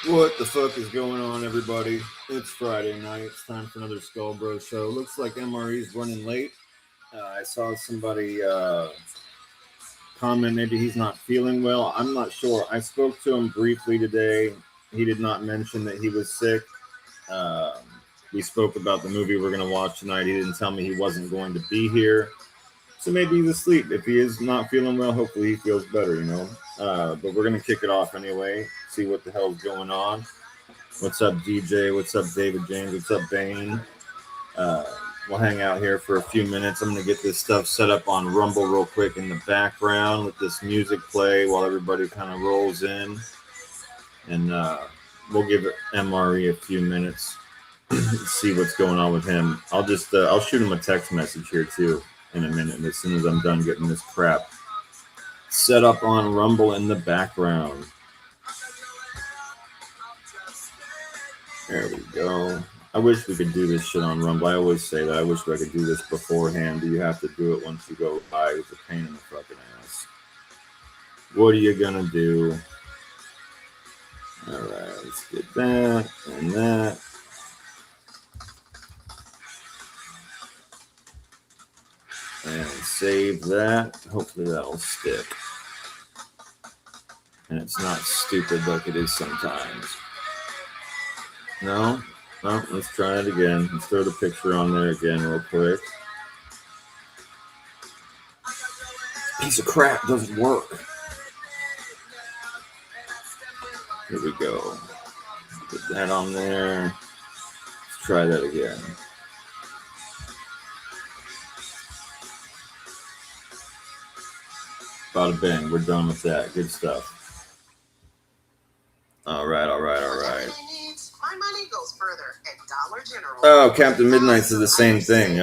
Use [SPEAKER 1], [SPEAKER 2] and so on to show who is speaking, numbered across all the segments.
[SPEAKER 1] What the fuck is going on, everybody? It's Friday night. It's time for another Skull Bro show. Looks like MRE is running late. I saw somebody comment maybe he's not feeling well. I'm not sure. I spoke to him briefly today. He did not mention that he was sick. Um we spoke about the movie we're going to watch tonight. He didn't tell me he wasn't going to be here. So maybe he's asleep. If he is not feeling well, hopefully he feels better. But we're going to kick it off anyway, see what the hell's going on. What's up, DJ? What's up, David James? What's up, Bane? Uh, we'll hang out here for a few minutes. I'm going to get this stuff set up on Rumble real quick in the background. Let this music play while everybody kind of rolls in. And we'll give MRE a few minutes to see what's going on with him. I'll shoot him a text message here, too, in a minute. And as soon as I'm done getting this crap set up on Rumble in the background. There we go. I wish we could do this shit on Rumble. I always say that. I wish I could do this beforehand, but you have to do it once you go live. It's a pain in the fucking ass. What are you gonna do? All right, let's get that and that. And save that. Hopefully that'll stick. And it's not stupid like it is sometimes. No? No, let's try it again. Let's throw the picture on there again real quick. Piece of crap doesn't work. Here we go. Put that on there. Let's try that again. Bada bang, we're done with that. Good stuff. All right.
[SPEAKER 2] My money goes further at Dollar General.
[SPEAKER 1] Oh, Captain Midnight says the same thing.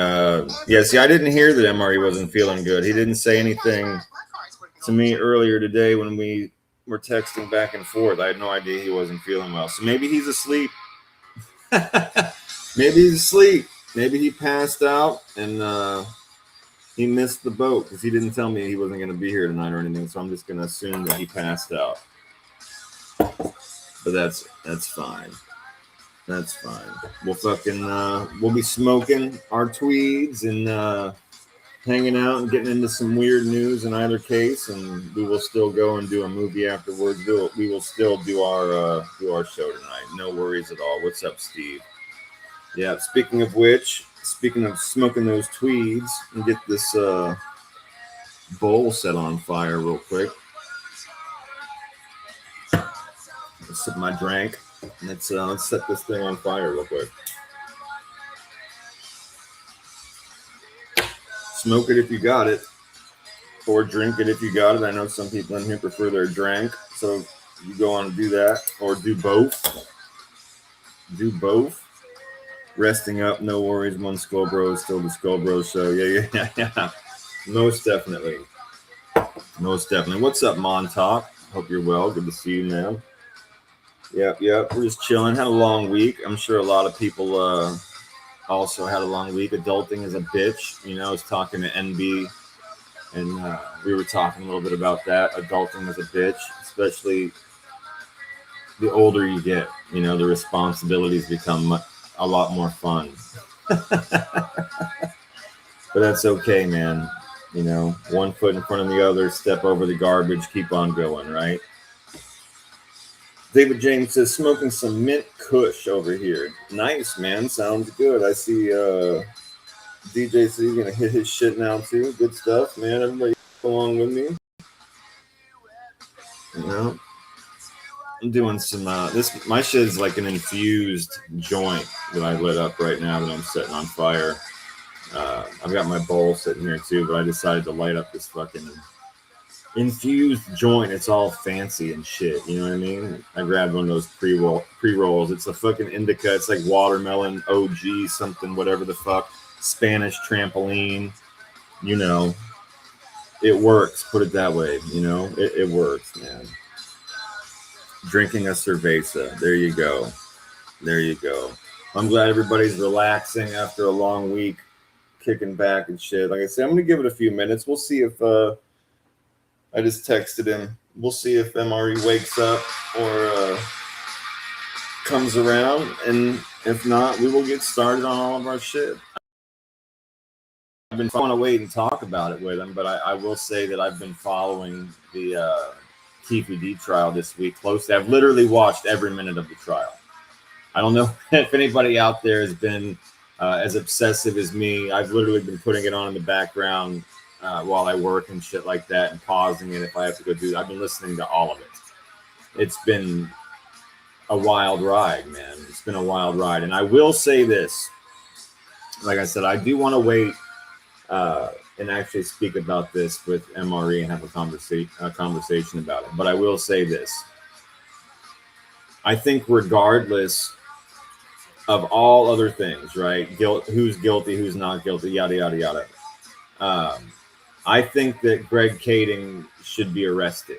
[SPEAKER 1] See, I didn't hear that MRE wasn't feeling good. He didn't say anything to me earlier today when we were texting back and forth. I had no idea he wasn't feeling well. So maybe he's asleep. Maybe he passed out and he missed the boat because he didn't tell me he wasn't going to be here tonight or anything. So I'm just going to assume that he passed out. But that's fine. That's fine. We'll be smoking our tweeds and hanging out and getting into some weird news in either case, and we will still go and do a movie afterwards. We will still do our show tonight. No worries at all. What's up, Steve? Yeah. Speaking of which, speaking of smoking those tweeds, and get this bowl set on fire real quick. Let's sip my drink. Let's set this thing on fire real quick. Smoke it if you got it, or drink it if you got it. I know some people in here prefer their drink, so you go on and do that, or do both. Resting up, no worries. One Skull Bro is still the Skull Bro show. Yeah. Most definitely. What's up, Montauk? Hope you're well. Good to see you, man. Yep. We're just chilling. Had a long week. I'm sure a lot of people also had a long week. Adulting is a bitch. I was talking to NB, and we were talking a little bit about that. Adulting is a bitch, especially the older you get. The responsibilities become a lot more fun. But that's okay, man. One foot in front of the other, step over the garbage, keep on going, right? David James says, smoking some mint kush over here. Nice, man. Sounds good. I see DJ says he's going to hit his shit now, too. Good stuff, man. Everybody along with me. I'm doing some, my shit is like an infused joint that I lit up right now that I'm setting on fire. I've got my bowl sitting here, too, but I decided to light up this fucking infused joint. It's all fancy and shit, you know what I mean? I grabbed one of those pre-rolls. It's a fucking indica. It's like watermelon OG something, whatever the fuck, Spanish trampoline. It works, put it that way. It works, man. Drinking a cerveza. There you go. I'm glad everybody's relaxing after a long week, kicking back and shit. Like I said, I'm gonna give it a few minutes. We'll see if I just texted him. We'll see if MRE wakes up or comes around, and if not, we will get started on all of our shit. I want to wait and talk about it with him, but I will say that I've been following the TPD trial this week closely. I've literally watched every minute of the trial. I don't know if anybody out there has been as obsessive as me. I've literally been putting it on in the background while I work and shit like that, and pausing it if I have to go do. I've been listening to all of it. It's been a wild ride, man. It's been a wild ride, and I will say this. Like I said, I do want to wait and actually speak about this with MRE and have a conversation about it. But I will say this. I think regardless of all other things, right? Who's guilty, who's not guilty, yada, yada, yada. I think that Greg Kading should be arrested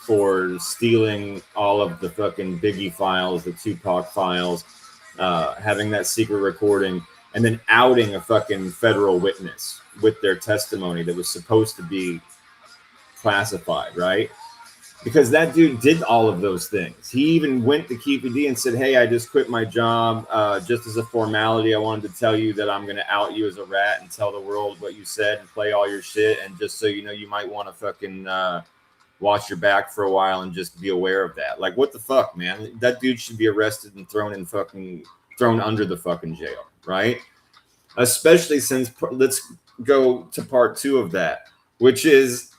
[SPEAKER 1] for stealing all of the fucking Biggie files, the Tupac files, having that secret recording, and then outing a fucking federal witness with their testimony that was supposed to be classified, right? Because that dude did all of those things. He even went to KPD and said, hey, I just quit my job. Just as a formality, I wanted to tell you that I'm going to out you as a rat and tell the world what you said and play all your shit. And just so you know, you might want to fucking watch your back for a while and just be aware of that. Like, what the fuck, man? That dude should be arrested and thrown under the fucking jail, right? Especially since, let's go to part 2 of that, which is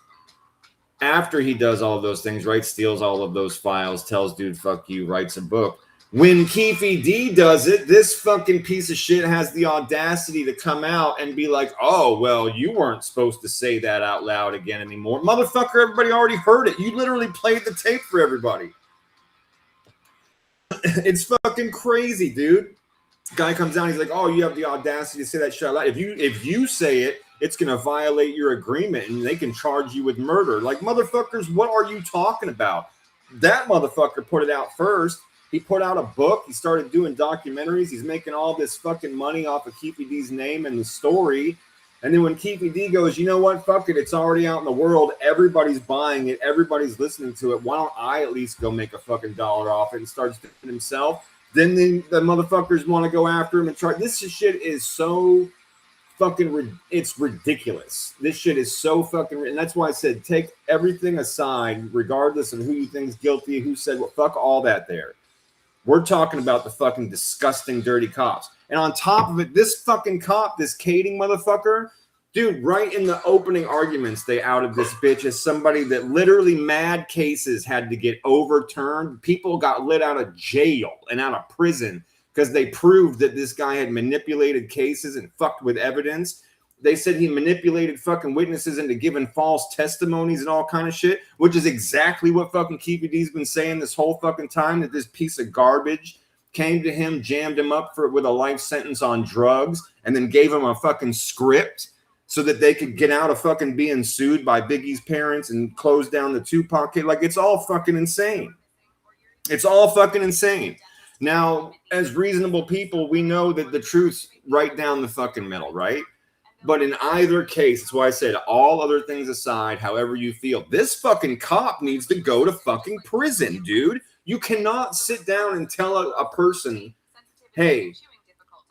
[SPEAKER 1] after he does all of those things, right? Steals all of those files, tells dude, fuck you, writes a book. When Keefe D does it, this fucking piece of shit has the audacity to come out and be like, oh, well, you weren't supposed to say that out loud again anymore. Motherfucker, everybody already heard it. You literally played the tape for everybody. It's fucking crazy, dude. Guy comes down, he's like, oh, you have the audacity to say that shit out loud. If you say it, it's going to violate your agreement and they can charge you with murder. Like, motherfuckers, what are you talking about? That motherfucker put it out first. He put out a book. He started doing documentaries. He's making all this fucking money off of Keefe D's name and the story. And then when Keefe D goes, you know what? Fuck it. It's already out in the world. Everybody's buying it. Everybody's listening to it. Why don't I at least go make a fucking dollar off it and starts doing it himself? Then the motherfuckers want to go after him and try. This shit is so fucking, it's ridiculous. This shit is so fucking, and that's why I said take everything aside, regardless of who you think is guilty, who said what, fuck all that there. We're talking about the fucking disgusting, dirty cops. And on top of it, this fucking cop, this Kading motherfucker, dude, right in the opening arguments, they outed this bitch as somebody that literally mad cases had to get overturned. People got let out of jail and out of prison because they proved that this guy had manipulated cases and fucked with evidence. They said he manipulated fucking witnesses into giving false testimonies and all kind of shit, which is exactly what fucking Keefe D's been saying this whole fucking time, that this piece of garbage came to him, jammed him up with a life sentence on drugs, and then gave him a fucking script so that they could get out of fucking being sued by Biggie's parents and close down the Tupac case. Like, it's all fucking insane. It's all fucking insane. Now, as reasonable people, we know that the truth's right down the fucking middle, right? But in either case, that's why I said, all other things aside, however you feel, this fucking cop needs to go to fucking prison, dude. You cannot sit down and tell a person, hey,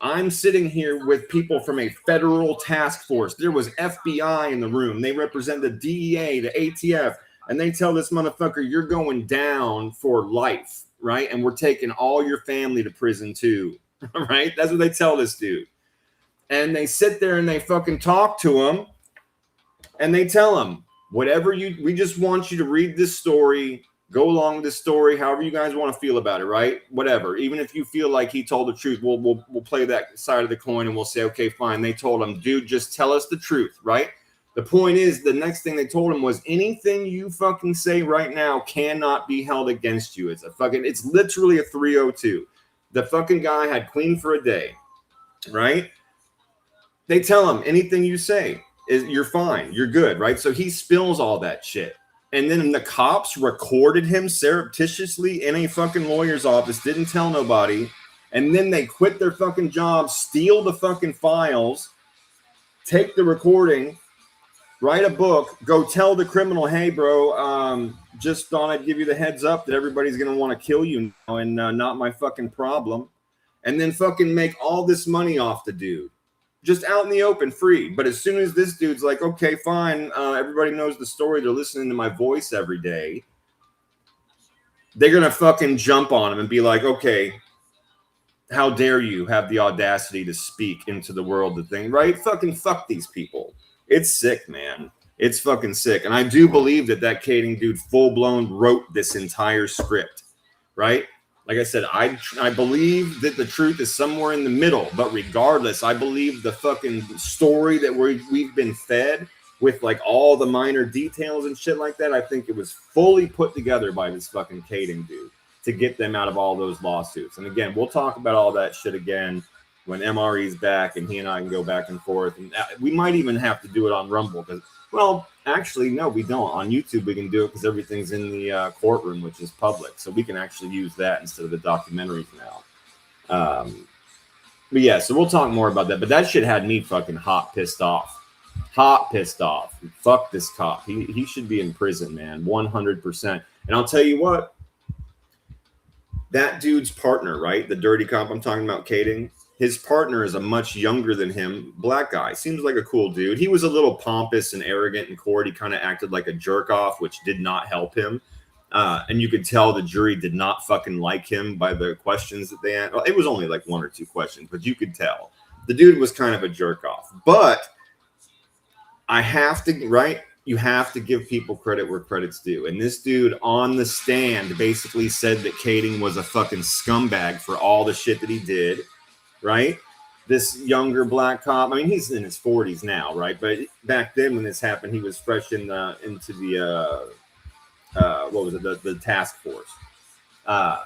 [SPEAKER 1] I'm sitting here with people from a federal task force. There was FBI in the room. They represent the DEA, the ATF, and they tell this motherfucker, you're going down for life, right? And we're taking all your family to prison too, right? That's what they tell this dude. And they sit there and they fucking talk to him and they tell him, we just want you to read this story, go along with this story, however you guys want to feel about it, right? Whatever. Even if you feel like he told the truth, we'll play that side of the coin and we'll say, okay, fine. They told him, dude, just tell us the truth, right? The point is, the next thing they told him was, anything you fucking say right now cannot be held against you. It's literally a 302. The fucking guy had Queen for a day, right? They tell him, anything you say you're fine, you're good, right? So he spills all that shit. And then the cops recorded him surreptitiously in a fucking lawyer's office, didn't tell nobody. And then they quit their fucking job, steal the fucking files, take the recording, Write a book. Go tell the criminal, hey, bro, just thought I'd give you the heads up that everybody's going to want to kill you now and not my fucking problem. And then fucking make all this money off the dude. Just out in the open, free. But as soon as this dude's like, okay, fine, everybody knows the story. They're listening to my voice every day. They're going to fucking jump on him and be like, okay, how dare you have the audacity to speak into the world the thing, right? Fucking fuck these people. It's sick, man. It's fucking sick. And I do believe that Kading dude full-blown wrote this entire script, right? Like I said, I believe that the truth is somewhere in the middle. But regardless, I believe the fucking story that we've been fed with like all the minor details and shit like that, I think it was fully put together by this fucking Kading dude to get them out of all those lawsuits. And again, we'll talk about all that shit again when MRE's back and he and I can go back and forth. And we might even have to do it on Rumble because, well, actually, no, we don't. On YouTube, we can do it because everything's in the courtroom, which is public. So we can actually use that instead of the documentaries now. But yeah, so we'll talk more about that. But that shit had me fucking hot pissed off. Hot pissed off. Fuck this cop. He should be in prison, man. 100%. And I'll tell you what, that dude's partner, right? The dirty cop I'm talking about, Kading. His partner is a much younger than him black guy. Seems like a cool dude. He was a little pompous and arrogant in court. He kind of acted like a jerk off, which did not help him. And you could tell the jury did not fucking like him by the questions that they asked. Well, it was only like 1 or 2 questions, but you could tell. The dude was kind of a jerk off. But I have to, right? You have to give people credit where credit's due. And this dude on the stand basically said that Kading was a fucking scumbag for all the shit that he did. Right? This younger black cop, I mean, he's in his 40s now, right? But back then when this happened, he was fresh into the, what was it, the task force.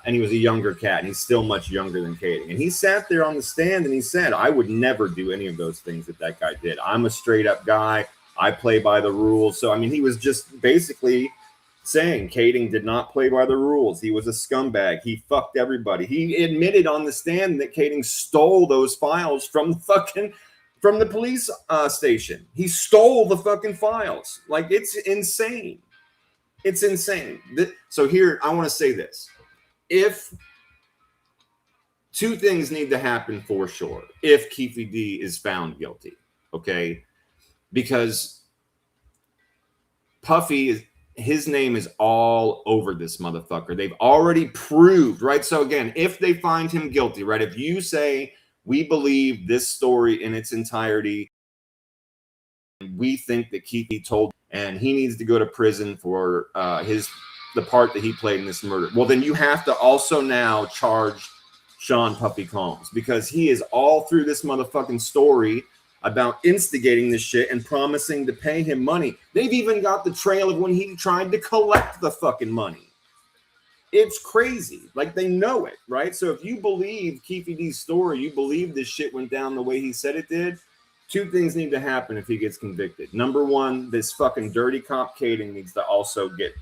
[SPEAKER 1] And he was a younger cat, and he's still much younger than Kading. And he sat there on the stand, and he said, I would never do any of those things that guy did. I'm a straight-up guy. I play by the rules. So, I mean, he was just basically saying Kading did not play by the rules. He was a scumbag. He fucked everybody. He admitted on the stand that Kading stole those files from the police station. He stole the fucking files. Like, it's insane. It's insane. So here, I want to say this. If 2 things need to happen for sure, if Keefe D is found guilty, okay? Because Puffy his name is all over this motherfucker. They've already proved, right? So again, if they find him guilty, right? If you say we believe this story in its entirety, we think that Keefe told, and he needs to go to prison for the part that he played in this murder. Well, then you have to also now charge Sean Puffy Combs, because he is all through this motherfucking story about instigating this shit and promising to pay him money. They've even got the trail of when he tried to collect the fucking money. It's crazy. Like, they know it, right? So if you believe Keefe D's story, you believe this shit went down the way he said it did, 2 things need to happen if he gets convicted. Number 1, this fucking dirty cop Kading needs to also get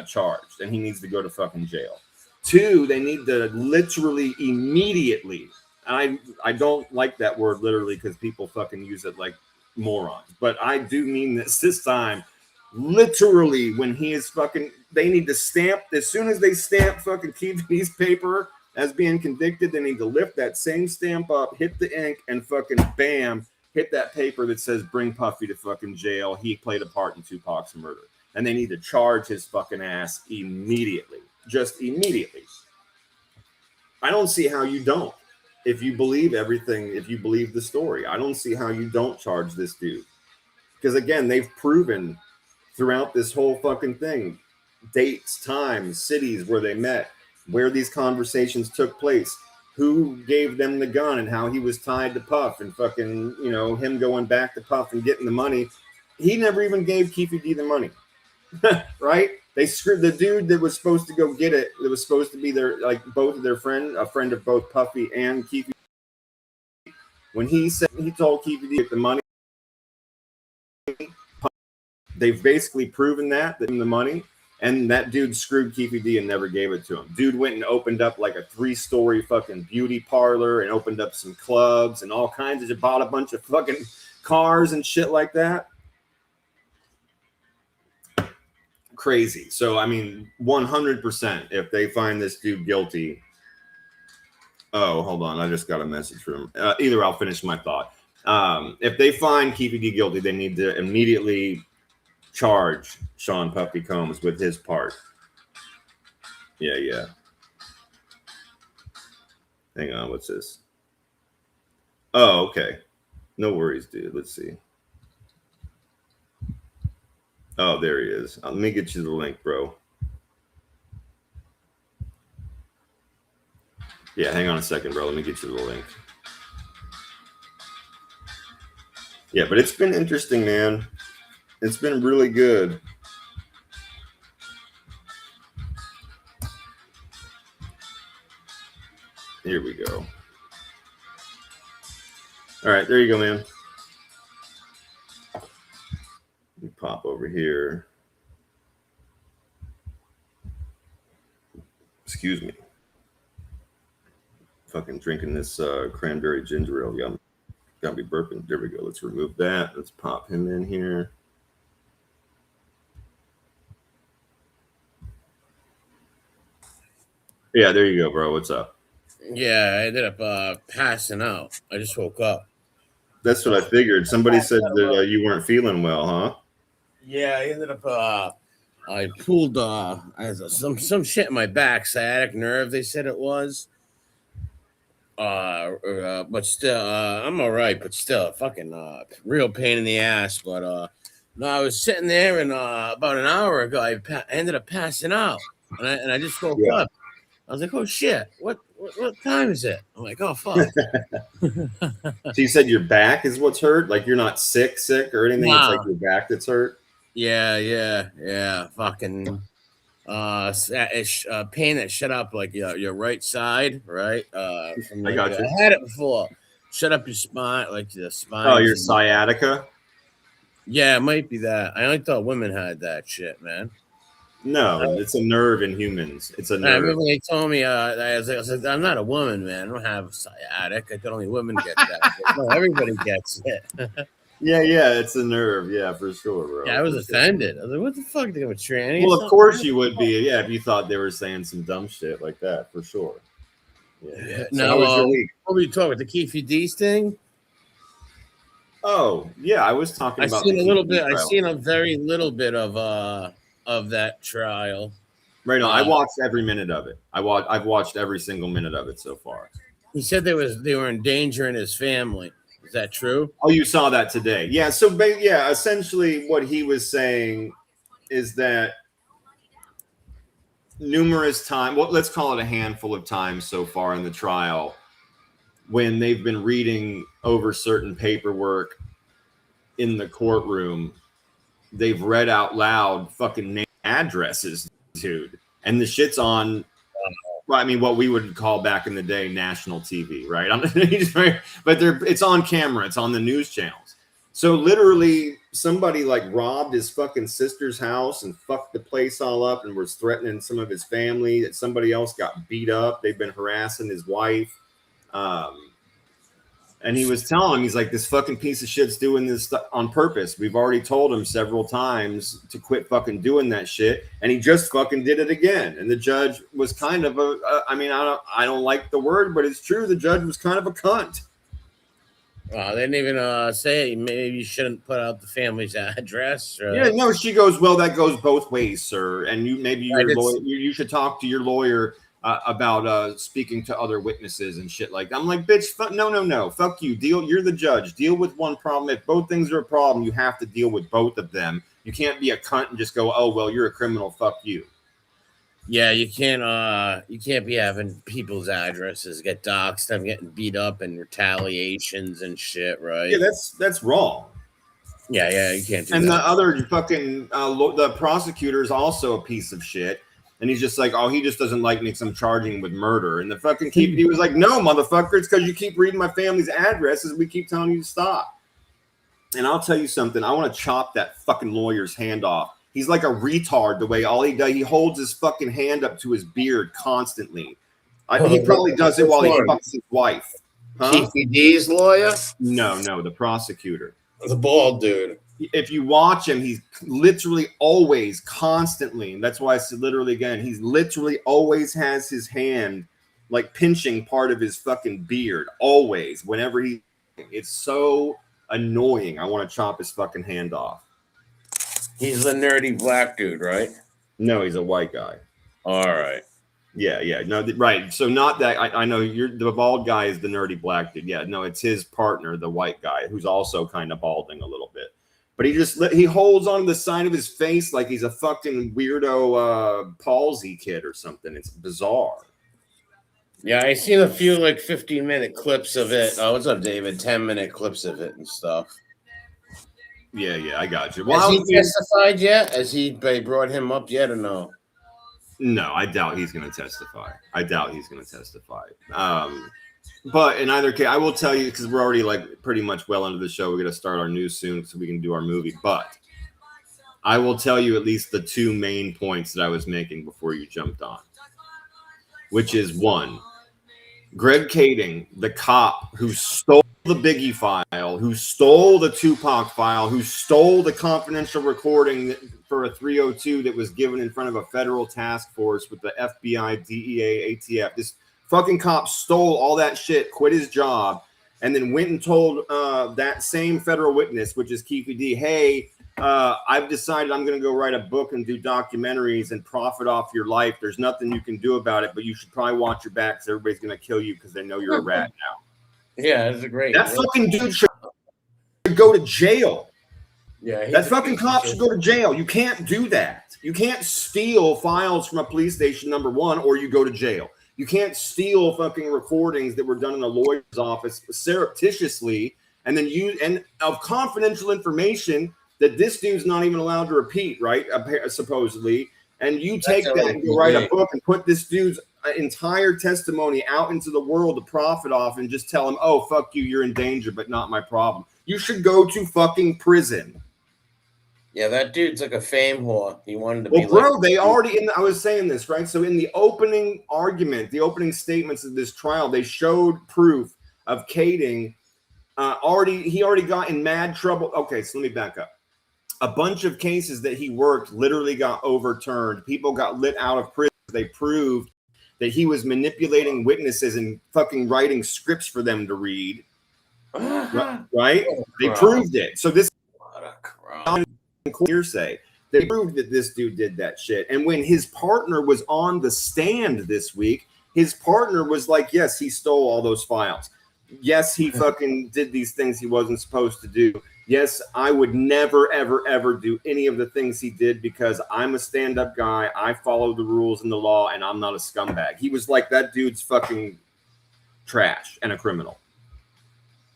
[SPEAKER 1] charged, and he needs to go to fucking jail. 2, they need to literally immediately, I don't like that word literally because people fucking use it like morons, but I do mean this time, literally, when he is fucking, they need to stamp, as soon as they stamp fucking Keefe D's paper as being convicted, they need to lift that same stamp up, hit the ink, and fucking bam, hit that paper that says bring Puffy to fucking jail. He played a part in Tupac's murder. And they need to charge his fucking ass immediately. Just immediately. I don't see how you don't. If you believe everything, if you believe the story, I don't see how you don't charge this dude. Because again, they've proven throughout this whole fucking thing, dates, times, cities where they met, where these conversations took place, who gave them the gun and how he was tied to Puff, and fucking, you know, him going back to Puff and getting the money. He never even gave Keefe D the money. Right? They screwed the dude that was supposed to go get it. That was supposed to be their, like, both of their friend, a friend of both Puffy and Keefe. When he said he told Keefe D to get the money, they've basically proven that the money, and that dude screwed Keefe D and never gave it to him. Dude went and opened up like a 3-story fucking beauty parlor and opened up some clubs and all kinds of, bought a bunch of fucking cars and shit like that. crazy. So I mean, 100%. If they find this dude guilty, oh, hold on, I just got a message from him. Either I'll finish my thought. If they find Keefe D guilty, they need to immediately charge Sean Puffy Combs with his part. Yeah. Hang on, what's this? Oh, okay. No worries, dude. Let's see. Oh, there he is. Let me get you the link, bro. Yeah, hang on a second, bro. Let me get you the link. Yeah, but it's been interesting, man. It's been really good. Here we go. All right, there you go, man. Let me pop over here. Excuse me. Fucking drinking this cranberry ginger ale. Got me burping. There we go. Let's remove that. Let's pop him in here. Yeah, there you go, bro. What's up?
[SPEAKER 3] Yeah, I ended up passing out. I just woke up.
[SPEAKER 1] That's what I figured. Somebody said that you weren't feeling well, huh?
[SPEAKER 3] Yeah, I ended up. I pulled some shit in my back, sciatic nerve. They said it was. But still, I'm all right. But still, fucking real pain in the ass. But no, I was sitting there, and about an hour ago, I ended up passing out, and I just woke up. I was like, oh shit, what time is it? I'm like, oh fuck.
[SPEAKER 1] So you said your back is what's hurt? Like you're not sick or anything?
[SPEAKER 3] Nah.
[SPEAKER 1] It's like your back that's hurt?
[SPEAKER 3] Yeah. Fucking pain that shut up like your right side, right?
[SPEAKER 1] I got you.
[SPEAKER 3] I had it before. Shut up your spine, like the spine.
[SPEAKER 1] Oh, your sciatica?
[SPEAKER 3] Yeah, it might be that. I only thought women had that shit, man.
[SPEAKER 1] No, it's a nerve in humans. It's a nerve.
[SPEAKER 3] I remember they told me, I was like, I'm not a woman, man. I don't have sciatic. I thought only women get that. No, everybody gets it.
[SPEAKER 1] Yeah, it's a nerve. Yeah, for sure, bro.
[SPEAKER 3] Yeah, I was offended. I was like, what the fuck? They have a tranny?
[SPEAKER 1] Well, of course you would be. Yeah, if you thought they were saying some dumb shit like that, for sure. Yeah. So
[SPEAKER 3] now,
[SPEAKER 1] how was your week?
[SPEAKER 3] What were you talking about? The Keefe D's thing?
[SPEAKER 1] Oh, yeah, I was talking about.
[SPEAKER 3] I seen a little bit. I seen a very little bit of that trial.
[SPEAKER 1] Right on. I watched every minute of it. I've watched every single minute of it so far.
[SPEAKER 3] He said they were endangering his family. Is that true?
[SPEAKER 1] Oh, you saw that today? Yeah. So, yeah, essentially, what he was saying is that numerous times, well, let's call it a handful of times so far in the trial, when they've been reading over certain paperwork in the courtroom, they've read out loud fucking name addresses, dude, and the shit's on. Well, I mean, what we would call back in the day national TV, right? But it's on camera. It's on the news channels. So literally, somebody like robbed his fucking sister's house and fucked the place all up and was threatening some of his family. That somebody else got beat up. They've been harassing his wife. And he was telling him, he's like, this fucking piece of shit's doing this on purpose. We've already told him several times to quit fucking doing that shit. And he just fucking did it again. And the judge was kind of I don't like the word, but it's true. The judge was kind of a cunt.
[SPEAKER 3] They didn't even say maybe you shouldn't put out the family's address.
[SPEAKER 1] Yeah, no, she goes, well, that goes both ways, sir. And you should talk to your lawyer about speaking to other witnesses and shit like that. I'm like, bitch, no, fuck you. You're the judge. Deal with one problem. If both things are a problem, you have to deal with both of them. You can't be a cunt and just go, oh, well, you're a criminal. Fuck you.
[SPEAKER 3] Yeah, you can't be having people's addresses get doxxed, them getting beat up and retaliations and shit, right?
[SPEAKER 1] Yeah, that's wrong.
[SPEAKER 3] Yeah, you can't do that.
[SPEAKER 1] And the other fucking the prosecutor is also a piece of shit. And he's just like, oh, he just doesn't like me, so I'm charging him with murder. And the fucking he was like, no, motherfucker, it's because you keep reading my family's addresses. We keep telling you to stop. And I'll tell you something. I want to chop that fucking lawyer's hand off. He's like a retard the way all he does. He holds his fucking hand up to his beard constantly. He probably does it while he fucks his wife.
[SPEAKER 3] Keefe D's lawyer?
[SPEAKER 1] No, the prosecutor.
[SPEAKER 3] The bald dude.
[SPEAKER 1] if you watch him, he's literally always, constantly, and that's why I said literally again, he's literally always has his hand like pinching part of his fucking beard, always, whenever it's so annoying. I want to chop his fucking hand off.
[SPEAKER 3] He's the nerdy black dude, right?
[SPEAKER 1] No, he's a white guy.
[SPEAKER 3] All right.
[SPEAKER 1] Yeah. No, right. So not that I know the bald guy is the nerdy black dude. Yeah, no, it's his partner, the white guy, who's also kind of balding a little bit. But he holds on to the side of his face like he's a fucking weirdo palsy kid or something. It's bizarre.
[SPEAKER 3] Yeah, I seen a few like 15-minute clips of it. Oh, what's up, David? 10-minute clips of it and stuff.
[SPEAKER 1] Yeah, I got you.
[SPEAKER 3] Well, has he testified yet? Has they brought him up yet or no?
[SPEAKER 1] No, I doubt he's going to testify. But in either case, I will tell you, because we're already like pretty much well into the show. We're going to start our news soon so we can do our movie. But I will tell you at least the two main points that I was making before you jumped on, which is one, Greg Kading, the cop who stole the Biggie file, who stole the Tupac file, who stole the confidential recording for a 302 that was given in front of a federal task force with the FBI, DEA, ATF. This fucking cop stole all that shit, quit his job, and then went and told that same federal witness, which is Keefe D, hey, I've decided I'm going to go write a book and do documentaries and profit off your life. There's nothing you can do about it, but you should probably watch your back because everybody's going to kill you because they know you're a rat now.
[SPEAKER 3] Yeah, that's a great.
[SPEAKER 1] That fucking dude should go to jail.
[SPEAKER 3] Yeah,
[SPEAKER 1] that fucking cop should go to jail. You can't do that. You can't steal files from a police station, number one, or you go to jail. You can't steal fucking recordings that were done in a lawyer's office surreptitiously and then of confidential information that this dude's not even allowed to repeat, right? Supposedly. And you take that and go write a book and put this dude's entire testimony out into the world to profit off and just tell him, oh, fuck you, you're in danger, but not my problem. You should go to fucking prison.
[SPEAKER 3] Yeah, that dude's like a fame whore. He wanted to
[SPEAKER 1] be.
[SPEAKER 3] Well,
[SPEAKER 1] bro,
[SPEAKER 3] like
[SPEAKER 1] they already, I was saying this, right? So in the opening argument, the opening statements of this trial, they showed proof of Kading. He already got in mad trouble. Okay, so let me back up. A bunch of cases that he worked literally got overturned. People got lit out of prison. They proved that he was manipulating witnesses and fucking writing scripts for them to read. Right? They proved it. So this hearsay. They proved that this dude did that shit. And when his partner was on the stand this week, his partner was like, yes, he stole all those files. Yes, he fucking did these things he wasn't supposed to do. Yes, I would never, ever, ever do any of the things he did because I'm a stand-up guy. I follow the rules and the law, and I'm not a scumbag. He was like, that dude's fucking trash and a criminal.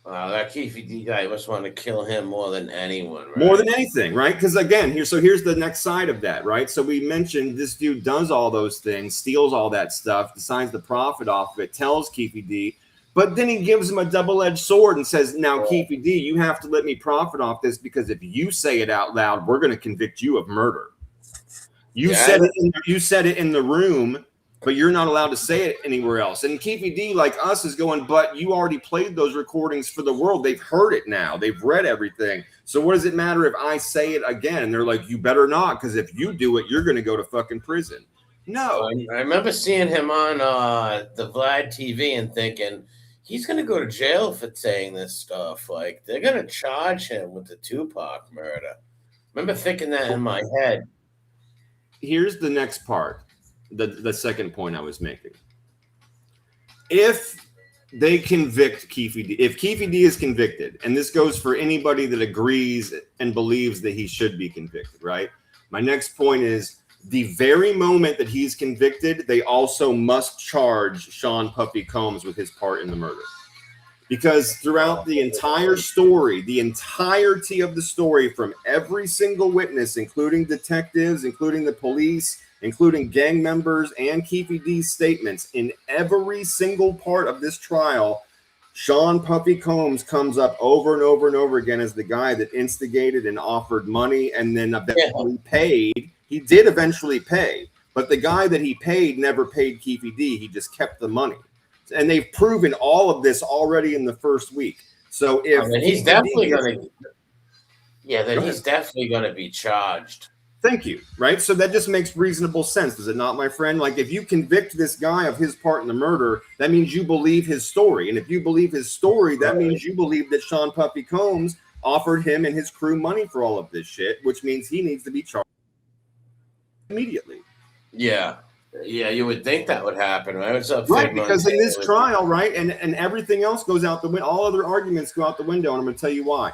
[SPEAKER 3] Wow, that Keefe D guy must want to kill him more than anyone, right?
[SPEAKER 1] More than anything, right? Because again, here's the next side of that, right? So we mentioned this dude does all those things, steals all that stuff, decides to profit off of it, tells Keefe D, but then he gives him a double-edged sword and says, now, Keefe D, you have to let me profit off this because if you say it out loud, we're going to convict you of murder. You said it in the room, but you're not allowed to say it anywhere else. And Keefe D, like us, is going, but you already played those recordings for the world. They've heard it now. They've read everything. So what does it matter if I say it again? And they're like, you better not, because if you do it, you're going to go to fucking prison. No.
[SPEAKER 3] I remember seeing him on the Vlad TV and thinking, he's going to go to jail for saying this stuff. Like, they're going to charge him with the Tupac murder. I remember thinking that in my head.
[SPEAKER 1] Here's the next part, the second point I was making. If they convict Keefe D, if Keefe D is convicted, and this goes for anybody that agrees and believes that he should be convicted, right? My next point is, the very moment that he's convicted, they also must charge Sean Puffy Combs with his part in the murder. Because throughout the entire story, the entirety of the story from every single witness, including detectives, including the police, including gang members and Keefe D's statements, in every single part of this trial, Sean Puffy Combs comes up over and over and over again as the guy that instigated and offered money and then eventually paid. He did eventually pay, but the guy that he paid never paid Keefe D. He just kept the money. And they've proven all of this already in the first week. So if
[SPEAKER 3] he's definitely going to, Yeah,
[SPEAKER 1] Go
[SPEAKER 3] that
[SPEAKER 1] ahead.
[SPEAKER 3] he's definitely going to be charged.
[SPEAKER 1] Thank you. Right. So that just makes reasonable sense, does it not, my friend? Like, if you convict this guy of his part in the murder, that means you believe his story. And if you believe his story, that means you believe that Sean Puffy Combs offered him and his crew money for all of this shit, which means he needs to be charged immediately.
[SPEAKER 3] Yeah. Yeah, you would think that would happen, right? What's up,
[SPEAKER 1] Right,
[SPEAKER 3] Fig
[SPEAKER 1] because in this
[SPEAKER 3] Montana?
[SPEAKER 1] trial, right, and everything else goes out the window. All other arguments go out the window, and I'm going to tell you why.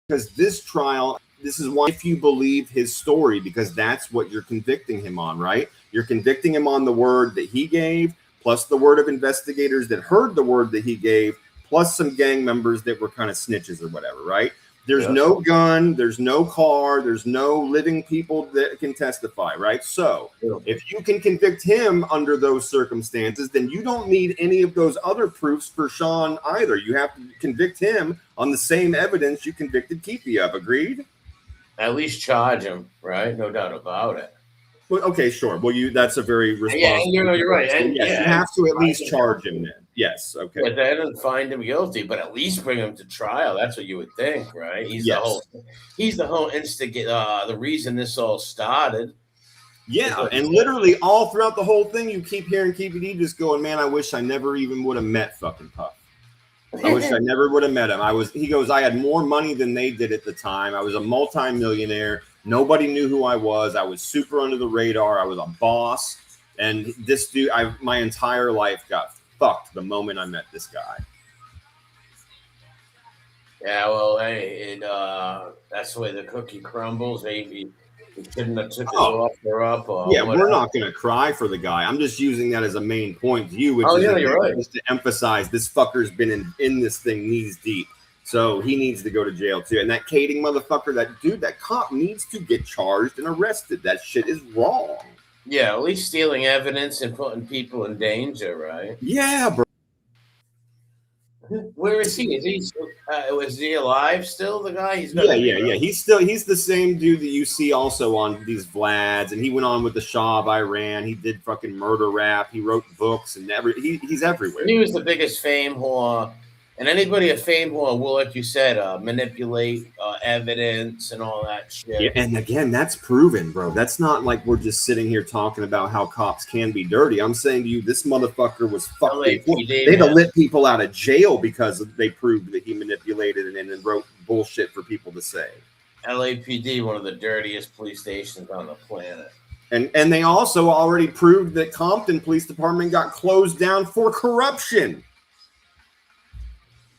[SPEAKER 1] Because this trial, this is why, if you believe his story, because that's what you're convicting him on, right? You're convicting him on the word that he gave, plus the word of investigators that heard the word that he gave, plus some gang members that were kind of snitches or whatever, right? There's no gun, there's no car, there's no living people that can testify, right? So if you can convict him under those circumstances, then you don't need any of those other proofs for Sean either. You have to convict him on the same evidence you convicted Keefe of. Agreed?
[SPEAKER 3] At least charge him, right? No doubt about it.
[SPEAKER 1] Well, okay, sure. Well, that's a very responsible.
[SPEAKER 3] Yeah, you're right.
[SPEAKER 1] So,
[SPEAKER 3] And
[SPEAKER 1] yes, you have to at least charge him then. Yes, okay.
[SPEAKER 3] But they didn't find him guilty, but at least bring him to trial. That's what you would think, right? He's the whole instigate, the reason this all started.
[SPEAKER 1] Yeah, and literally all throughout the whole thing, you keep hearing KPD just going, "Man, I wish I never even would have met fucking Puff. I wish I never would have met him. He goes, I had more money than they did at the time. I was a multi-millionaire. Nobody knew who I was. I was super under the radar. I was a boss. And this dude, my entire life got fucked the moment I met this guy."
[SPEAKER 3] Yeah, well, hey, that's the way the cookie crumbles. Maybe he shouldn't have took his offer up.
[SPEAKER 1] Yeah, we're not going to cry for the guy. I'm just using that as a main point to you, which is
[SPEAKER 3] you're right.
[SPEAKER 1] Just to emphasize this fucker's been in this thing knees deep. So he needs to go to jail too. And that Kading motherfucker, that cop needs to get charged and arrested. That shit is wrong.
[SPEAKER 3] Yeah, at least stealing evidence and putting people in danger, right?
[SPEAKER 1] Yeah, bro.
[SPEAKER 3] Where is he? Is he alive still? The guy?
[SPEAKER 1] Yeah. He's the same dude that you see also on these Vlads, and he went on with the Shah of Iran. He did fucking murder rap. He wrote books and he's everywhere.
[SPEAKER 3] He was the biggest fame whore. And anybody a fame whore will, like you said, manipulate evidence and all that shit.
[SPEAKER 1] Yeah, and again, that's proven, bro. That's not like we're just sitting here talking about how cops can be dirty. I'm saying to you, this motherfucker was fucking. They'd have let people out of jail because they proved that he manipulated and then wrote bullshit for people to say.
[SPEAKER 3] LAPD, one of the dirtiest police stations on the planet.
[SPEAKER 1] And they also already proved that Compton Police Department got closed down for corruption.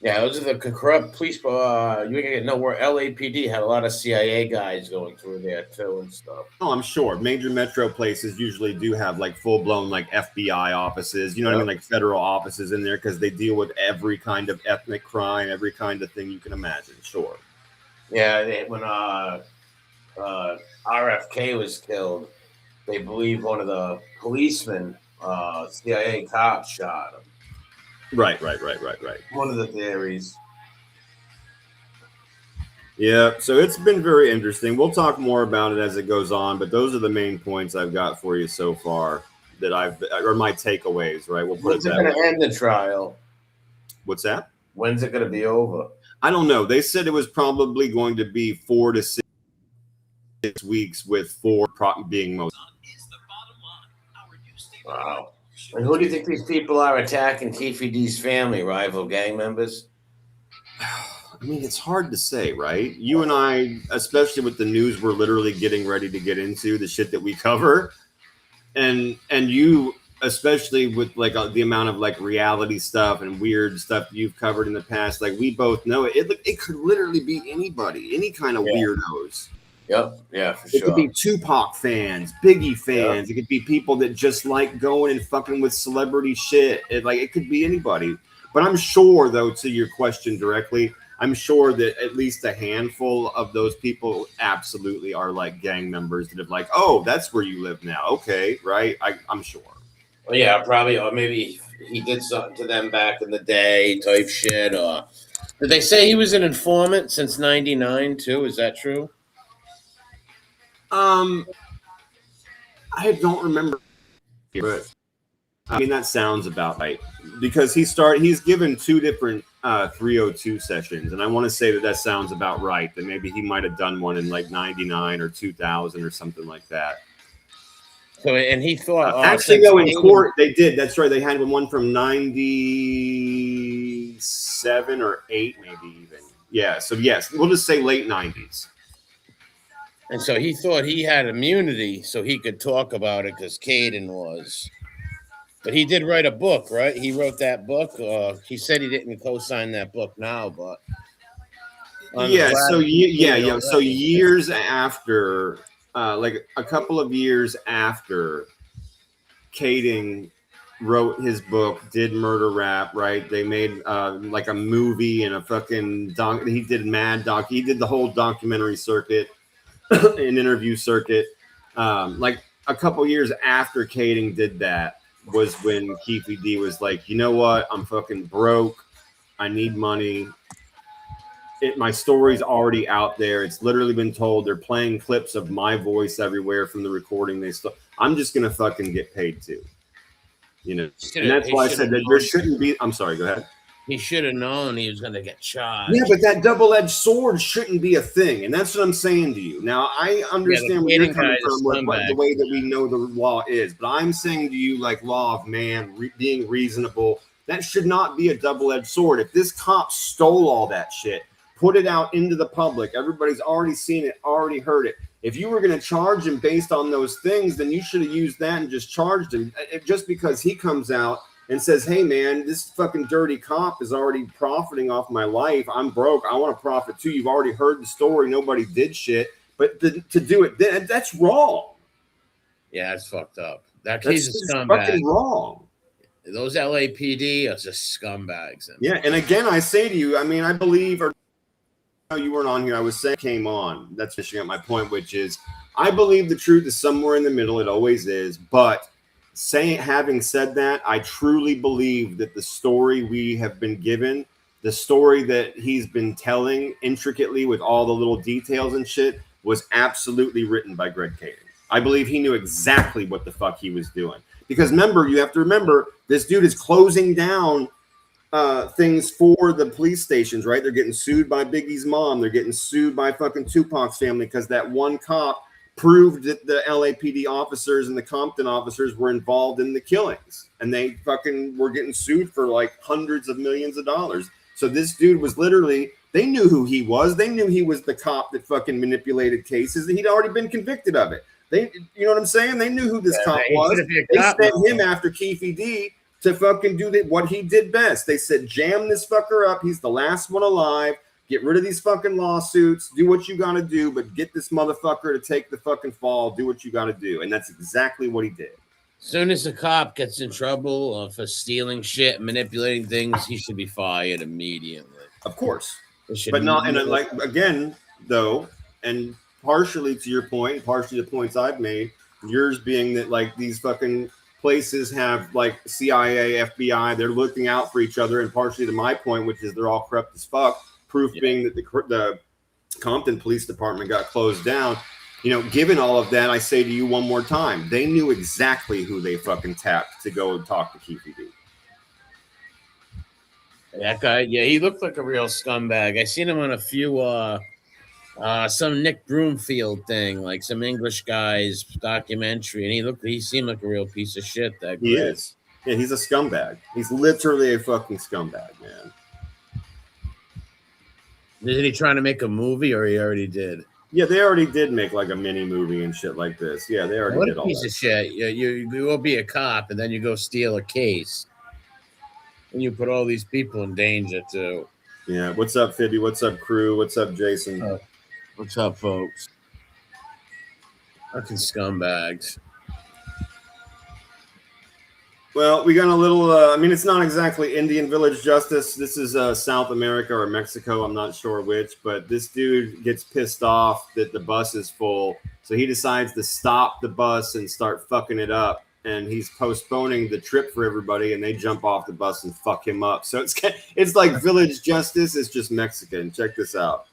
[SPEAKER 3] Yeah, those are the corrupt police. You ain't gonna know where LAPD had a lot of CIA guys going through there too and stuff.
[SPEAKER 1] Oh, I'm sure. Major metro places usually do have like full blown like FBI offices. You know what I mean, like federal offices in there because they deal with every kind of ethnic crime, every kind of thing you can imagine. Sure.
[SPEAKER 3] Yeah, when RFK was killed, they believe one of the policemen, CIA cops, shot him.
[SPEAKER 1] Right.
[SPEAKER 3] One of the theories.
[SPEAKER 1] Yeah, so it's been very interesting. We'll talk more about it as it goes on, but those are the main points I've got for you so far that or my takeaways, right? We'll put
[SPEAKER 3] When's it going to end the trial?
[SPEAKER 1] What's that?
[SPEAKER 3] When's it going to be over?
[SPEAKER 1] I don't know. They said it was probably going to be 4 to 6 weeks, with 4 being most.
[SPEAKER 3] Wow. And who do you think these people are attacking TFD's family, rival gang members?
[SPEAKER 1] I mean, it's hard to say, right? You and I, especially with the news we're literally getting ready to get into, the shit that we cover, and you, especially with like the amount of like reality stuff and weird stuff you've covered in the past, like we both know it could literally be anybody, any kind of weirdos.
[SPEAKER 3] Yep. Yeah, for sure.
[SPEAKER 1] It could be Tupac fans, Biggie fans. Yep. It could be people that just like going and fucking with celebrity shit. It could be anybody. But I'm sure, though, to your question directly, I'm sure that at least a handful of those people absolutely are like gang members that have like, oh, that's where you live now. Okay, right? I'm sure.
[SPEAKER 3] Well, yeah, probably. Or maybe he did something to them back in the day type shit. Or did they say he was an informant since '99 too? Is that true?
[SPEAKER 1] I don't remember, but I mean that sounds about right because he's given 2 different
[SPEAKER 4] 302 sessions, and I want to say that sounds about right. That maybe he might have done one in like 99 or 2000 or something like that.
[SPEAKER 3] So, and he thought,
[SPEAKER 4] actually, no, in court they did. That's right. They had one from 97 or 8, maybe even. Yeah. So yes, we'll just say late 90s.
[SPEAKER 3] And so he thought he had immunity, so he could talk about it because Caden was. But he did write a book, right? He wrote that book. He said he didn't co-sign that book now, but
[SPEAKER 4] yeah. So yeah. So years after, like a couple of years after, Caden wrote his book, did murder rap, right? They made like a movie and a fucking doc. He did Mad Doc. He did the whole documentary circuit, an interview circuit. Like a couple years after Caden did that was when Keefy D was like, you know what? I'm fucking broke. I need money. My story's already out there. It's literally been told. They're playing clips of my voice everywhere from the recording. I'm just gonna fucking get paid too. You know, and that's why I said that there shouldn't be. I'm sorry. Go ahead.
[SPEAKER 3] He should have known he was going to get charged.
[SPEAKER 4] Yeah, but that double-edged sword shouldn't be a thing, and that's what I'm saying to you. Now, I understand where you're coming from, the way that we know the law is, but I'm saying to you, like law of man, being reasonable, that should not be a double-edged sword. If this cop stole all that shit, put it out into the public, everybody's already seen it, already heard it. If you were going to charge him based on those things, then you should have used that and just charged him. Just because he comes out and says, hey, man, this fucking dirty cop is already profiting off my life. I'm broke. I want to profit too. You've already heard the story. Nobody did shit. But to do it, that's wrong.
[SPEAKER 3] Yeah, it's fucked up. He's a scumbag.
[SPEAKER 4] Fucking wrong.
[SPEAKER 3] Those LAPD are just scumbags.
[SPEAKER 4] Yeah, and again, I say to you, I mean, I believe, or you weren't on here, I was saying came on. That's finishing up my point, which is I believe the truth is somewhere in the middle. It always is. But having said that, I truly believe that the story we have been given, the story that he's been telling intricately with all the little details and shit, was absolutely written by Greg Caden. I believe he knew exactly what the fuck he was doing. Because you have to remember, this dude is closing down things for the police stations, right? They're getting sued by Biggie's mom. They're getting sued by fucking Tupac's family because that one cop proved that the LAPD officers and the Compton officers were involved in the killings, and they fucking were getting sued for like hundreds of millions of dollars. So this dude was literally, they knew who he was. They knew he was the cop that fucking manipulated cases, and he'd already been convicted of it. You know what I'm saying? They knew who this cop was. They sent him after Keefy D to fucking do what he did best. They said, jam this fucker up. He's the last one alive. Get rid of these fucking lawsuits. Do what you got to do, but get this motherfucker to take the fucking fall. Do what you got to do. And that's exactly what he did.
[SPEAKER 3] As soon as a cop gets in trouble for stealing shit, manipulating things, he should be fired immediately.
[SPEAKER 4] Of course. But not, and like, again, though, and partially to your point, partially the points I've made, yours being that like these fucking places have like CIA, FBI, they're looking out for each other, and partially to my point, which is they're all corrupt as fuck. Proof being that the Compton Police Department got closed down. You know, given all of that, I say to you one more time, they knew exactly who they fucking tapped to go and talk to Keefy D.
[SPEAKER 3] That guy, yeah, he looked like a real scumbag. I seen him on a few some Nick Broomfield thing, like some English guy's documentary, and he seemed like a real piece of shit. That
[SPEAKER 4] he is. Yeah, he's a scumbag. He's literally a fucking scumbag, man.
[SPEAKER 3] Is he trying to make a movie, or he already did?
[SPEAKER 4] Yeah, they already did make like a mini movie and shit like this. Yeah, they already did all that. What a piece
[SPEAKER 3] of shit. You will be a cop, and then you go steal a case. And you put all these people in danger, too.
[SPEAKER 4] Yeah, what's up, Fibby? What's up, crew? What's up, Jason?
[SPEAKER 3] What's up, folks? Fucking scumbags.
[SPEAKER 4] Well, we got a little, I mean, it's not exactly Indian Village Justice. This is South America or Mexico. I'm not sure which, but this dude gets pissed off that the bus is full. So he decides to stop the bus and start fucking it up. And he's postponing the trip for everybody, and they jump off the bus and fuck him up. So it's like Village Justice. It's just Mexican. Check this out.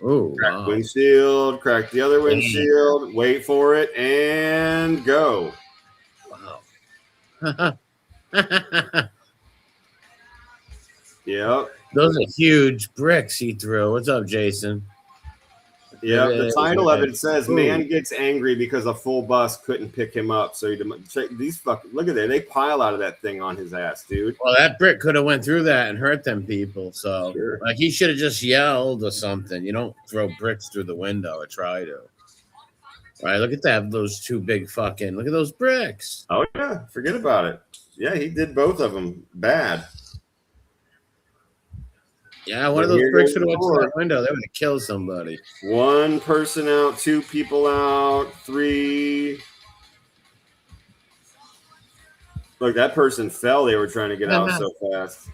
[SPEAKER 3] Oh,
[SPEAKER 4] crack windshield, crack the other windshield, wait for it, and go. Yep.
[SPEAKER 3] Those are huge bricks he threw. What's up, Jason?
[SPEAKER 4] Yeah, the title of it says
[SPEAKER 3] Ooh.
[SPEAKER 4] "Man gets angry because a full bus couldn't pick him up." So check these fucking look at that. They pile out of that thing on his ass, dude.
[SPEAKER 3] Well, that brick could have went through that and hurt them people. So,
[SPEAKER 4] Sure.
[SPEAKER 3] like, he should have just yelled or something. You don't throw bricks through the window or try to. All right, look at that. Those two big fucking. Look at those bricks.
[SPEAKER 4] Oh yeah, forget about it. Yeah, he did both of them bad.
[SPEAKER 3] Yeah, one of those bricks would have went through that window. They would have killed somebody.
[SPEAKER 4] One person out, two people out, three. Look, that person fell. They were trying to get out so fast.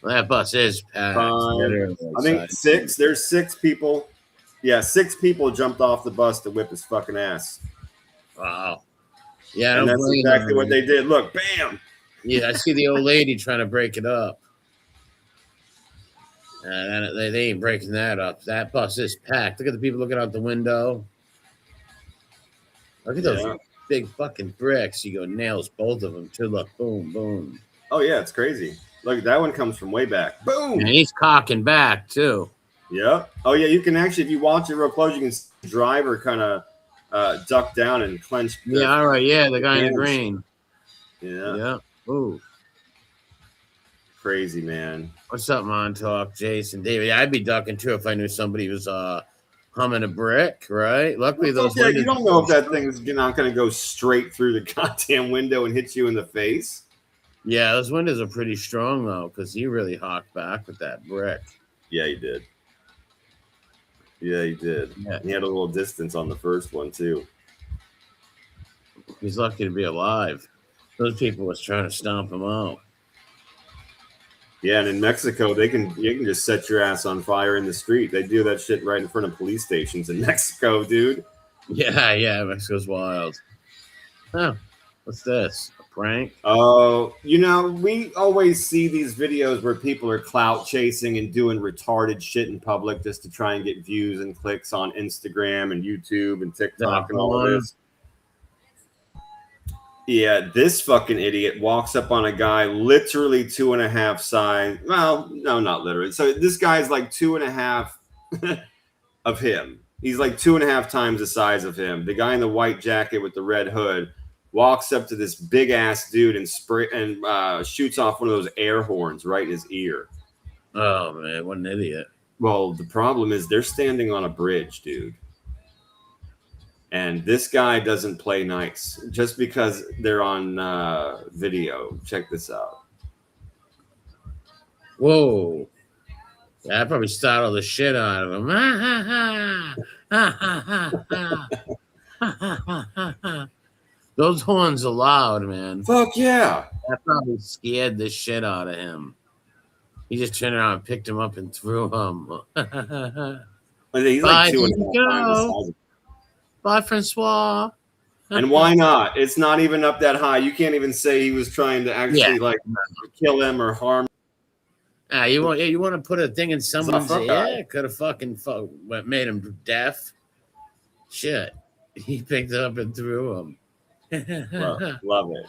[SPEAKER 3] Well, that bus is packed.
[SPEAKER 4] I think six. There's 6 people. Yeah, 6 people jumped off the bus to whip his fucking ass.
[SPEAKER 3] Wow. Yeah,
[SPEAKER 4] and that's exactly what they did. Look, bam.
[SPEAKER 3] Yeah, I see the old lady trying to break it up. And they ain't breaking that up. That bus is packed. Look at the people looking out the window. Look at those big fucking bricks. You go nails both of them too. Look, boom, boom.
[SPEAKER 4] Oh yeah, it's crazy. Look, that one comes from way back. Boom.
[SPEAKER 3] And he's cocking back too.
[SPEAKER 4] Yep. Oh yeah, you can actually, if you watch it real close, you can see the driver kind of duck down and clench.
[SPEAKER 3] Yeah. All right. Yeah, the guy in the green.
[SPEAKER 4] Yeah.
[SPEAKER 3] Yeah. Ooh.
[SPEAKER 4] Crazy, man.
[SPEAKER 3] What's up, Montauk, Jason, David? I'd be ducking too if I knew somebody was humming a brick, right? Luckily, those.
[SPEAKER 4] Yeah, you don't know if that thing's not going to go straight through the goddamn window and hit you in the face.
[SPEAKER 3] Yeah, those windows are pretty strong though, because he really hawked back with that brick.
[SPEAKER 4] Yeah, he did. Yeah, he did. Yeah. He had a little distance on the first one too.
[SPEAKER 3] He's lucky to be alive. Those people was trying to stomp him out.
[SPEAKER 4] Yeah, and in Mexico, you can just set your ass on fire in the street. They do that shit right in front of police stations in Mexico, dude.
[SPEAKER 3] Yeah, Mexico's wild. Oh, what's this? A prank?
[SPEAKER 4] Oh, we always see these videos where people are clout chasing and doing retarded shit in public just to try and get views and clicks on Instagram and YouTube and TikTok and all of this. Yeah, this fucking idiot walks up on a guy literally 2.5 size. Well, no, not literally. So this guy's like 2.5 of him. He's like 2.5 times the size of him. The guy in the white jacket with the red hood walks up to this big ass dude and shoots off one of those air horns right in his ear.
[SPEAKER 3] Oh man, what an idiot.
[SPEAKER 4] Well, the problem is they're standing on a bridge, dude. And this guy doesn't play nice just because they're on video. Check this out.
[SPEAKER 3] Whoa. That probably startled the shit out of him. Those horns are loud, man.
[SPEAKER 4] Fuck yeah.
[SPEAKER 3] That probably scared the shit out of him. He just turned around and picked him up and threw him.
[SPEAKER 4] He's like 2.5 times the size of.
[SPEAKER 3] Bye, Francois.
[SPEAKER 4] And why not? It's not even up that high. You can't even say he was trying to actually kill him or harm.
[SPEAKER 3] You want to put a thing in someone's ear? Could have fucking made him deaf. Shit. He picked it up and threw him.
[SPEAKER 4] Well, love it.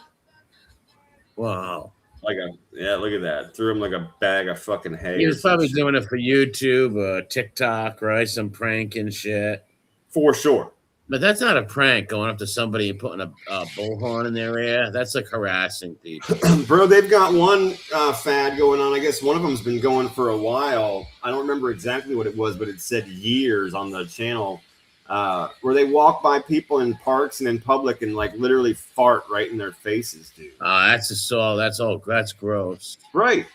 [SPEAKER 3] Wow.
[SPEAKER 4] Look at that. Threw him like a bag of fucking hay.
[SPEAKER 3] He was probably doing it for YouTube or TikTok, right? Some prank and shit.
[SPEAKER 4] For sure.
[SPEAKER 3] But that's not a prank, going up to somebody and putting a bullhorn in their ear. That's like harassing people.
[SPEAKER 4] Bro, they've got one fad going on. I guess one of them's been going for a while. I don't remember exactly what it was, but it said years on the channel where they walk by people in parks and in public and like literally fart right in their faces, dude.
[SPEAKER 3] That's gross.
[SPEAKER 4] Right.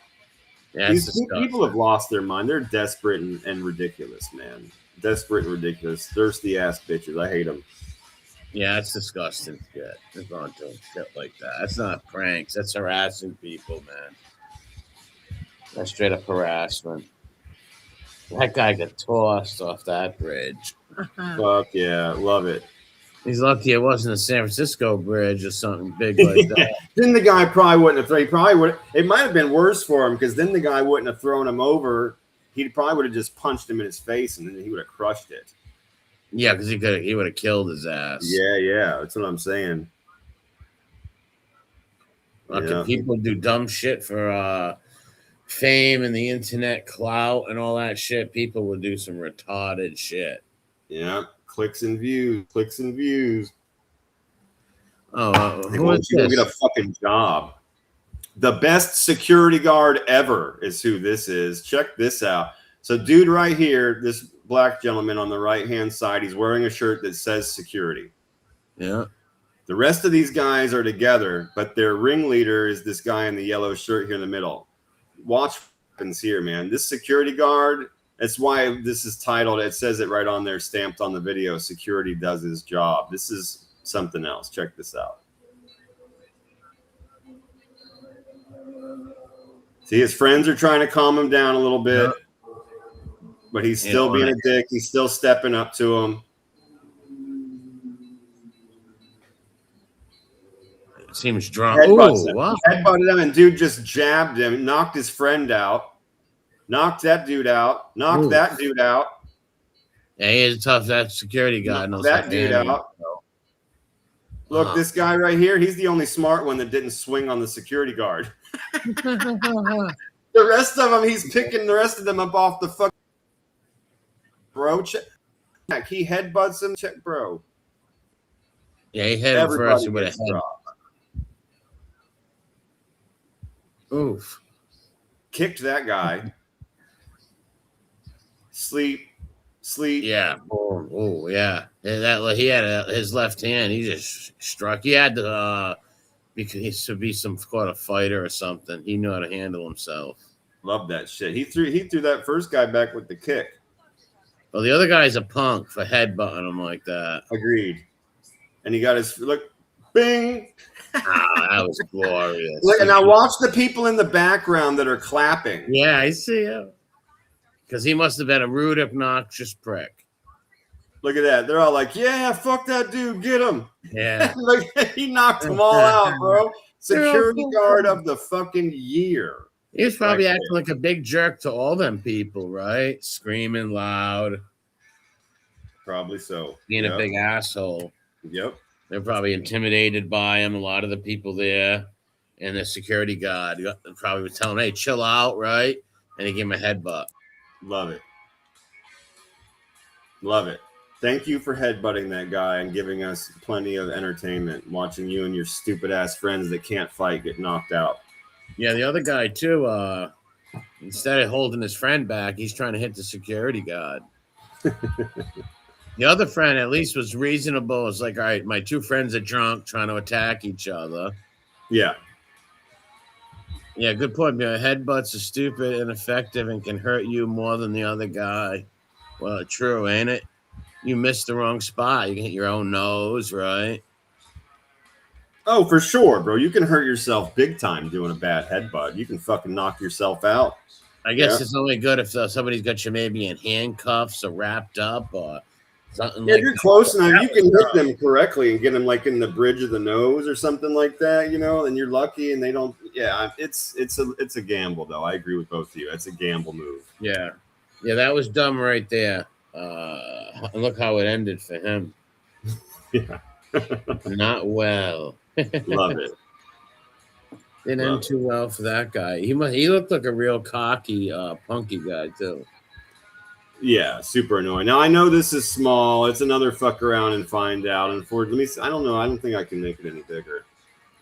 [SPEAKER 3] Yeah,
[SPEAKER 4] these people have lost their mind. They're desperate and ridiculous, man. Desperate and ridiculous, thirsty ass bitches. I hate them.
[SPEAKER 3] Yeah, it's disgusting. Shit. They're going doing shit like that. That's not pranks. That's harassing people, man. That's straight up harassment. That guy got tossed off that bridge.
[SPEAKER 4] Fuck yeah, love it.
[SPEAKER 3] He's lucky it wasn't a San Francisco bridge or something big like that.
[SPEAKER 4] Then the guy probably wouldn't have. He probably would. It might have been worse for him because then the guy wouldn't have thrown him over. He probably would have just punched him in his face, and then he would have crushed it.
[SPEAKER 3] Yeah, because he would have killed his ass.
[SPEAKER 4] Yeah, that's what I'm saying.
[SPEAKER 3] People do dumb shit for fame and the internet clout and all that shit, people would do some retarded shit.
[SPEAKER 4] Yeah, clicks and views, clicks and views.
[SPEAKER 3] Oh,
[SPEAKER 4] They
[SPEAKER 3] who
[SPEAKER 4] want
[SPEAKER 3] is
[SPEAKER 4] you to
[SPEAKER 3] this?
[SPEAKER 4] get a fucking job. The best security guard ever is who this is. Check this out. So, dude, right here, this black gentleman on the right-hand side, he's wearing a shirt that says security.
[SPEAKER 3] Yeah.
[SPEAKER 4] The rest of these guys are together, but their ringleader is this guy in the yellow shirt here in the middle. Watch what happens here, man. This security guard, that's why this is titled, it says it right on there, stamped on the video, security does his job. This is something else. Check this out. See, his friends are trying to calm him down a little bit, but he's still being a dick. He's still stepping up to him.
[SPEAKER 3] Seems drunk.
[SPEAKER 4] Headbutted him, and dude just jabbed him, knocked his friend out, knocked that dude out, knocked that dude out.
[SPEAKER 3] Yeah, he is tough. That security guy knows
[SPEAKER 4] that dude out. Look, this guy right here, he's the only smart one that didn't swing on the security guard. The rest of them, he's picking the rest of them up off the fuck. Bro, check. He headbutts him. Check, bro.
[SPEAKER 3] Yeah, he headed first with a head. Oof.
[SPEAKER 4] Kicked that guy. Sleep.
[SPEAKER 3] Yeah. Oh, yeah. That he had his left hand. He just struck. He had to because he should be some kind of fighter or something. He knew how to handle himself.
[SPEAKER 4] Love that shit. He threw that first guy back with the kick.
[SPEAKER 3] Well, the other guy's a punk for headbutting him like that.
[SPEAKER 4] Agreed. And he got his look. Bing.
[SPEAKER 3] That was glorious.
[SPEAKER 4] Look, and now watch the people in the background that are clapping.
[SPEAKER 3] Yeah, I see him. Because he must have been a rude, obnoxious prick.
[SPEAKER 4] Look at that. They're all like, yeah, fuck that dude. Get him.
[SPEAKER 3] Yeah.
[SPEAKER 4] Look, he knocked them all out, bro. Security guard of the fucking year.
[SPEAKER 3] He was probably acting like a big jerk to all them people, right? Screaming loud.
[SPEAKER 4] Probably so.
[SPEAKER 3] Being a big asshole.
[SPEAKER 4] Yep.
[SPEAKER 3] They're probably intimidated by him. A lot of the people there. And the security guard probably was telling him, hey, chill out, right? And he gave him a headbutt.
[SPEAKER 4] Love it. Love it. Thank you for headbutting that guy and giving us plenty of entertainment. Watching you and your stupid ass friends that can't fight get knocked out.
[SPEAKER 3] Yeah, the other guy too, instead of holding his friend back, he's trying to hit the security guard. The other friend at least was reasonable. It's like, all right, my two friends are drunk trying to attack each other.
[SPEAKER 4] Yeah.
[SPEAKER 3] Yeah, good point. Headbutts are stupid, ineffective, and can hurt you more than the other guy. Well, true, ain't it? You missed the wrong spot. You can hit your own nose, right?
[SPEAKER 4] Oh, for sure, bro. You can hurt yourself big time doing a bad headbutt. You can fucking knock yourself out.
[SPEAKER 3] I guess it's only good if somebody's got you maybe in handcuffs or wrapped up or something.
[SPEAKER 4] Yeah, you're close enough. You can hit them correctly and get them like in the bridge of the nose or something like that, and you're lucky and they don't. Yeah, it's a gamble though. I agree with both of you. It's a gamble move.
[SPEAKER 3] Yeah, that was dumb right there. Look how it ended for him.
[SPEAKER 4] Yeah,
[SPEAKER 3] not well.
[SPEAKER 4] Love it.
[SPEAKER 3] Didn't end too well for that guy. He looked like a real cocky, punky guy too.
[SPEAKER 4] Yeah, super annoying. Now I know this is small. It's another fuck around and find out. Unfortunately, I don't know. I don't think I can make it any bigger.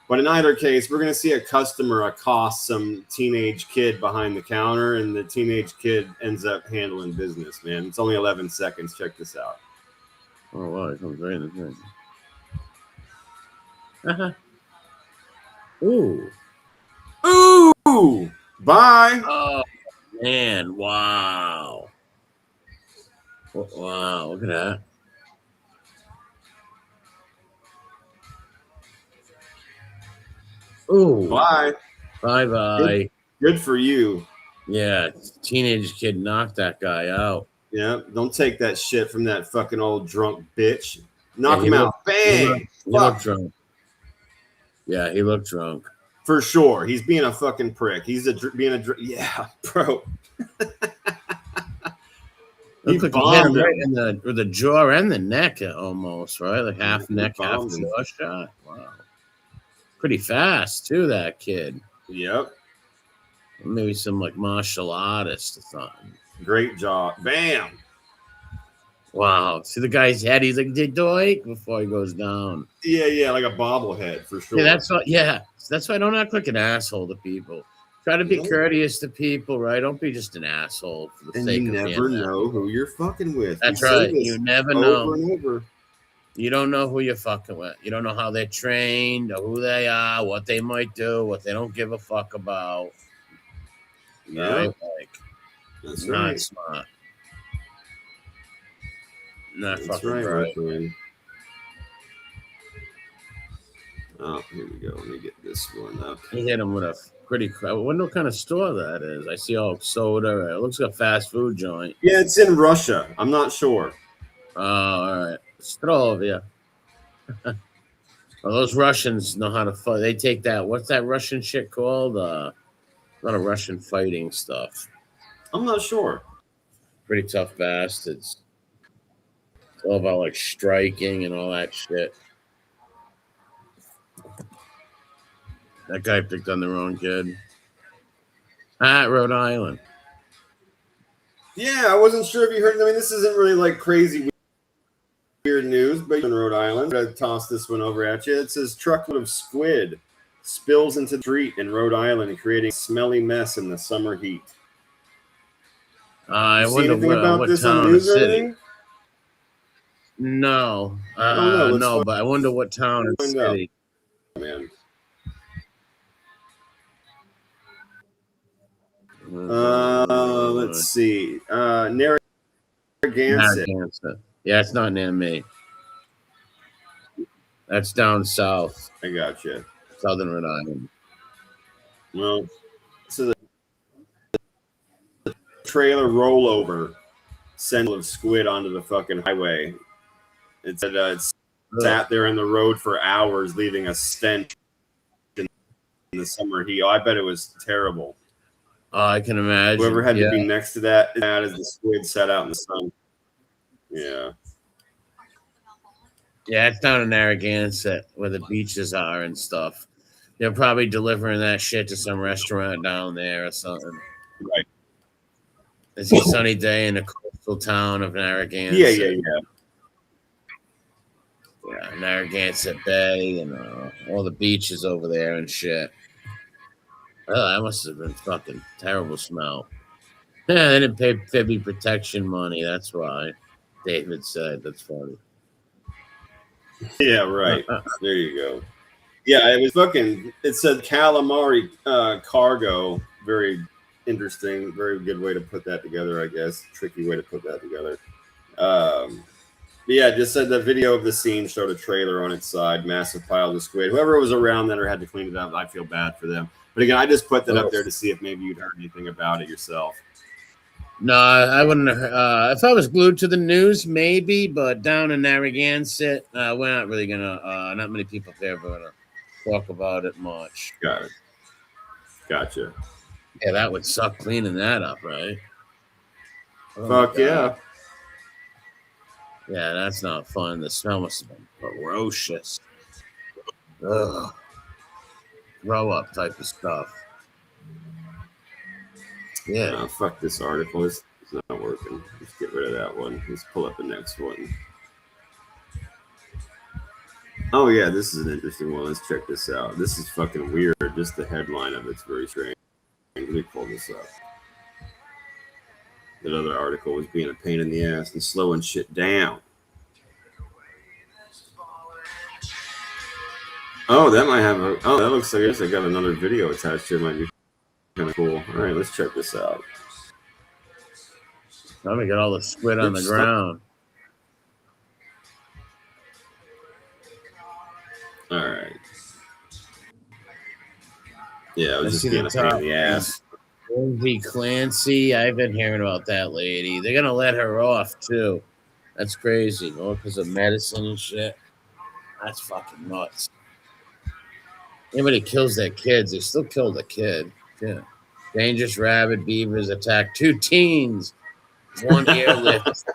[SPEAKER 4] But in either case, we're going to see a customer accost some teenage kid behind the counter, and the teenage kid ends up handling business, man. It's only 11 seconds. Check this out.
[SPEAKER 3] Oh, wow. It comes right in the thing. Uh-huh. Ooh.
[SPEAKER 4] Ooh. Bye.
[SPEAKER 3] Oh, man. Wow. Wow. Look at that. Ooh.
[SPEAKER 4] Bye.
[SPEAKER 3] Bye-bye.
[SPEAKER 4] Good for you.
[SPEAKER 3] Yeah. Teenage kid knocked that guy out.
[SPEAKER 4] Yeah. Don't take that shit from that fucking old drunk bitch. Knock him out. Bang.
[SPEAKER 3] He looked drunk. Yeah, he looked drunk.
[SPEAKER 4] For sure. He's being a fucking prick. He's yeah, bro.
[SPEAKER 3] Looked like he hit him right in the jaw and the neck almost, right? Like half neck, half jaw shot. Wow. Pretty fast, too, that kid.
[SPEAKER 4] Yep.
[SPEAKER 3] Maybe some like martial artist or something.
[SPEAKER 4] Great job. Bam.
[SPEAKER 3] Wow. See the guy's head, he's like doink before he goes down.
[SPEAKER 4] Yeah, like a bobblehead for sure.
[SPEAKER 3] Yeah, that's why I don't act like an asshole to people. Try to be courteous to people, right? Don't be just an asshole for the sake of being.
[SPEAKER 4] And you never know who you're fucking with.
[SPEAKER 3] That's right. You never know.
[SPEAKER 4] Over and over.
[SPEAKER 3] You don't know who you're fucking with. You don't know how they're trained or who they are, what they might do, what they don't give a fuck about.
[SPEAKER 4] Yeah.
[SPEAKER 3] Right? Like,
[SPEAKER 4] that's
[SPEAKER 3] not
[SPEAKER 4] right.
[SPEAKER 3] smart. Not
[SPEAKER 4] That's
[SPEAKER 3] fucking
[SPEAKER 4] right,
[SPEAKER 3] right.
[SPEAKER 4] my friend. Oh, here we go. Let me get this one up.
[SPEAKER 3] He hit him with a pretty. I wonder what kind of store that is. I see all soda. It looks like a fast food joint.
[SPEAKER 4] Yeah, it's in Russia. I'm not sure.
[SPEAKER 3] Oh, all right. Strovia. Well, those Russians know how to fight. They take that. What's that Russian shit called? A lot of Russian fighting stuff.
[SPEAKER 4] I'm not sure.
[SPEAKER 3] Pretty tough bastards. It's all about like striking and all that shit. That guy picked on the wrong kid. Rhode Island.
[SPEAKER 4] Yeah, I wasn't sure if you heard. I mean, this isn't really like crazy weird news, but in Rhode Island, I tossed this one over at you. It says truckload of squid spills into the street in Rhode Island, creating a smelly mess in the summer heat.
[SPEAKER 3] I
[SPEAKER 4] See
[SPEAKER 3] wonder
[SPEAKER 4] anything about
[SPEAKER 3] what
[SPEAKER 4] this
[SPEAKER 3] town
[SPEAKER 4] on
[SPEAKER 3] or
[SPEAKER 4] news or
[SPEAKER 3] city.
[SPEAKER 4] anything?
[SPEAKER 3] No,
[SPEAKER 4] no,
[SPEAKER 3] but I wonder what town and city.
[SPEAKER 4] Man. Let's see. Narragansett.
[SPEAKER 3] Yeah, it's not near me. That's down south.
[SPEAKER 4] I got you.
[SPEAKER 3] Southern Rhode Island.
[SPEAKER 4] Well, so the trailer rollover sent of squid onto the fucking highway. It said it's sat there in the road for hours, leaving a stench in the summer heat. Oh, I bet it was terrible.
[SPEAKER 3] I can imagine.
[SPEAKER 4] Whoever had to be next to that as the squid sat out in the sun. Yeah.
[SPEAKER 3] Yeah, it's down in Narragansett where the beaches are and stuff. They're probably delivering that shit to some restaurant down there or something.
[SPEAKER 4] Right.
[SPEAKER 3] It's a sunny day in the coastal town of Narragansett.
[SPEAKER 4] Yeah.
[SPEAKER 3] Yeah, Narragansett Bay and all the beaches over there and shit. Oh, that must have been fucking terrible smell. Yeah, they didn't pay Fibby protection money. That's why. David said. That's funny.
[SPEAKER 4] Yeah, right. There you go. Yeah, it was fucking. It said calamari cargo. Very interesting. Very good way to put that together, I guess. Tricky way to put that together. But yeah, it just said the video of the scene showed a trailer on its side, massive pile of squid. Whoever was around that or had to clean it up, I feel bad for them. But again, I just put that up there to see if maybe you'd heard anything about it yourself.
[SPEAKER 3] No, I wouldn't. If I was glued to the news, maybe. But down in Narragansett, we're not really gonna. Not many people there are gonna talk about it much.
[SPEAKER 4] Got it. Gotcha.
[SPEAKER 3] Yeah, that would suck cleaning that up, right?
[SPEAKER 4] Fuck yeah.
[SPEAKER 3] Yeah, that's not fun. The smell must have been ferocious. Ugh. Throw up type of stuff. Yeah.
[SPEAKER 4] Oh, fuck this article. It's not working. Let's get rid of that one. Let's pull up the next one. Oh, yeah, this is an interesting one. Let's check this out. This is fucking weird. Just the headline of it's very strange. Let me pull this up. That other article was being a pain in the ass and slowing shit down. Oh, that might have a... Oh, that looks like I got another video attached to it. Might be kind of cool. All right, let's check this out.
[SPEAKER 3] I'm gonna get all the squid on the ground.
[SPEAKER 4] All right. Yeah, it was just being a pain in the ass.
[SPEAKER 3] Lindsay Clancy, I've been hearing about that lady. They're gonna let her off too. That's crazy. Oh, because of medicine and shit. That's fucking nuts. Anybody kills their kids, they still kill the kid. Yeah. Dangerous rabid beavers attack 2 teens. 1 airlift.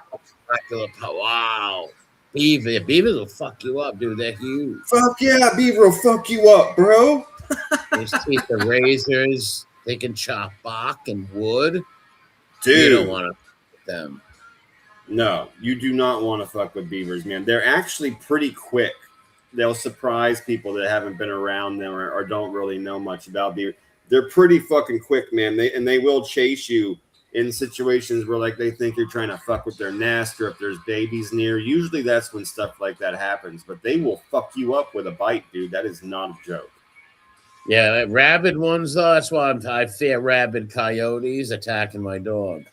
[SPEAKER 3] Wow. Beavers will fuck you up, dude. They're huge.
[SPEAKER 4] Fuck yeah, beaver will fuck you up, bro.
[SPEAKER 3] His teeth are razors. They can chop bark and wood.
[SPEAKER 4] Dude,
[SPEAKER 3] You don't want to with them.
[SPEAKER 4] no, you do not want to fuck with beavers, man. They're actually pretty quick. They'll surprise people that haven't been around them or don't really know much about beavers. They're pretty fucking quick, man. They will chase you in situations where like they think you're trying to fuck with their nest or if there's babies near. Usually that's when stuff like that happens. But they will fuck you up with a bite, dude. That is not a joke.
[SPEAKER 3] Yeah, rabid ones though. That's why I fear rabid coyotes attacking my dog.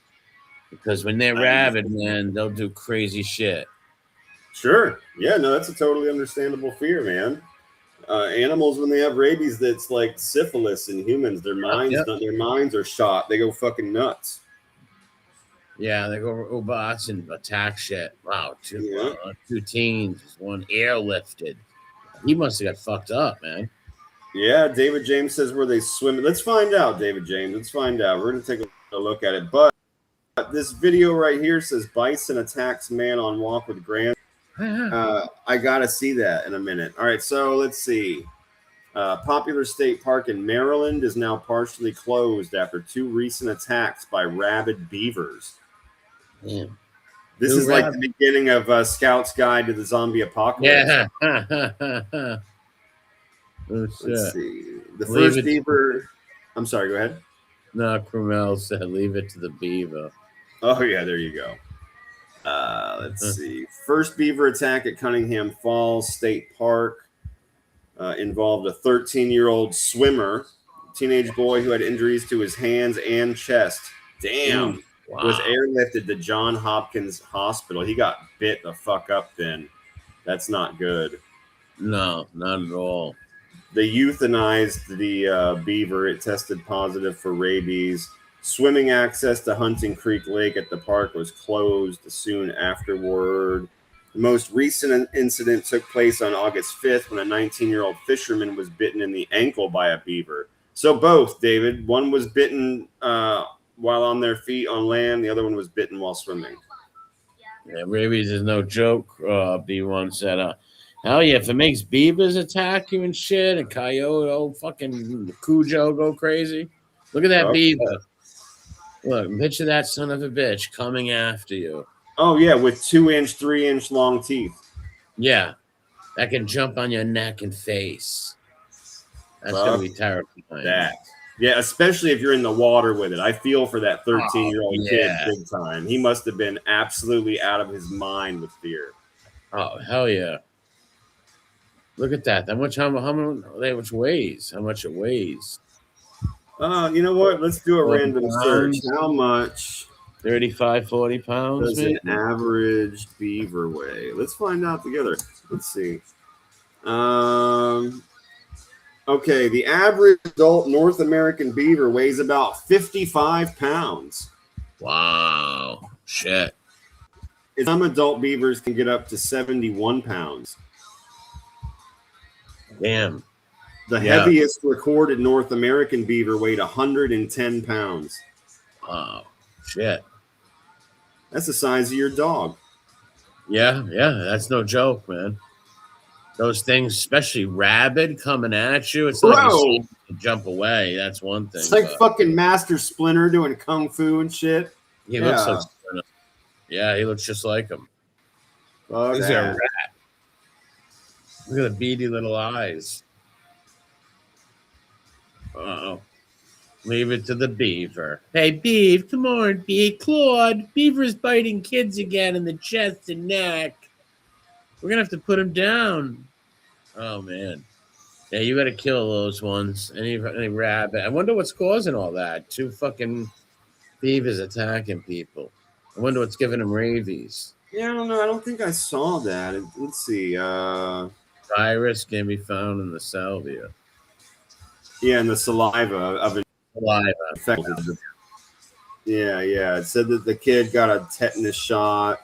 [SPEAKER 3] Because when they're rabid, man, they'll do crazy shit.
[SPEAKER 4] Sure. Yeah, no, that's a totally understandable fear, man. Animals when they have rabies, that's like syphilis in humans. Their minds are shot. They go fucking nuts.
[SPEAKER 3] Yeah, they go robots and attack shit. Wow, two teens, one airlifted. He must have got fucked up, man.
[SPEAKER 4] Yeah, David James says where they swim. Let's find out, David James. Let's find out. We're gonna take a look at it. But this video right here says bison attacks man on walk with grand. I gotta see that in a minute. All right, so let's see. Popular state park in Maryland is now partially closed after 2 recent attacks by rabid beavers.
[SPEAKER 3] Yeah.
[SPEAKER 4] This is like the beginning of Scout's Guide to the Zombie Apocalypse.
[SPEAKER 3] Yeah.
[SPEAKER 4] Let's see. The first beaver. I'm sorry, go ahead.
[SPEAKER 3] No, Krumel said leave it to the beaver.
[SPEAKER 4] Oh, yeah, there you go. Let's see. First beaver attack at Cunningham Falls State Park involved a 13-year-old swimmer, teenage boy who had injuries to his hands and chest. Damn.
[SPEAKER 3] Wow.
[SPEAKER 4] Was airlifted to Johns Hopkins Hospital. He got bit the fuck up then. That's not good.
[SPEAKER 3] No, not at all.
[SPEAKER 4] They euthanized the beaver. It tested positive for rabies. Swimming access to Hunting Creek Lake at the park was closed soon afterward. The most recent incident took place on August 5th when a 19-year-old fisherman was bitten in the ankle by a beaver. So both, David. One was bitten while on their feet on land. The other one was bitten while swimming.
[SPEAKER 3] Yeah, rabies is no joke. B1 said, hell yeah, if it makes beavers attack you and shit, and coyote, fucking Cujo go crazy. Look at that beaver. Look, picture that son of a bitch coming after you.
[SPEAKER 4] Oh, yeah, with 2-inch, 3-inch long teeth.
[SPEAKER 3] Yeah, that can jump on your neck and face. That's going to be terrifying.
[SPEAKER 4] Yeah, especially if you're in the water with it. I feel for that 13-year-old kid big time. He must have been absolutely out of his mind with fear.
[SPEAKER 3] Oh, hell yeah. Look at that. How much weighs? How much it weighs?
[SPEAKER 4] You know what? Let's do a random search. How much?
[SPEAKER 3] 35, 40 pounds.
[SPEAKER 4] Does an average beaver weigh? Let's find out together. Let's see. Okay, the average adult North American beaver weighs about 55 pounds.
[SPEAKER 3] Wow. Shit.
[SPEAKER 4] Some adult beavers can get up to 71 pounds.
[SPEAKER 3] Damn.
[SPEAKER 4] The heaviest recorded North American beaver weighed 110 pounds.
[SPEAKER 3] Wow. Shit.
[SPEAKER 4] That's the size of your dog.
[SPEAKER 3] Yeah, that's no joke, man. Those things, especially rabid coming at you, it's like you jump away. That's one thing.
[SPEAKER 4] It's like fucking Master Splinter doing kung fu and shit.
[SPEAKER 3] He looks like Splinter. Yeah, he looks just like him. He's a rat. Look at the beady little eyes. Uh-oh. Leave it to the beaver. Hey, Beav, come on, Claude. Beaver's biting kids again in the chest and neck. We're going to have to put him down. Oh, man. Yeah, you got to kill those ones. Any rabbit. I wonder what's causing all that. 2 fucking beavers attacking people. I wonder what's giving them rabies.
[SPEAKER 4] Yeah, I don't know. I don't think I saw that. Let's see.
[SPEAKER 3] Virus can be found in the salvia.
[SPEAKER 4] Yeah, and the saliva of it. Infected. Yeah. It said that the kid got a tetanus shot.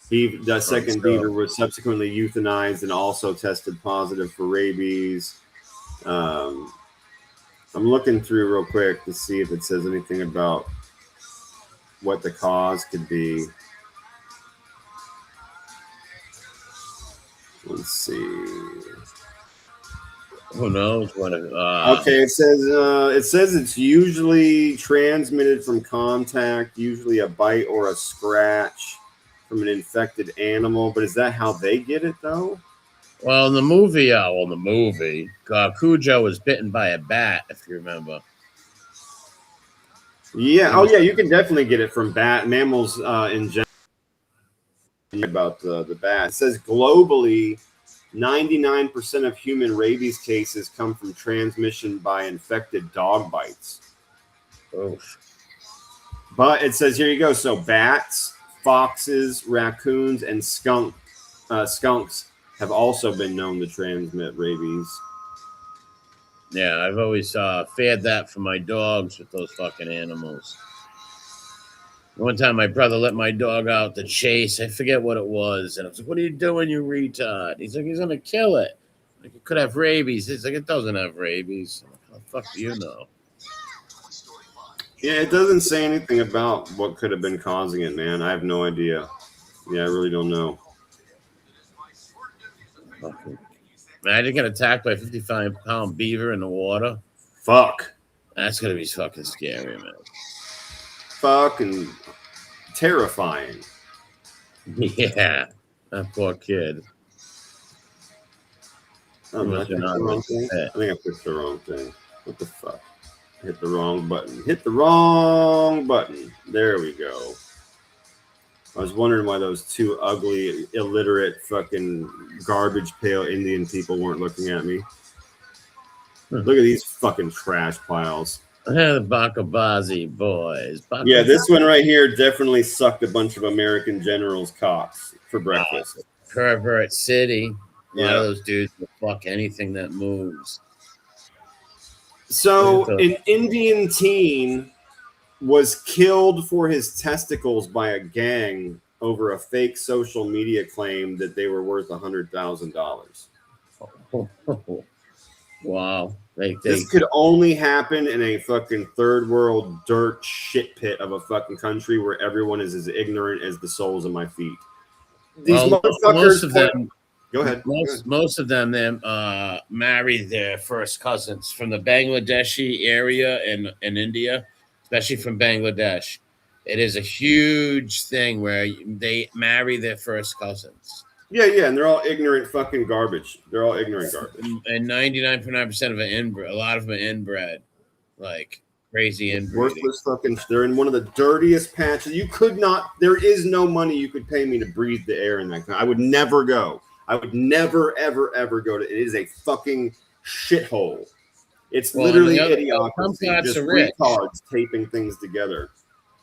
[SPEAKER 4] The second beaver was subsequently euthanized and also tested positive for rabies. I'm looking through real quick to see if it says anything about what the cause could be. Let's see.
[SPEAKER 3] Who knows what?
[SPEAKER 4] Okay, it says it's usually transmitted from contact, usually a bite or a scratch from an infected animal. But is that how they get it though?
[SPEAKER 3] Well, in the movie, Cujo was bitten by a bat, if you remember.
[SPEAKER 4] Yeah. Oh, yeah. You can definitely get it from mammals in general. About the bat, it says globally, 99% of human rabies cases come from transmission by infected dog bites.
[SPEAKER 3] Oof.
[SPEAKER 4] But it says here you go. So bats, foxes, raccoons, and skunks have also been known to transmit rabies.
[SPEAKER 3] Yeah, I've always feared that for my dogs with those fucking animals. One time my brother let my dog out to chase. I forget what it was. And I was like, what are you doing, you retard? He's like, he's going to kill it. Like, it could have rabies. He's like, it doesn't have rabies. I'm like, how the fuck do you know?
[SPEAKER 4] Yeah, it doesn't say anything about what could have been causing it, man. I have no idea. Yeah, I really don't know.
[SPEAKER 3] Fucking. Imagine getting attacked by a 55-pound beaver in the water.
[SPEAKER 4] Fuck.
[SPEAKER 3] That's going to be fucking scary, man.
[SPEAKER 4] Fucking terrifying.
[SPEAKER 3] Yeah, that poor kid.
[SPEAKER 4] I think I picked the wrong thing. What the fuck? Hit the wrong button. Hit the wrong button. There we go. I was wondering why those two ugly, illiterate, fucking garbage pail Indian people weren't looking at me. Look at these fucking trash piles.
[SPEAKER 3] The Bakabazi boys.
[SPEAKER 4] Yeah, this one right here definitely sucked a bunch of American generals' cocks for breakfast.
[SPEAKER 3] Pervert City. A lot of those dudes will fuck anything that moves.
[SPEAKER 4] So, an Indian teen was killed for his testicles by a gang over a fake social media claim that they were worth $100,000.
[SPEAKER 3] Wow.
[SPEAKER 4] This could only happen in a fucking third world dirt shit pit of a fucking country where everyone is as ignorant as the soles of my feet. These motherfuckers.
[SPEAKER 3] Most of them.
[SPEAKER 4] Go ahead.
[SPEAKER 3] Most of them marry their first cousins from the Bangladeshi area in India, especially from Bangladesh. It is a huge thing where they marry their first cousins.
[SPEAKER 4] Yeah, and they're all ignorant fucking garbage. They're all ignorant garbage.
[SPEAKER 3] And 99.9% of it inbred. A lot of them are inbred, like crazy inbreeding.
[SPEAKER 4] Worthless fucking. They're in one of the dirtiest patches. You could not. There is no money you could pay me to breathe the air in that. I would never go. I would never, ever, ever go to. It is a fucking shithole. It's literally idiocracy. Just retards taping things together.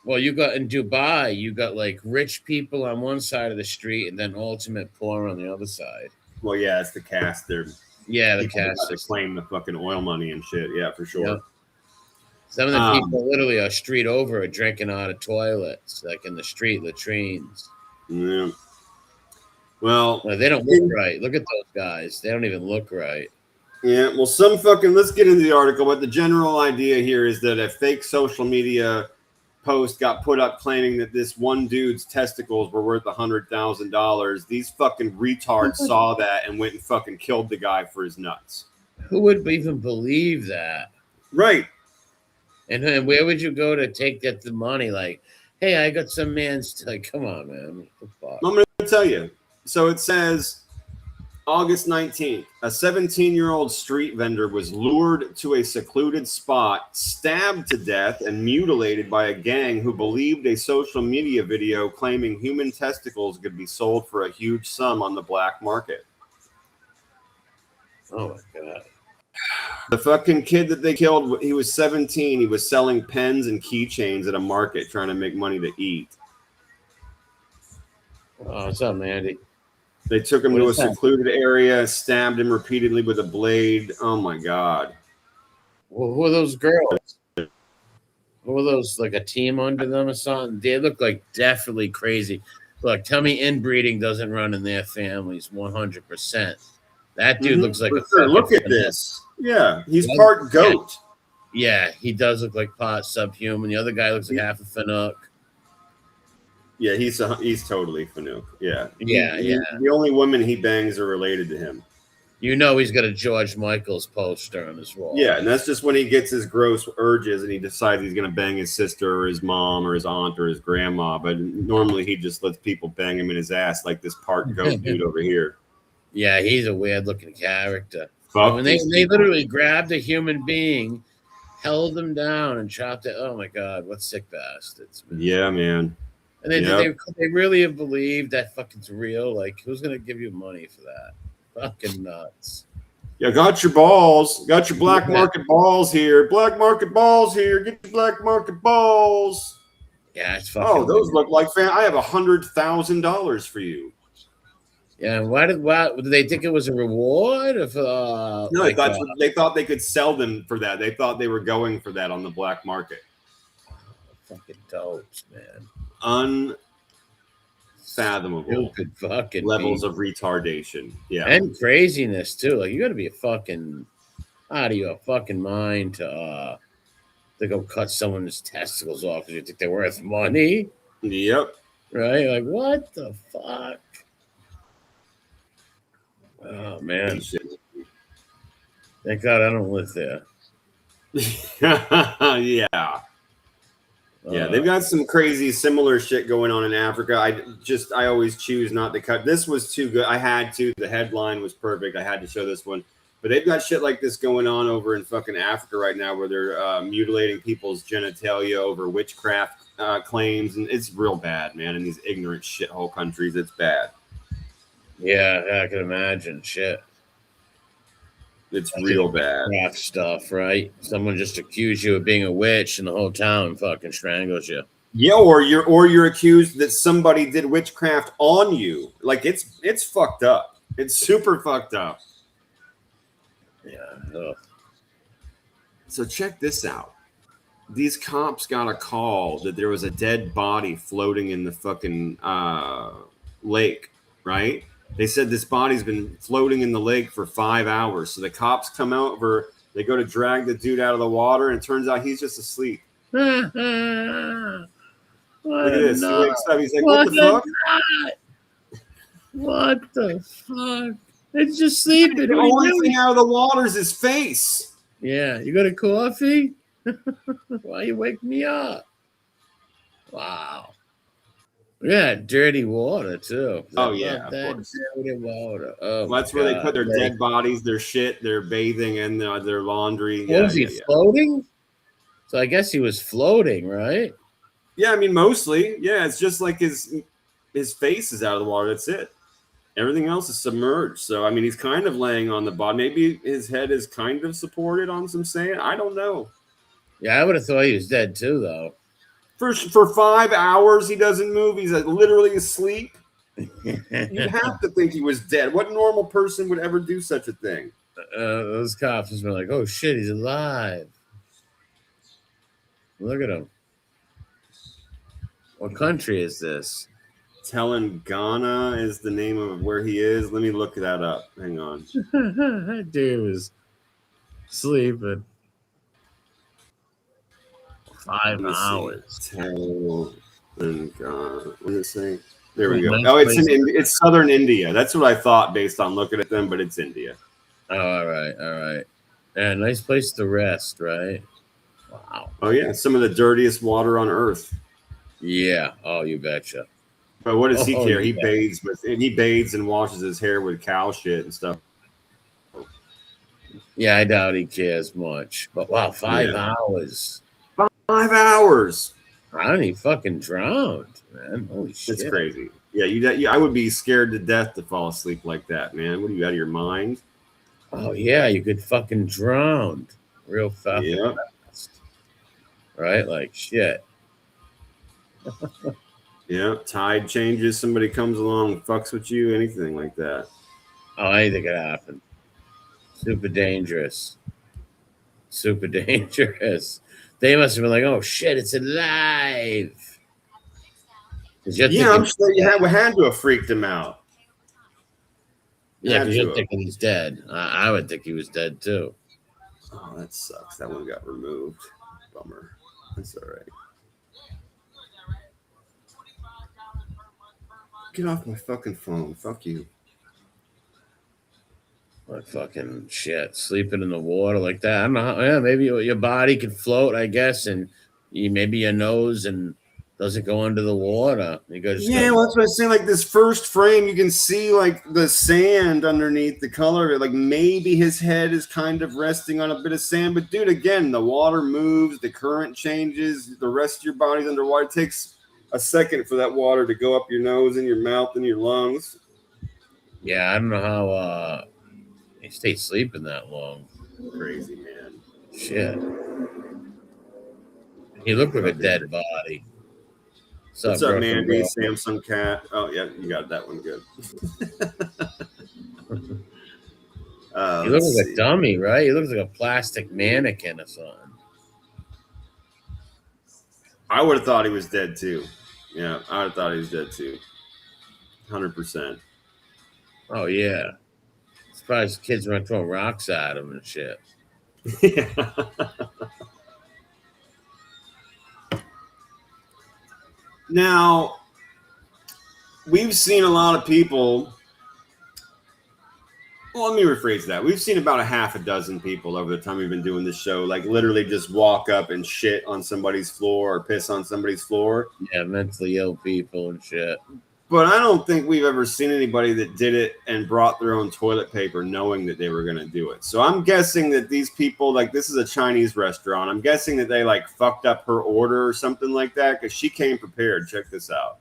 [SPEAKER 3] Well, you got in Dubai, you got like rich people on one side of the street and then ultimate poor on the other side.
[SPEAKER 4] Well, yeah, it's the caste.
[SPEAKER 3] The caste.
[SPEAKER 4] They claim the fucking oil money and shit. Yeah, for sure. Yep.
[SPEAKER 3] Some of the people literally a street over are drinking out of toilets, like in the street latrines.
[SPEAKER 4] Yeah. Well,
[SPEAKER 3] they don't look right. Look at those guys. They don't even look right.
[SPEAKER 4] Yeah, well, let's get into the article. But the general idea here is that a fake social media post got put up claiming that this one dude's testicles were worth $100,000. These fucking retards saw that and went and fucking killed the guy for his nuts.
[SPEAKER 3] Who would even believe that?
[SPEAKER 4] Right.
[SPEAKER 3] And where would you go to get the money? Like, hey, I got some man's. Like, come on, man. What the fuck?
[SPEAKER 4] I'm going to tell you. So it says August 19th, a 17-year-old street vendor was lured to a secluded spot, stabbed to death, and mutilated by a gang who believed a social media video claiming human testicles could be sold for a huge sum on the black market.
[SPEAKER 3] Oh, my God.
[SPEAKER 4] The fucking kid that they killed, he was 17. He was selling pens and keychains at a market trying to make money to eat.
[SPEAKER 3] Oh, what's up, Mandy?
[SPEAKER 4] They took him to a secluded area, stabbed him repeatedly with a blade. Oh, my God.
[SPEAKER 3] Well, who are those girls? Who are those, like a team under them or something? They look like definitely crazy. Look, tell me inbreeding doesn't run in their families 100%. That dude looks like
[SPEAKER 4] Look at this. Yeah, he's part goat.
[SPEAKER 3] Yeah, he does look like part subhuman. The other guy looks like half a Fanuc.
[SPEAKER 4] Yeah, he's totally Fanuc. Yeah.
[SPEAKER 3] Yeah.
[SPEAKER 4] The only women he bangs are related to him.
[SPEAKER 3] You know he's got a George Michael's poster on his wall.
[SPEAKER 4] Yeah, and that's just when he gets his gross urges and he decides he's going to bang his sister or his mom or his aunt or his grandma. But normally he just lets people bang him in his ass like this part goat dude over here.
[SPEAKER 3] Yeah, he's a weird looking character.
[SPEAKER 4] Fuck
[SPEAKER 3] When
[SPEAKER 4] these
[SPEAKER 3] they
[SPEAKER 4] people.
[SPEAKER 3] literally grabbed a human being, held them down, and chopped it. Oh my God, what sick bastards! Man.
[SPEAKER 4] Yeah, man.
[SPEAKER 3] And then
[SPEAKER 4] Yep.
[SPEAKER 3] they really have believed that fucking's real. Like, who's gonna give you money for that? Fucking nuts.
[SPEAKER 4] Yeah, got your balls. Got your black market balls here. Black market balls here. Get your black market balls.
[SPEAKER 3] Yeah, it's fucking.
[SPEAKER 4] Oh, those
[SPEAKER 3] weird.
[SPEAKER 4] look like fan. I have $100,000 for you.
[SPEAKER 3] Yeah, and why did they think it was a reward? If
[SPEAKER 4] No,
[SPEAKER 3] like,
[SPEAKER 4] they thought they could sell them for that. They thought they were going for that on the black market.
[SPEAKER 3] fucking dopes, man.
[SPEAKER 4] Unfathomable
[SPEAKER 3] Stupid fucking
[SPEAKER 4] levels
[SPEAKER 3] people.
[SPEAKER 4] of retardation. Yeah.
[SPEAKER 3] And craziness too. Like, you got to be a fucking out of your fucking mind to go cut someone's testicles off because you think they're worth money,
[SPEAKER 4] Yep.
[SPEAKER 3] right? Like, what the fuck? Oh man! Thank God I don't live there.
[SPEAKER 4] Yeah. Yeah, they've got some crazy similar shit going on in Africa. I always choose not to cut. This was too good. I had to. The headline was perfect. I had to show this one. But they've got shit like this going on over in fucking Africa right now, where they're mutilating people's genitalia over witchcraft claims, and it's real bad, man. In these ignorant shithole countries, it's bad.
[SPEAKER 3] Yeah, I can imagine. Shit.
[SPEAKER 4] It's real bad.
[SPEAKER 3] Craft stuff, right? Someone just accused you of being a witch, and the whole town fucking strangles you.
[SPEAKER 4] Yeah, or you're accused that somebody did witchcraft on you. Like it's fucked up. It's super fucked up.
[SPEAKER 3] Yeah. Ugh.
[SPEAKER 4] So check this out. These cops got a call that there was a dead body floating in the fucking lake, right? They said this body's been floating in the lake for 5 hours. So the cops come over, they go to drag the dude out of the water, and it turns out he's just asleep. Look at this. He wakes up, he's like, what the fuck?
[SPEAKER 3] What the fuck? It's just sleeping.
[SPEAKER 4] The only thing out of the water is his face.
[SPEAKER 3] Yeah, you got a coffee? Why you wake me up? Wow. Yeah, dirty water too.
[SPEAKER 4] Oh yeah, of
[SPEAKER 3] that
[SPEAKER 4] course.
[SPEAKER 3] dirty water. Oh,
[SPEAKER 4] Well, that's where they put their dead bodies, their shit, their bathing, and their laundry.
[SPEAKER 3] What was he floating? So I guess he was floating, right?
[SPEAKER 4] Yeah, I mean mostly. Yeah, it's just like his face is out of the water. That's it. Everything else is submerged. So I mean, he's kind of laying on the bottom. Maybe his head is kind of supported on some sand. I don't know.
[SPEAKER 3] Yeah, I would have thought he was dead too, though.
[SPEAKER 4] For 5 hours, he doesn't move. He's literally asleep. You'd have to think he was dead. What normal person would ever do such a thing?
[SPEAKER 3] Those cops just been like, "Oh shit, he's alive." Look at him. What country is this?
[SPEAKER 4] Telangana is the name of where he is. Let me look that up. Hang on.
[SPEAKER 3] That dude was sleeping 5 hours.
[SPEAKER 4] Telangana. What does it say? There we go. Oh, it's southern India. That's what I thought based on looking at them, but it's India.
[SPEAKER 3] Oh, all right. Yeah, nice place to rest, right? Wow.
[SPEAKER 4] Oh yeah, some of the dirtiest water on earth.
[SPEAKER 3] Yeah. Oh, you betcha.
[SPEAKER 4] But what does he care? He bathes and washes his hair with cow shit and stuff.
[SPEAKER 3] Yeah, I doubt he cares much. But wow, 5 hours.
[SPEAKER 4] 5 hours.
[SPEAKER 3] I don't even fucking drowned, man. Holy shit.
[SPEAKER 4] That's crazy. Yeah, I would be scared to death to fall asleep like that, man. What are you, out of your mind?
[SPEAKER 3] Oh yeah, you could fucking drown real fast.
[SPEAKER 4] Yeah.
[SPEAKER 3] Right? Like shit.
[SPEAKER 4] Yeah, tide changes, somebody comes along, fucks with you, anything like that.
[SPEAKER 3] Oh, anything could happen. Super dangerous. Super dangerous. They must have been like, oh shit, it's alive.
[SPEAKER 4] Yeah, I'm sure you had to have freaked him out.
[SPEAKER 3] Yeah, because you're thinking he's dead. I would think he was dead too.
[SPEAKER 4] Oh, that sucks. That one got removed. Bummer. That's all right. Get off my fucking phone. Fuck you.
[SPEAKER 3] Oh, Fucking shit, sleeping in the water like that. I don't know how, yeah, maybe your body can float, I guess, and maybe your nose and doesn't go under the water. You go
[SPEAKER 4] Yeah, well, that's what I was saying. Like this first frame, you can see like the sand underneath the color of it. Like maybe his head is kind of resting on a bit of sand. But dude, again, the water moves, the current changes, the rest of your body's underwater. It takes a second for that water to go up your nose and your mouth and your lungs.
[SPEAKER 3] Yeah, I don't know how he stayed sleeping that long.
[SPEAKER 4] Crazy, man.
[SPEAKER 3] Shit. He looked like a dead body.
[SPEAKER 4] What's up, Mandy? Samsung Cat. Oh, yeah, you got that one good.
[SPEAKER 3] He looks like a dummy, right? He looks like a plastic mannequin or something.
[SPEAKER 4] I would have thought he was dead too. Yeah, I would have thought he was dead too. 100%.
[SPEAKER 3] Oh, yeah. Surprised kids weren't throwing rocks at him and shit.
[SPEAKER 4] Yeah. Now, we've seen a lot of people. Well, let me rephrase that. We've seen about a half a dozen people over the time we've been doing this show, like literally just walk up and shit on somebody's floor or piss on somebody's floor.
[SPEAKER 3] Yeah, mentally ill people and shit.
[SPEAKER 4] But I don't think we've ever seen anybody that did it and brought their own toilet paper knowing that they were going to do it. So I'm guessing that these people, like this is a Chinese restaurant. I'm guessing that they like fucked up her order or something like that because she came prepared. Check this out.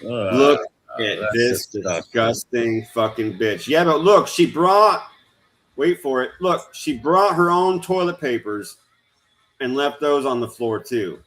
[SPEAKER 4] Look at this disgusting fucking bitch. Yeah, but look, she brought, wait for it. Look, she brought her own toilet papers and left those on the floor too.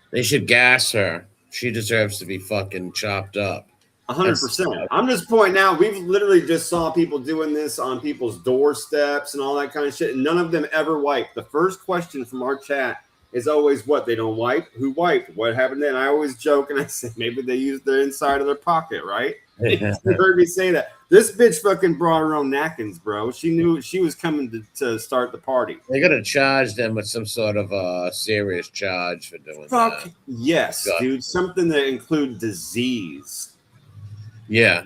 [SPEAKER 3] They should gas her. She deserves to be fucking chopped up.
[SPEAKER 4] 100%. I'm just pointing out, we've literally just saw people doing this on people's doorsteps and all that kind of shit. And none of them ever wipe. The first question from our chat is always what? They don't wipe? Who wiped? What happened then? I always joke and I say maybe they used the inside of their pocket, right? You heard me say that. This bitch fucking brought her own napkins, bro. She knew she was coming to start the party.
[SPEAKER 3] They gotta charge them with some sort of serious charge for doing that.
[SPEAKER 4] Yes, God. Dude. Something that include disease.
[SPEAKER 3] Yeah.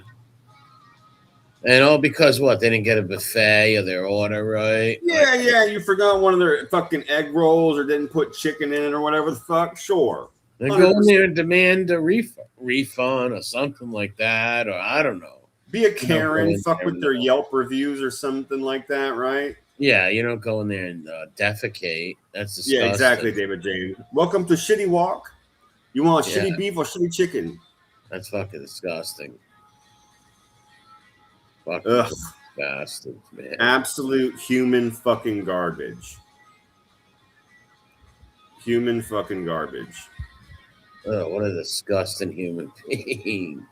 [SPEAKER 3] And all because what? They didn't get a buffet of their order, right?
[SPEAKER 4] Yeah, yeah. You forgot one of their fucking egg rolls or didn't put chicken in it or whatever the fuck. Sure.
[SPEAKER 3] They go in there and demand a refund or something like that, or I don't know.
[SPEAKER 4] Be a Karen, fuck with their Yelp reviews or something like that, right?
[SPEAKER 3] Yeah, you don't go in there and defecate. That's disgusting.
[SPEAKER 4] Yeah, exactly, David James. Welcome to Shitty Walk. You want shitty beef or shitty chicken?
[SPEAKER 3] That's fucking disgusting. Fucking bastards, man.
[SPEAKER 4] Absolute human fucking garbage. Human fucking garbage.
[SPEAKER 3] Oh, what a disgusting human being.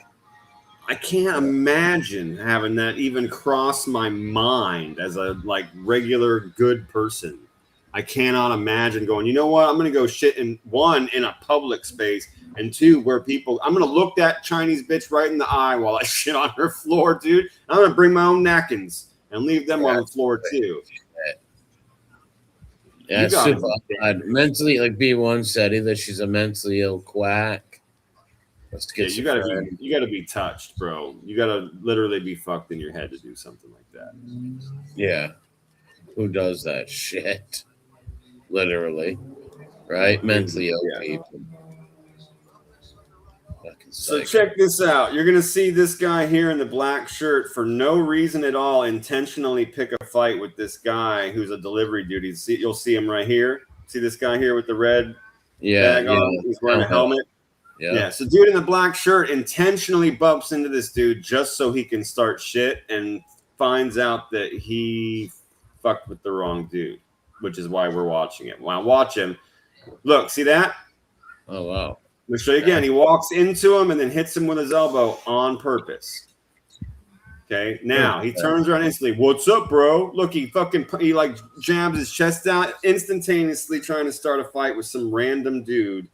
[SPEAKER 4] I can't imagine having that even cross my mind as a like regular good person. I cannot imagine going, you know what? I'm going to go shit in a public space, and two, where people, I'm going to look that Chinese bitch right in the eye while I shit on her floor, dude. I'm going to bring my own napkins and leave them on the floor too.
[SPEAKER 3] Yeah, super odd. Mentally, like B1 said, either she's a mentally ill quack.
[SPEAKER 4] Yeah, you gotta be touched, bro. You gotta literally be fucked in your head to do something like that.
[SPEAKER 3] Yeah. Who does that shit? Literally. Right? Mentally ill people.
[SPEAKER 4] So check this out. You're gonna see this guy here in the black shirt for no reason at all intentionally pick a fight with this guy who's a delivery dude. You'll see him right here. See this guy here with the red bag on? He's wearing a helmet. Yeah. So dude in the black shirt intentionally bumps into this dude just so he can start shit and finds out that he fucked with the wrong dude, which is why we're watching it. When I watch him, look, see that?
[SPEAKER 3] Oh, wow.
[SPEAKER 4] Let me show you again. He walks into him and then hits him with his elbow on purpose. Okay. Now he turns around instantly. What's up, bro? Look, he like jabs his chest out instantaneously trying to start a fight with some random dude.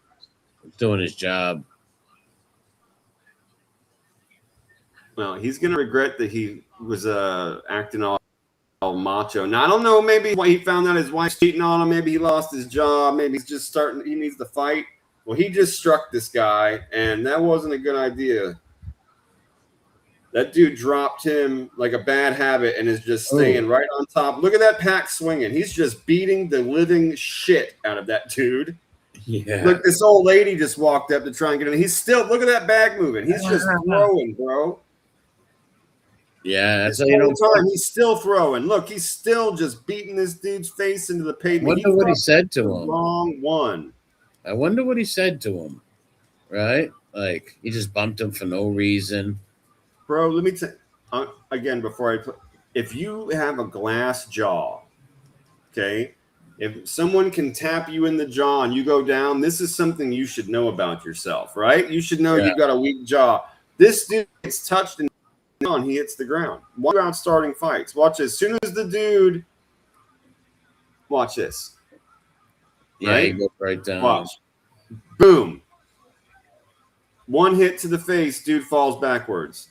[SPEAKER 3] Doing his job.
[SPEAKER 4] Well, he's gonna regret that he was acting all macho. Now I don't know. Maybe he found out his wife's cheating on him. Maybe he lost his job. Maybe he's just starting. He needs to fight. Well, he just struck this guy, and that wasn't a good idea. That dude dropped him like a bad habit and is just staying right on top. Look at that pack swinging. He's just beating the living shit out of that dude.
[SPEAKER 3] Yeah.
[SPEAKER 4] Look, this old lady just walked up to try and get him. He's still, look at that bag moving. He's just throwing, bro.
[SPEAKER 3] Yeah,
[SPEAKER 4] that's how you know. Time he's still throwing. Look, he's still just beating this dude's face into the pavement.
[SPEAKER 3] I wonder what he said to him.
[SPEAKER 4] Wrong one.
[SPEAKER 3] I wonder what he said to him. Right? Like he just bumped him for no reason.
[SPEAKER 4] Bro, let me tell again before I put. If you have a glass jaw, okay, if someone can tap you in the jaw and you go down, this is something you should know about yourself, right? You should know you've got a weak jaw. This dude gets touched and he hits the ground. Watch out starting fights. Watch this. As soon as the dude, watch this.
[SPEAKER 3] Yeah,
[SPEAKER 4] right?
[SPEAKER 3] he goes right down.
[SPEAKER 4] Watch. Boom. One hit to the face, dude falls backwards.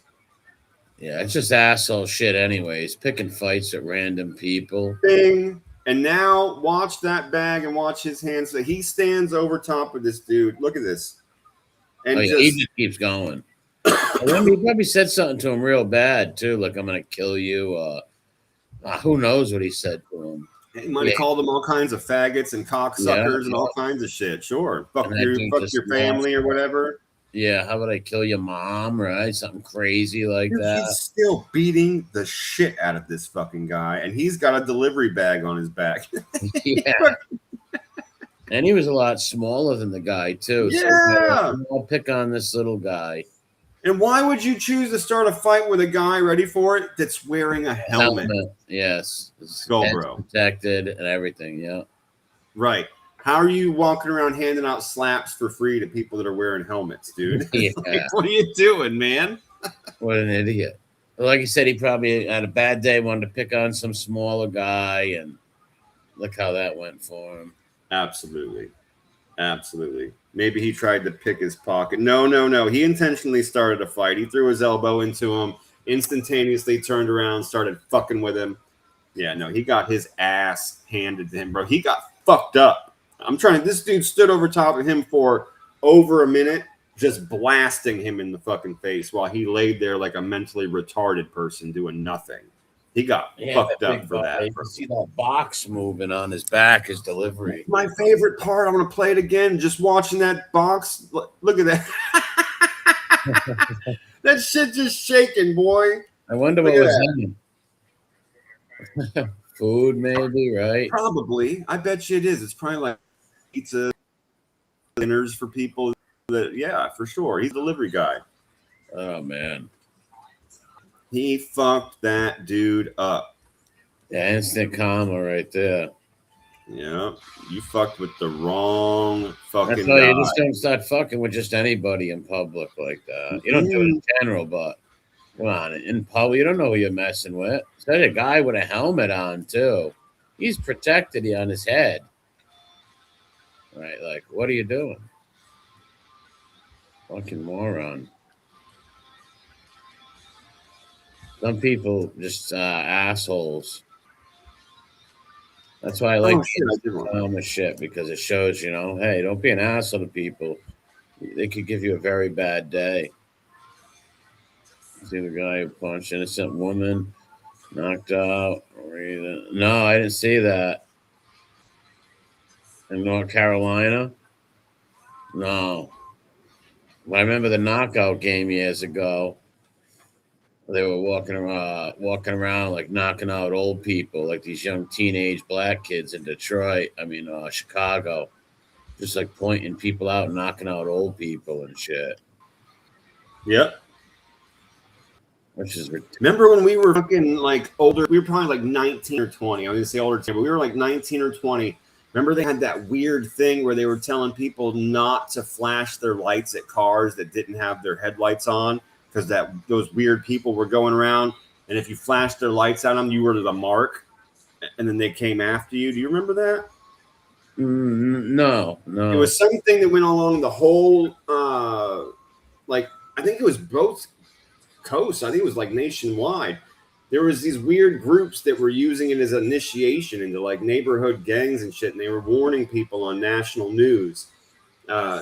[SPEAKER 3] Yeah, it's just asshole shit anyways. Picking fights at random people.
[SPEAKER 4] Bing. And now watch that bag and watch his hands. So he stands over top of this dude. Look at this. And
[SPEAKER 3] he just keeps going. He probably said something to him real bad too, like I'm gonna kill you. Who knows what he said to him?
[SPEAKER 4] He might have called them all kinds of faggots and cocksuckers and all kinds of shit. Sure, fuck your family or whatever.
[SPEAKER 3] Yeah, how about I kill your mom? Right, something crazy like that.
[SPEAKER 4] He's still beating the shit out of this fucking guy, and he's got a delivery bag on his back.
[SPEAKER 3] Yeah. And he was a lot smaller than the guy too.
[SPEAKER 4] Yeah,
[SPEAKER 3] so I'll pick on this little guy.
[SPEAKER 4] And why would you choose to start a fight with a guy ready for it that's wearing a helmet?
[SPEAKER 3] Yes.
[SPEAKER 4] Skull bro.
[SPEAKER 3] Protected and everything, yeah.
[SPEAKER 4] Right. How are you walking around handing out slaps for free to people that are wearing helmets, dude?
[SPEAKER 3] Yeah.
[SPEAKER 4] Like, what are you doing, man?
[SPEAKER 3] What an idiot. Like you said, he probably had a bad day, wanted to pick on some smaller guy, and look how that went for him.
[SPEAKER 4] Absolutely. Absolutely. Maybe he tried to pick his pocket. No. He intentionally started a fight. He threw his elbow into him, instantaneously turned around, started fucking with him. Yeah, no, he got his ass handed to him, bro. He got fucked up. This dude stood over top of him for over a minute, just blasting him in the fucking face while he laid there like a mentally retarded person doing nothing. He got fucked up for that.
[SPEAKER 3] You can see that box moving on his back, his delivery.
[SPEAKER 4] My favorite part, I want to play it again, just watching that box. Look at that. That shit just shaking, boy.
[SPEAKER 3] I wonder what was in it. Food, maybe, right?
[SPEAKER 4] Probably. I bet you it is. It's probably like pizza dinners for people that, yeah, for sure. He's a delivery guy.
[SPEAKER 3] Oh, man.
[SPEAKER 4] He fucked that dude up.
[SPEAKER 3] Yeah, instant karma right there.
[SPEAKER 4] Yeah, you fucked with the wrong fucking
[SPEAKER 3] That's why
[SPEAKER 4] guy.
[SPEAKER 3] you just don't start fucking with just anybody in public like that. You don't do it in general, but come on, in public, you don't know who you're messing with. There's a guy with a helmet on, too. He's protected on his head. Right, like, what are you doing? Fucking moron. Some people just assholes. That's why I like shit, because it shows, hey, don't be an asshole to people. They could give you a very bad day. See the guy who punched an innocent woman, knocked out. No, I didn't see that. In North Carolina? No. But I remember the knockout game years ago. They were walking around like knocking out old people, like these young teenage black kids in Detroit. Chicago, just like pointing people out, and knocking out old people and shit.
[SPEAKER 4] Yep.
[SPEAKER 3] Which is ridiculous.
[SPEAKER 4] Remember when we were fucking like older? We were probably like 19 or 20. I was gonna say older, but we were like 19 or 20. Remember they had that weird thing where they were telling people not to flash their lights at cars that didn't have their headlights on, because those weird people were going around, and if you flashed their lights at them, you were the mark, and then they came after you. Do you remember that?
[SPEAKER 3] No.
[SPEAKER 4] It was something that went along the whole, I think it was both coasts. I think it was like nationwide. There was these weird groups that were using it as initiation into like neighborhood gangs and shit, and they were warning people on national news,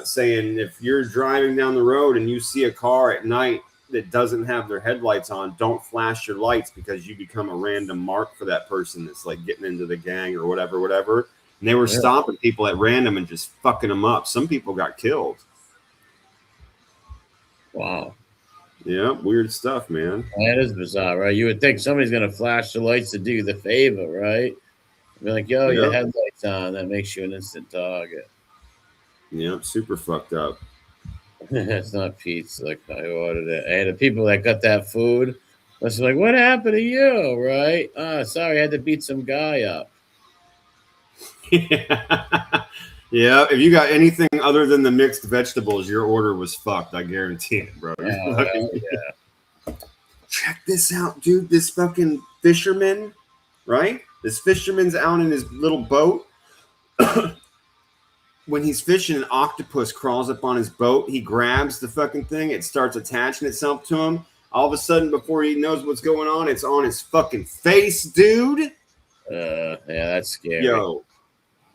[SPEAKER 4] saying if you're driving down the road and you see a car at night that doesn't have their headlights on, don't flash your lights because you become a random mark for that person that's like getting into the gang or whatever. And they were stopping people at random and just fucking them up. Some people got killed.
[SPEAKER 3] Wow.
[SPEAKER 4] Yeah, weird stuff, man.
[SPEAKER 3] That is bizarre, right? You would think somebody's going to flash the lights to do you the favor, right? Be like, yo, your headlights on. That makes you an instant target.
[SPEAKER 4] Yep, super fucked up.
[SPEAKER 3] It's not pizza like I ordered it. Hey, the people that got that food was like, what happened to you, right? Sorry, I had to beat some guy up.
[SPEAKER 4] Yeah, if you got anything other than the mixed vegetables, your order was fucked. I guarantee it, bro.
[SPEAKER 3] Yeah.
[SPEAKER 4] Check this out, dude. This fucking fisherman, right? This fisherman's out in his little boat. When he's fishing, an octopus crawls up on his boat. He grabs the fucking thing. It starts attaching itself to him. All of a sudden, before he knows what's going on, it's on his fucking face, dude.
[SPEAKER 3] Yeah, that's scary.
[SPEAKER 4] Yo,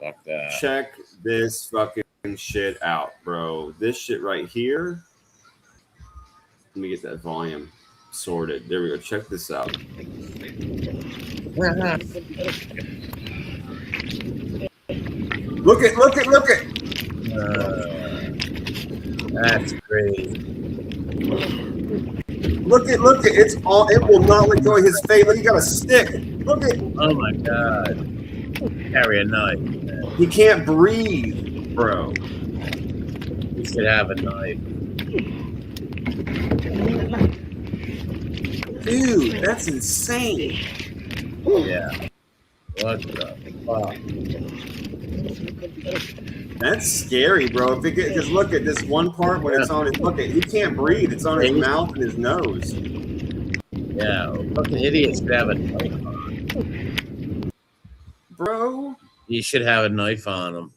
[SPEAKER 3] fuck that.
[SPEAKER 4] Check this fucking shit out, bro. This shit right here. Let me get that volume sorted. There we go. Check this out. Look it.
[SPEAKER 3] That's great.
[SPEAKER 4] Look it. It's all. It will not let go of his face. Look, he got a stick. Look it.
[SPEAKER 3] Oh my god. Carry a knife.
[SPEAKER 4] He can't breathe, bro.
[SPEAKER 3] He should have a knife.
[SPEAKER 4] Dude, that's insane.
[SPEAKER 3] Yeah. What the fuck?
[SPEAKER 4] That's scary, bro. Because look at this one part when it's on his. Look at, he can't breathe. It's on his mouth and his nose.
[SPEAKER 3] Yeah, fucking idiots should have a knife on.
[SPEAKER 4] Bro,
[SPEAKER 3] you should have a knife on him.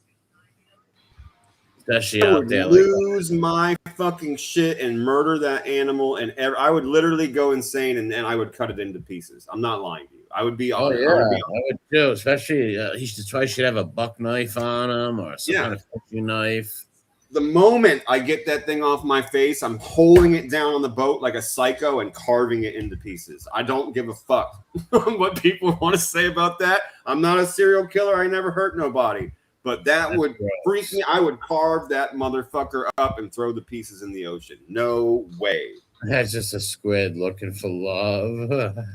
[SPEAKER 3] Especially
[SPEAKER 4] I
[SPEAKER 3] out
[SPEAKER 4] would
[SPEAKER 3] there.
[SPEAKER 4] Lose my fucking shit and murder that animal, and I would literally go insane, and I would cut it into pieces. I'm not lying to you. I would be.
[SPEAKER 3] Oh yeah, I would too. Especially he should have a buck knife on him or some kind of fishing knife.
[SPEAKER 4] The moment I get that thing off my face, I'm holding it down on the boat like a psycho and carving it into pieces. I don't give a fuck what people want to say about that. I'm not a serial killer. I never hurt nobody. But that would freak me. I would carve that motherfucker up and throw the pieces in the ocean. No way.
[SPEAKER 3] That's just a squid looking for love.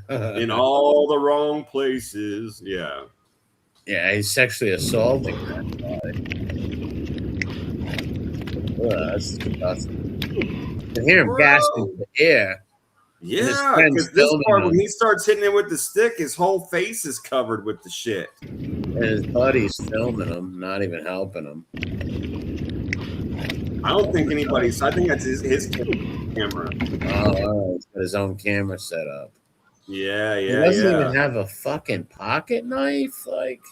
[SPEAKER 4] In all the wrong places. Yeah.
[SPEAKER 3] Yeah, he's sexually assaulting that guy. That's disgusting. You can hear him gasping in the air.
[SPEAKER 4] Yeah, because this part, when he starts hitting it with the stick, his whole face is covered with the shit.
[SPEAKER 3] And his buddy's filming him, not even helping him.
[SPEAKER 4] I don't think anybody's. I think that's his camera.
[SPEAKER 3] Oh, he's got his own camera set up.
[SPEAKER 4] Yeah.
[SPEAKER 3] He doesn't even have a fucking pocket knife. Like,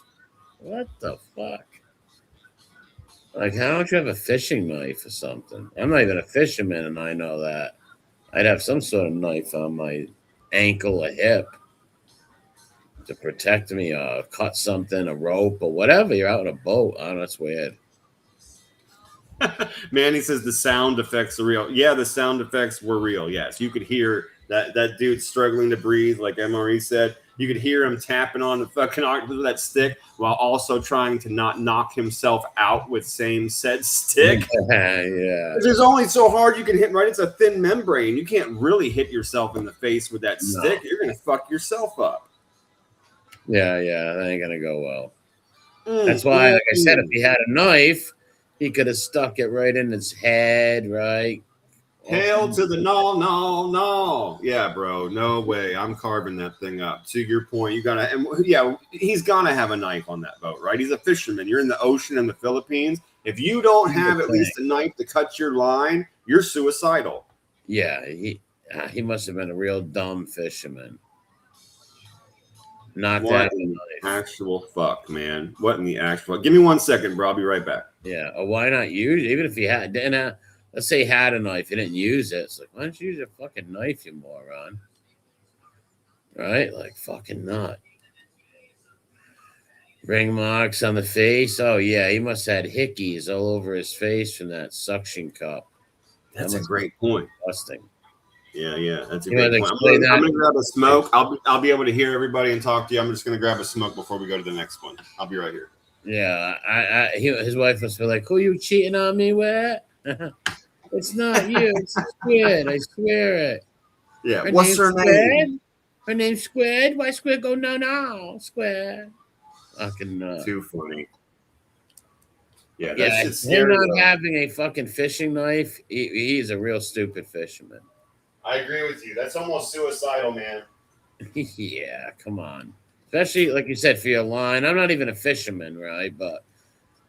[SPEAKER 3] what the fuck? Like, how don't you have a fishing knife or something? I'm not even a fisherman, and I know that. I'd have some sort of knife on my ankle or hip to protect me, or cut something, a rope or whatever. You're out in a boat. Oh, that's weird.
[SPEAKER 4] Man, he says the sound effects are real. Yeah, the sound effects were real. Yes, you could hear that dude struggling to breathe, like MRE said. You could hear him tapping on the fucking octopus with that stick while also trying to not knock himself out with same said stick.
[SPEAKER 3] Yeah.
[SPEAKER 4] There's only so hard you can hit, right? It's a thin membrane. You can't really hit yourself in the face with that stick. You're going to fuck yourself up.
[SPEAKER 3] Yeah, that ain't going to go well. That's why, like I said, if he had a knife, he could have stuck it right in his head, right?
[SPEAKER 4] Hail to the no. Yeah, bro. No way. I'm carving that thing up. To your point, you gotta, and yeah, he's gonna have a knife on that boat, right? He's a fisherman. You're in the ocean in the Philippines. If you don't have at least a knife to cut your line, you're suicidal.
[SPEAKER 3] Yeah, he must have been a real dumb fisherman. Not
[SPEAKER 4] what
[SPEAKER 3] that
[SPEAKER 4] in the actual fuck, man. What in the actual? Give me 1 second, bro. I'll be right back.
[SPEAKER 3] Yeah, or why not use? Even if he had, let's say he had a knife, he didn't use it. It's like, why don't you use a fucking knife, you moron? Right? Like, fucking nut. Ring marks on the face. Oh, yeah, he must have had hickeys all over his face from that suction cup.
[SPEAKER 4] That's a great point.
[SPEAKER 3] Disgusting.
[SPEAKER 4] Yeah, that's a
[SPEAKER 3] You
[SPEAKER 4] great
[SPEAKER 3] wanna
[SPEAKER 4] point.
[SPEAKER 3] explain
[SPEAKER 4] I'm
[SPEAKER 3] that?
[SPEAKER 4] gonna grab a smoke. I'll be able to hear everybody and talk to you. I'm just gonna grab a smoke before we go to the next one. I'll be right here.
[SPEAKER 3] Yeah, his wife must be like, "Who you cheating on me with?" It's not you. It's a squid. I swear it.
[SPEAKER 4] Yeah,
[SPEAKER 3] Her
[SPEAKER 4] what's
[SPEAKER 3] name's
[SPEAKER 4] her name?
[SPEAKER 3] Squid. Her name's Squid. Why Squid go no Squid? Fucking
[SPEAKER 4] Too funny. Yeah, that
[SPEAKER 3] yeah.
[SPEAKER 4] shit's
[SPEAKER 3] Him
[SPEAKER 4] scary
[SPEAKER 3] not
[SPEAKER 4] though.
[SPEAKER 3] having a fucking fishing knife. He's a real stupid fisherman.
[SPEAKER 4] I agree with you. That's almost suicidal, man.
[SPEAKER 3] Yeah, come on. Especially like you said for your line. I'm not even a fisherman, right? But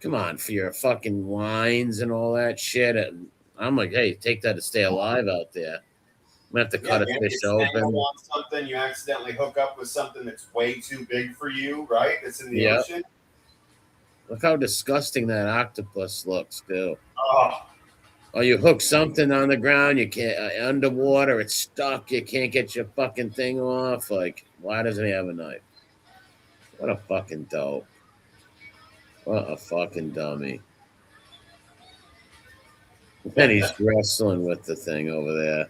[SPEAKER 3] come on, for your fucking lines and all that shit. And I'm like, hey, take that to stay alive out there. I'm gonna have to
[SPEAKER 4] Yeah,
[SPEAKER 3] cut a
[SPEAKER 4] man,
[SPEAKER 3] fish
[SPEAKER 4] it's tangled
[SPEAKER 3] open.
[SPEAKER 4] on something. You accidentally hook up with something that's way too big for you, right? It's in the
[SPEAKER 3] Yeah.
[SPEAKER 4] ocean.
[SPEAKER 3] Look how disgusting that octopus looks, too.
[SPEAKER 4] Oh,
[SPEAKER 3] Or you hook something on the ground, you can't underwater, it's stuck, you can't get your fucking thing off. Like, why doesn't he have a knife? What a fucking dope. What a fucking dummy. And he's wrestling with the thing over there.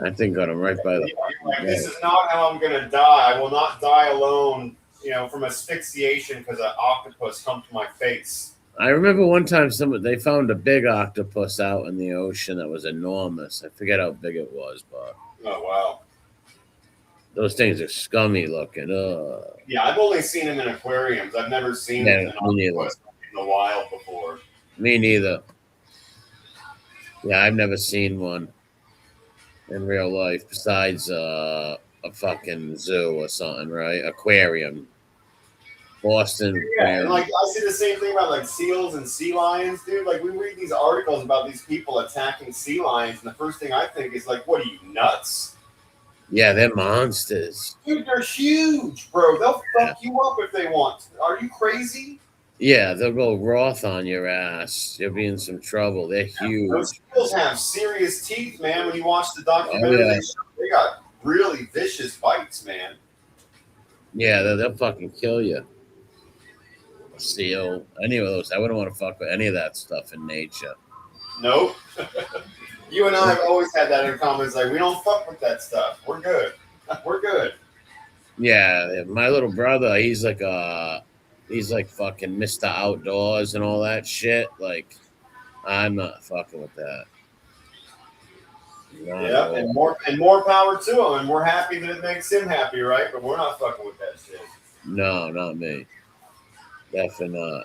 [SPEAKER 3] I think got him right by the
[SPEAKER 4] like, this is not how I'm gonna die. I will not die alone, from asphyxiation because an octopus humped my face.
[SPEAKER 3] I remember one time they found a big octopus out in the ocean that was enormous. I forget how big it was, but
[SPEAKER 4] Oh wow.
[SPEAKER 3] those things are scummy looking.
[SPEAKER 4] Yeah, I've only seen them in aquariums. I've never seen
[SPEAKER 3] Yeah,
[SPEAKER 4] an
[SPEAKER 3] me neither.
[SPEAKER 4] octopus in the wild before.
[SPEAKER 3] Me neither. Yeah, I've never seen one in real life besides a fucking zoo or something, right? Aquarium. Boston
[SPEAKER 4] Yeah, and
[SPEAKER 3] Aquarium.
[SPEAKER 4] like I see the same thing about like seals and sea lions, dude. Like we read these articles about these people attacking sea lions, and the first thing I think is like, what are you, nuts?
[SPEAKER 3] Yeah, they're monsters.
[SPEAKER 4] Dude, they're huge, bro. They'll fuck you up if they want. Are you crazy?
[SPEAKER 3] Yeah, they'll go Roth on your ass. You'll be in some trouble. They're huge.
[SPEAKER 4] Those seals have serious teeth, man. When you watch the
[SPEAKER 3] Oh,
[SPEAKER 4] documentary,
[SPEAKER 3] yeah.
[SPEAKER 4] they got really vicious bites, man.
[SPEAKER 3] Yeah, they'll fucking kill you. A seal, any of those. I wouldn't want to fuck with any of that stuff in nature.
[SPEAKER 4] Nope. You and I have always had that in common. It's like, we don't fuck with that stuff. We're good. We're good.
[SPEAKER 3] Yeah, my little brother, he's like fucking Mr. Outdoors and all that shit. Like, I'm not fucking with that. Not at all.
[SPEAKER 4] and more power to him. And we're happy that it makes him happy, right? But we're not fucking with that shit.
[SPEAKER 3] No, not me. Definitely not.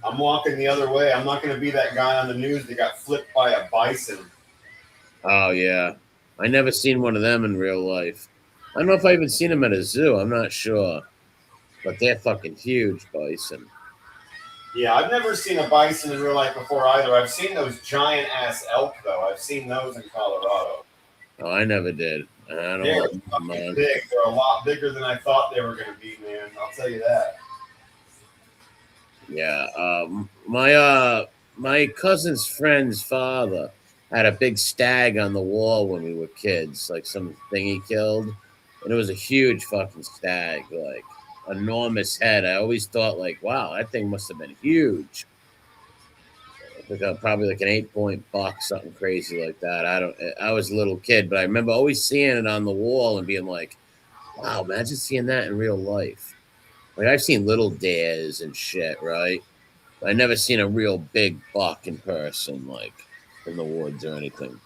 [SPEAKER 4] I'm walking the other way. I'm not going to be that guy on the news that got flipped by a bison.
[SPEAKER 3] Oh yeah, I never seen one of them in real life. I don't know if I even seen them at a zoo. I'm not sure, but they're fucking huge bison.
[SPEAKER 4] Yeah, I've never seen a bison in real life before either. I've seen those giant ass elk though. I've seen those in Colorado.
[SPEAKER 3] Oh, I never did. I don't
[SPEAKER 4] They're
[SPEAKER 3] want
[SPEAKER 4] fucking
[SPEAKER 3] them,
[SPEAKER 4] big. They're a lot bigger than I thought they were going to be, man. I'll tell you that.
[SPEAKER 3] Yeah. My cousin's friend's father had a big stag on the wall when we were kids, like some thing he killed, and it was a huge fucking stag, like enormous head. I always thought, like, wow, that thing must have been huge. Like probably like an 8-point buck, something crazy like that. I was a little kid, but I remember always seeing it on the wall and being like, wow, imagine seeing that in real life. Like I've seen little dares and shit, right? But I never seen a real big buck in person, like in the woods or anything.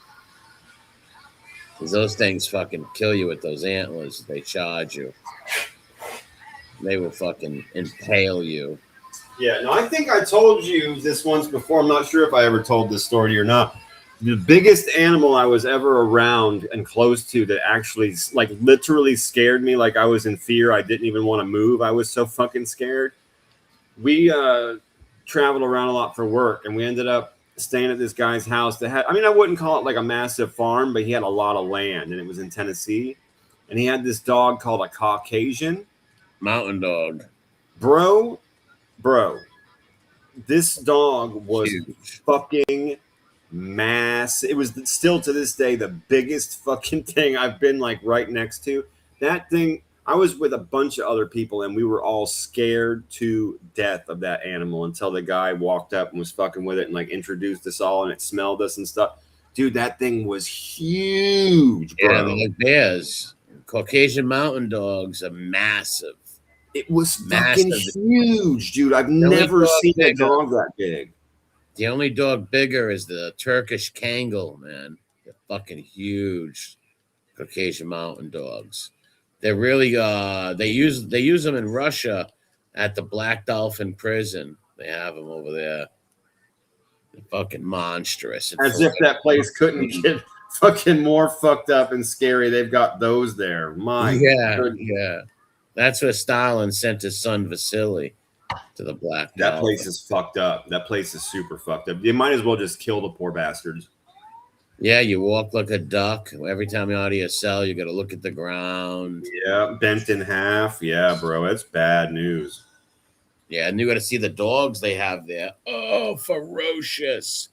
[SPEAKER 3] Because those things fucking kill you with those antlers. They charge you. They will fucking impale you.
[SPEAKER 4] Yeah, no, I think I told you this once before. I'm not sure if I ever told this story or not. The biggest animal I was ever around and close to that actually, like, literally scared me. Like I was in fear. I didn't even want to move. I was so fucking scared. We traveled around a lot for work, and we ended up staying at this guy's house that had, I mean, I wouldn't call it like a massive farm, but he had a lot of land, and it was in Tennessee. And he had this dog called a Caucasian.
[SPEAKER 3] Mountain dog.
[SPEAKER 4] Bro, this dog was
[SPEAKER 3] Huge.
[SPEAKER 4] fucking mass. It was still to this day the biggest fucking thing I've been like right next to. That thing, I was with a bunch of other people and we were all scared to death of that animal until the guy walked up and was fucking with it and like introduced us all and it smelled us and stuff. Dude, that thing was huge,
[SPEAKER 3] Yeah,
[SPEAKER 4] bro.
[SPEAKER 3] they're like bears. Caucasian mountain dogs are massive.
[SPEAKER 4] It was fucking
[SPEAKER 3] Massive.
[SPEAKER 4] huge, dude. I've
[SPEAKER 3] only
[SPEAKER 4] never
[SPEAKER 3] dog
[SPEAKER 4] seen a
[SPEAKER 3] bigger.
[SPEAKER 4] dog that big.
[SPEAKER 3] The only dog bigger is the Turkish Kangal, man. They're fucking huge Caucasian mountain dogs. They're really they use them in Russia at the Black Dolphin prison. They have them over there. They're fucking monstrous.
[SPEAKER 4] As if that place couldn't get fucking more fucked up and scary. They've got those there. My goodness.
[SPEAKER 3] yeah. That's where Stalin sent his son Vasily to the Black
[SPEAKER 4] That
[SPEAKER 3] Dolphin.
[SPEAKER 4] place is fucked up. That place is super fucked up. You might as well just kill the poor bastards.
[SPEAKER 3] Yeah, you walk like a duck. Every time you're out of your cell, you got to look at the ground.
[SPEAKER 4] Yeah, bent in half. Yeah, bro, that's bad news.
[SPEAKER 3] Yeah, and you got to see the dogs they have there. Oh, ferocious.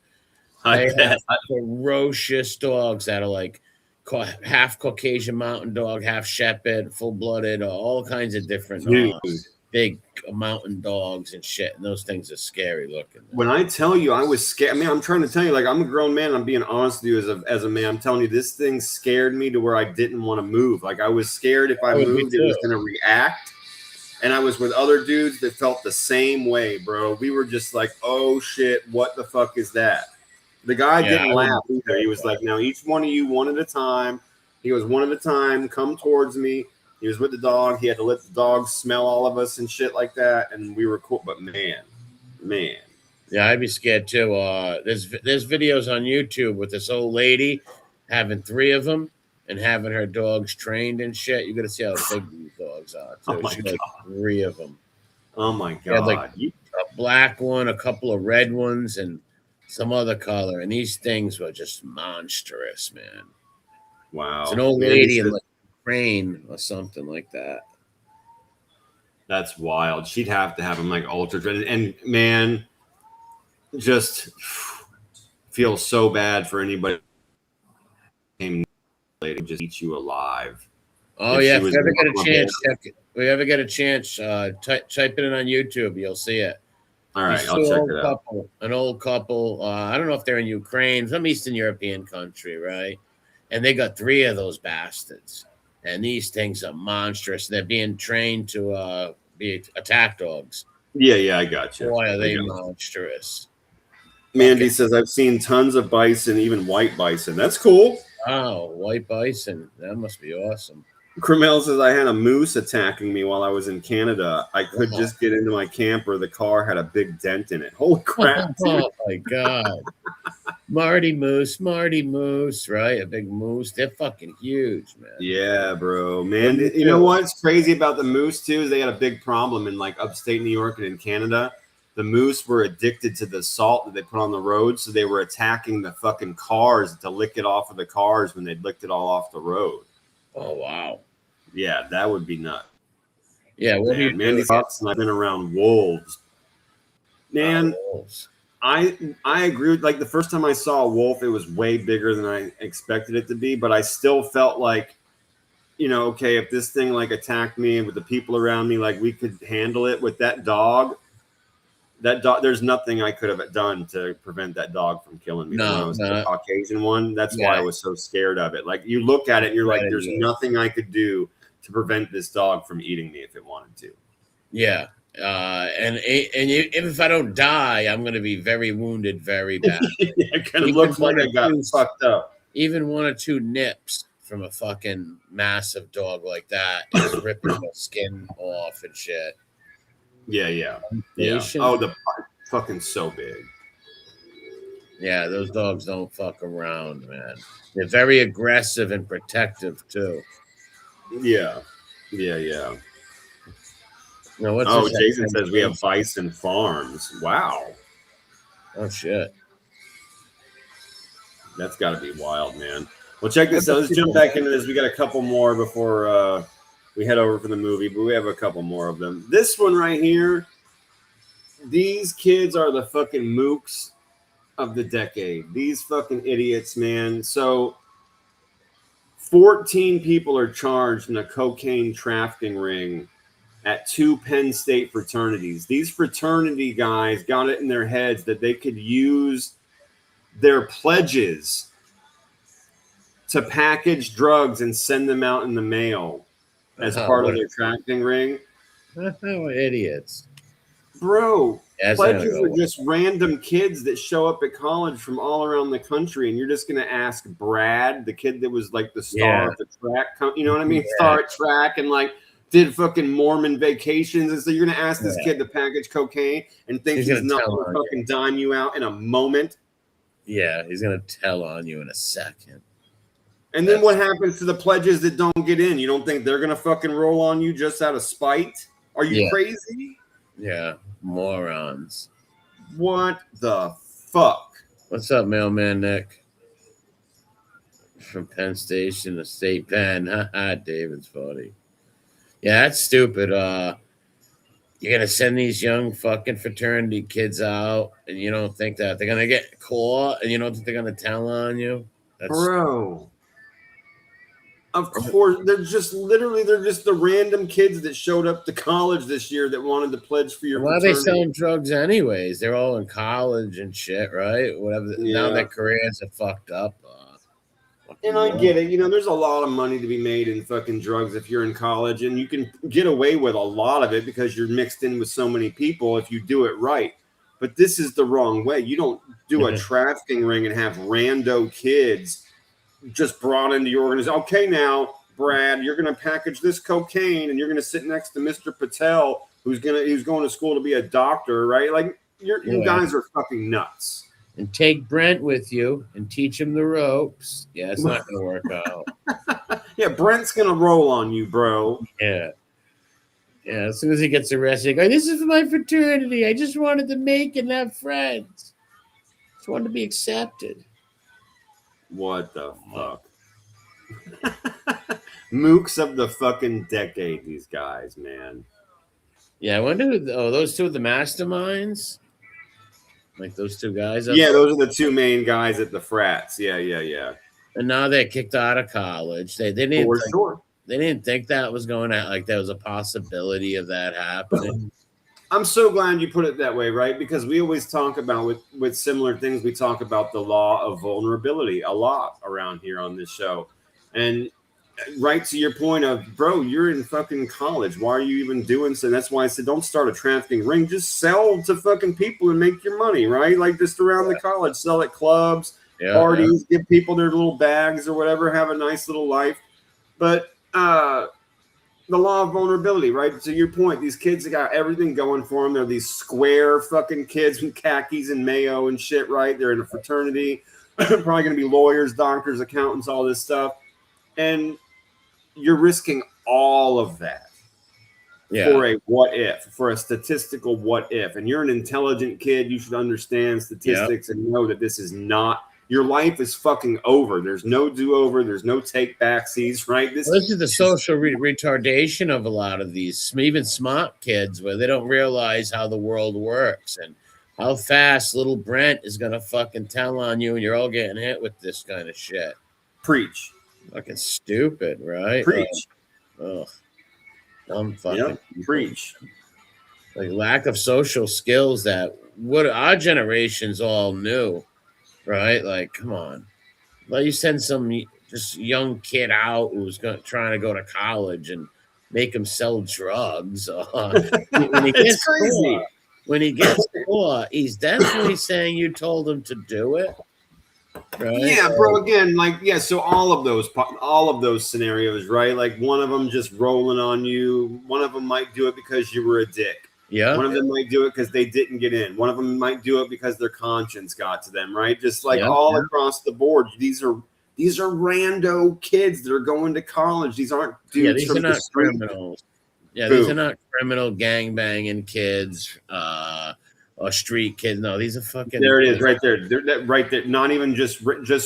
[SPEAKER 4] I
[SPEAKER 3] They
[SPEAKER 4] bet.
[SPEAKER 3] have ferocious dogs that are like half Caucasian mountain dog, half shepherd, full-blooded, all kinds of different
[SPEAKER 4] Dude.
[SPEAKER 3] big mountain dogs and shit. And those things are scary looking.
[SPEAKER 4] When I tell you I was scared, I mean, I'm trying to tell you, like, I'm a grown man. I'm being honest with you as a man. I'm telling you, this thing scared me to where I didn't want to move. Like, I was scared if I moved, it was going to react. And I was with other dudes that felt the same way, bro. We were just like, oh, shit, what the fuck is that? The guy didn't laugh either. He was like, now each one of you one at a time. He goes, one at a time, come towards me. He was with the dog. He had to let the dog smell all of us and shit like that. And we were cool. But man.
[SPEAKER 3] Yeah, I'd be scared too. There's videos on YouTube with this old lady having 3 of them and having her dogs trained and shit. You got to see how big these dogs are.
[SPEAKER 4] Oh my
[SPEAKER 3] She had 3 of them.
[SPEAKER 4] Oh my
[SPEAKER 3] She had
[SPEAKER 4] God.
[SPEAKER 3] like a black one, a couple of red ones, and some other color. And these things were just monstrous, man.
[SPEAKER 4] Wow.
[SPEAKER 3] It's an old lady in like a crane or something like that.
[SPEAKER 4] That's wild. She'd have to have him like ultra trained. And man, just feel so bad for anybody who just eat you alive.
[SPEAKER 3] Oh yeah, if you ever get a chance, check it. If you ever get a chance, type it in on YouTube. You'll see it.
[SPEAKER 4] All right, I'll check it out.
[SPEAKER 3] An old couple. I don't know if they're in Ukraine, some Eastern European country, right? And they got 3 of those bastards. And these things are monstrous. They're being trained to be attack dogs.
[SPEAKER 4] Yeah, I got you.
[SPEAKER 3] Boy, are they monstrous.
[SPEAKER 4] Mandy says, I've seen tons of bison, even white bison. That's cool.
[SPEAKER 3] Oh, white bison. That must be awesome.
[SPEAKER 4] Cromel says, I had a moose attacking me while I was in Canada. I could just get into my camper. The car had a big dent in it. Holy crap.
[SPEAKER 3] Oh, my God. Marty Moose, right? A big moose. They're fucking huge, man.
[SPEAKER 4] Yeah, bro. Man, you know what's crazy about the moose, too, is they had a big problem in, like, upstate New York and in Canada. The moose were addicted to the salt that they put on the road, so they were attacking the fucking cars to lick it off of the cars when they'd licked it all off the road.
[SPEAKER 3] Oh, wow.
[SPEAKER 4] Yeah, that would be nuts.
[SPEAKER 3] Yeah, what do you
[SPEAKER 4] Mandy Fox and I've been around wolves. Man,
[SPEAKER 3] wolves.
[SPEAKER 4] I agree with, like, the first time I saw a wolf, it was way bigger than I expected it to be, but I still felt like, you know, okay, if this thing like attacked me and with the people around me, like we could handle it. With that dog, there's nothing I could have done to prevent that dog from killing me.
[SPEAKER 3] No,
[SPEAKER 4] the Caucasian one. That's why I was so scared of it. Like, you look at it and you're like, there's nothing I could do to prevent this dog from eating me if it wanted to.
[SPEAKER 3] Yeah. And if I don't die, I'm going to be very wounded, very bad.
[SPEAKER 4] It kind of looks like I got fucked up.
[SPEAKER 3] Even 1 or 2 nips from a fucking massive dog like that is ripping the skin off and shit.
[SPEAKER 4] Yeah. Oh, the fucking so big.
[SPEAKER 3] Yeah, those dogs don't fuck around, man. They're very aggressive and protective too.
[SPEAKER 4] Yeah.
[SPEAKER 3] No,
[SPEAKER 4] Jason says we have bison farms. Wow.
[SPEAKER 3] Oh shit.
[SPEAKER 4] That's got to be wild, man. Well, check this out. Let's jump back into this. We got a couple more before we head over for the movie, but we have a couple more of them. This one right here, these kids are the fucking mooks of the decade. These fucking idiots, man. So 14 people are charged in a cocaine trafficking ring at 2 Penn State fraternities. These fraternity guys got it in their heads that they could use their pledges to package drugs and send them out in the mail as part of their trafficking ring.
[SPEAKER 3] Idiots.
[SPEAKER 4] Bro,
[SPEAKER 3] That's
[SPEAKER 4] pledges
[SPEAKER 3] not gonna
[SPEAKER 4] are
[SPEAKER 3] go
[SPEAKER 4] just random kids that show up at college from all around the country, and you're just going to ask Brad, the kid that was like the star of the track, you know what I mean? Star at track and like did fucking Mormon vacations. And so you're going to ask this kid to package cocaine and think he's not going to fucking dime you out in a moment.
[SPEAKER 3] Yeah, he's going to tell on you in a second.
[SPEAKER 4] And then what happens to the pledges that don't get in? You don't think they're going to fucking roll on you just out of spite? Are you crazy?
[SPEAKER 3] Yeah, morons.
[SPEAKER 4] What the fuck?
[SPEAKER 3] What's up, mailman Nick? From Penn Station to State Penn. Haha, David's funny. Yeah, that's stupid. You're gonna send these young fucking fraternity kids out, and you don't think that they're gonna get caught, and you don't think they're gonna tell on you?
[SPEAKER 4] Bro. Of course, they're just the random kids that showed up to college this year that wanted to pledge for your fraternity.
[SPEAKER 3] Why are they selling drugs anyways? They're all in college and shit, right? Whatever. Now their careers are fucked up.
[SPEAKER 4] And I get it. You know, there's a lot of money to be made in fucking drugs if you're in college, and you can get away with a lot of it because you're mixed in with so many people if you do it right. But this is the wrong way. You don't do a trafficking ring and have rando kids just brought into your organization. Okay, now, Brad, you're going to package this cocaine and you're going to sit next to Mr. Patel, who's going to school to be a doctor, right? Like, you guys are fucking nuts.
[SPEAKER 3] And take Brent with you and teach him the ropes. Yeah, it's not going to work out.
[SPEAKER 4] Yeah, Brent's going to roll on you, bro.
[SPEAKER 3] Yeah. Yeah, as soon as he gets arrested, he goes, this is for my fraternity. I just wanted to make and have friends. Just wanted to be accepted.
[SPEAKER 4] What the fuck? Mooks of the fucking decade, these guys, man.
[SPEAKER 3] Yeah, I wonder those two are the masterminds? Like those two guys?
[SPEAKER 4] Yeah, those are the two main guys at the frats. Yeah.
[SPEAKER 3] And now they're kicked out of college. They didn't they didn't think that was going to, like, there was a possibility of that happening.
[SPEAKER 4] I'm so glad you put it that way, right? Because we always talk about with similar things. We talk about the law of vulnerability a lot around here on this show. And right to your point of, bro, you're in fucking college. Why are you even doing so? That's why I said don't start a trafficking ring. Just sell to fucking people and make your money, right? Like just around the college, sell at clubs, parties, give people their little bags or whatever, have a nice little life. But the law of vulnerability, right? To your point, these kids have got everything going for them. They're these square fucking kids with khakis and mayo and shit, right? They're in a fraternity, probably going to be lawyers, doctors, accountants, all this stuff. And you're risking all of that for a what if, for a statistical what if. And you're an intelligent kid. You should understand statistics and know that this is not, your life is fucking over. There's no do-over. There's no take backsies, right?
[SPEAKER 3] This is the social retardation of a lot of these, even smart kids, where they don't realize how the world works and how fast little Brent is going to fucking tell on you, and you're all getting hit with this kind of shit.
[SPEAKER 4] Preach.
[SPEAKER 3] Fucking stupid, right?
[SPEAKER 4] Preach.
[SPEAKER 3] Dumb fucking
[SPEAKER 4] preach.
[SPEAKER 3] Like lack of social skills that what our generations all knew. Right? Like, come on. Let you send some just young kid out who's trying to go to college and make him sell drugs. When he gets caught, he's definitely saying you told him to do it. Right?
[SPEAKER 4] Yeah, bro. Again, so all of those scenarios, right? Like one of them just rolling on you. One of them might do it because you were a dick.
[SPEAKER 3] Yeah.
[SPEAKER 4] One of them might do it because they didn't get in. One of them might do it because their conscience got to them, right? Just like across the board. These are rando kids that are going to college. These aren't dudes
[SPEAKER 3] these
[SPEAKER 4] from
[SPEAKER 3] are not
[SPEAKER 4] the street.
[SPEAKER 3] Criminals. Yeah, these are not criminal gangbanging kids or street kids. No, these are fucking.
[SPEAKER 4] There it is, right there. Right there. Not even just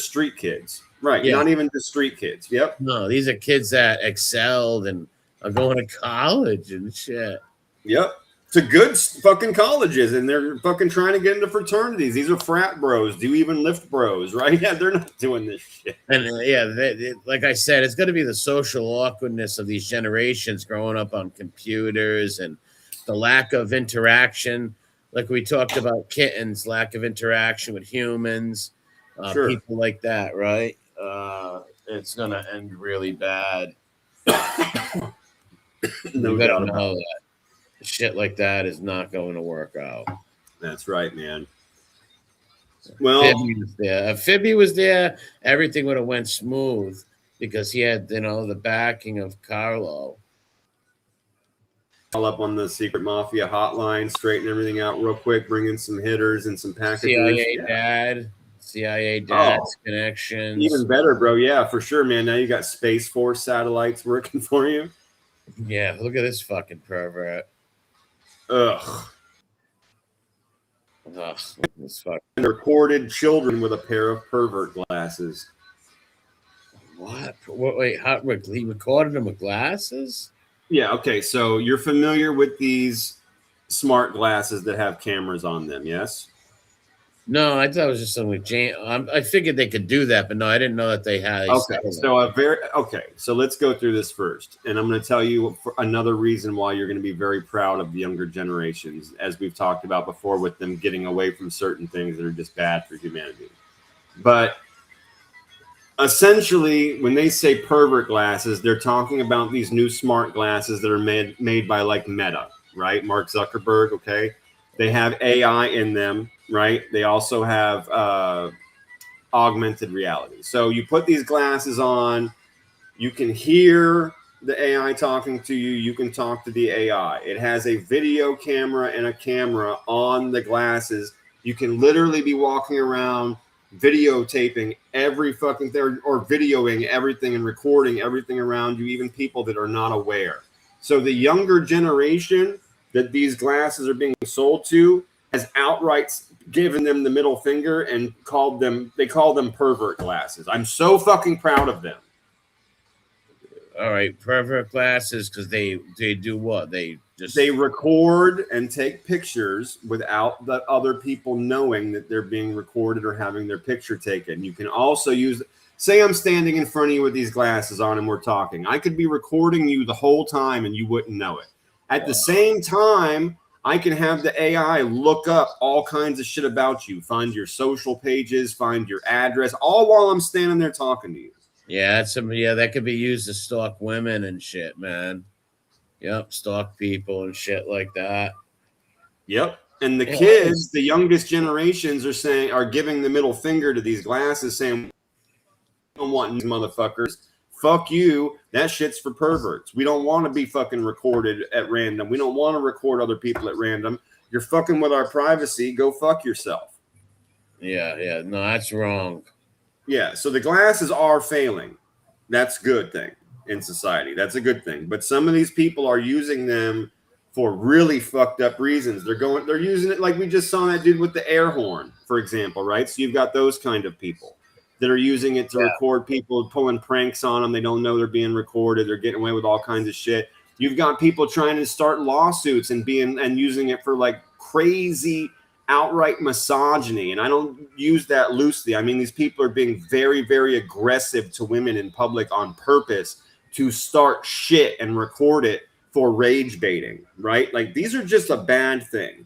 [SPEAKER 4] street kids. Right. Yeah. Not even just street kids. Yep.
[SPEAKER 3] No, these are kids that excelled and are going to college and shit.
[SPEAKER 4] Yep. To good fucking colleges, and they're fucking trying to get into fraternities. These are frat bros, do even lift bros, right? Yeah, they're not doing this shit.
[SPEAKER 3] And like I said, it's going to be the social awkwardness of these generations growing up on computers and the lack of interaction. Like we talked about kittens, lack of interaction with humans, people like that, right? it's gonna end really bad.
[SPEAKER 4] No
[SPEAKER 3] You better
[SPEAKER 4] doubt about
[SPEAKER 3] know
[SPEAKER 4] it.
[SPEAKER 3] that shit like that is not going to work out.
[SPEAKER 4] That's right, man. Well,
[SPEAKER 3] Fibby was there. If Fibby was there, everything would have went smooth because he had, the backing of Carlo.
[SPEAKER 4] all up on the secret mafia hotline, straighten everything out real quick, bring in some hitters and some packagers.
[SPEAKER 3] CIA
[SPEAKER 4] Oh,
[SPEAKER 3] dad's connections.
[SPEAKER 4] even better, bro. Yeah, for sure, man. Now you got Space Force satellites working for you.
[SPEAKER 3] Yeah, look at this fucking pervert.
[SPEAKER 4] Ugh.
[SPEAKER 3] Ugh, this fuck.
[SPEAKER 4] And recorded children with a pair of pervert glasses.
[SPEAKER 3] What? Wait, he recorded them with glasses?
[SPEAKER 4] Yeah, okay. So you're familiar with these smart glasses that have cameras on them, yes?
[SPEAKER 3] No, I thought it was just something with Jane. I figured they could do that, but no, I didn't know that they had.
[SPEAKER 4] So let's go through this first, and I'm going to tell you another reason why you're going to be very proud of the younger generations, as we've talked about before, with them getting away from certain things that are just bad for humanity. But essentially, when they say pervert glasses, they're talking about these new smart glasses that are made by like Meta, right? Mark Zuckerberg. Okay, they have AI in them, right? They also have augmented reality. So you put these glasses on, you can hear the AI talking to you, you can talk to the AI. It has a video camera and a camera on the glasses. You can literally be walking around videotaping every fucking thing, or videoing everything and recording everything around you, even people that are not aware. So the younger generation that these glasses are being sold to has outright given them the middle finger and call them pervert glasses. I'm so fucking proud of them.
[SPEAKER 3] All right, pervert glasses, because they do what? They
[SPEAKER 4] record and take pictures without the other people knowing that they're being recorded or having their picture taken. You can also use, say I'm standing in front of you with these glasses on and we're talking. I could be recording you the whole time and you wouldn't know it. At the same time, I can have the AI look up all kinds of shit about you, find your social pages, find your address, all while I'm standing there talking to you.
[SPEAKER 3] Yeah, that could be used to stalk women and shit, man. Yep, stalk people and shit like that.
[SPEAKER 4] Yep. And the kids, the youngest generations are giving the middle finger to these glasses, saying, "We don't want these motherfuckers. Fuck you. That shit's for perverts. We don't want to be fucking recorded at random. We don't want to record other people at random. You're fucking with our privacy. Go fuck yourself."
[SPEAKER 3] Yeah. No, that's wrong.
[SPEAKER 4] Yeah. So the glasses are failing. That's a good thing in society. That's a good thing. But some of these people are using them for really fucked up reasons. They're using it like we just saw that dude with the air horn, for example, right? So you've got those kind of people that are using it to record people, pulling pranks on them. They don't know they're being recorded. They're getting away with all kinds of shit. You've got people trying to start lawsuits and using it for like crazy outright misogyny. And I don't use that loosely. I mean, these people are being very, very aggressive to women in public on purpose to start shit and record it for rage baiting, right? Like, these are just a bad thing.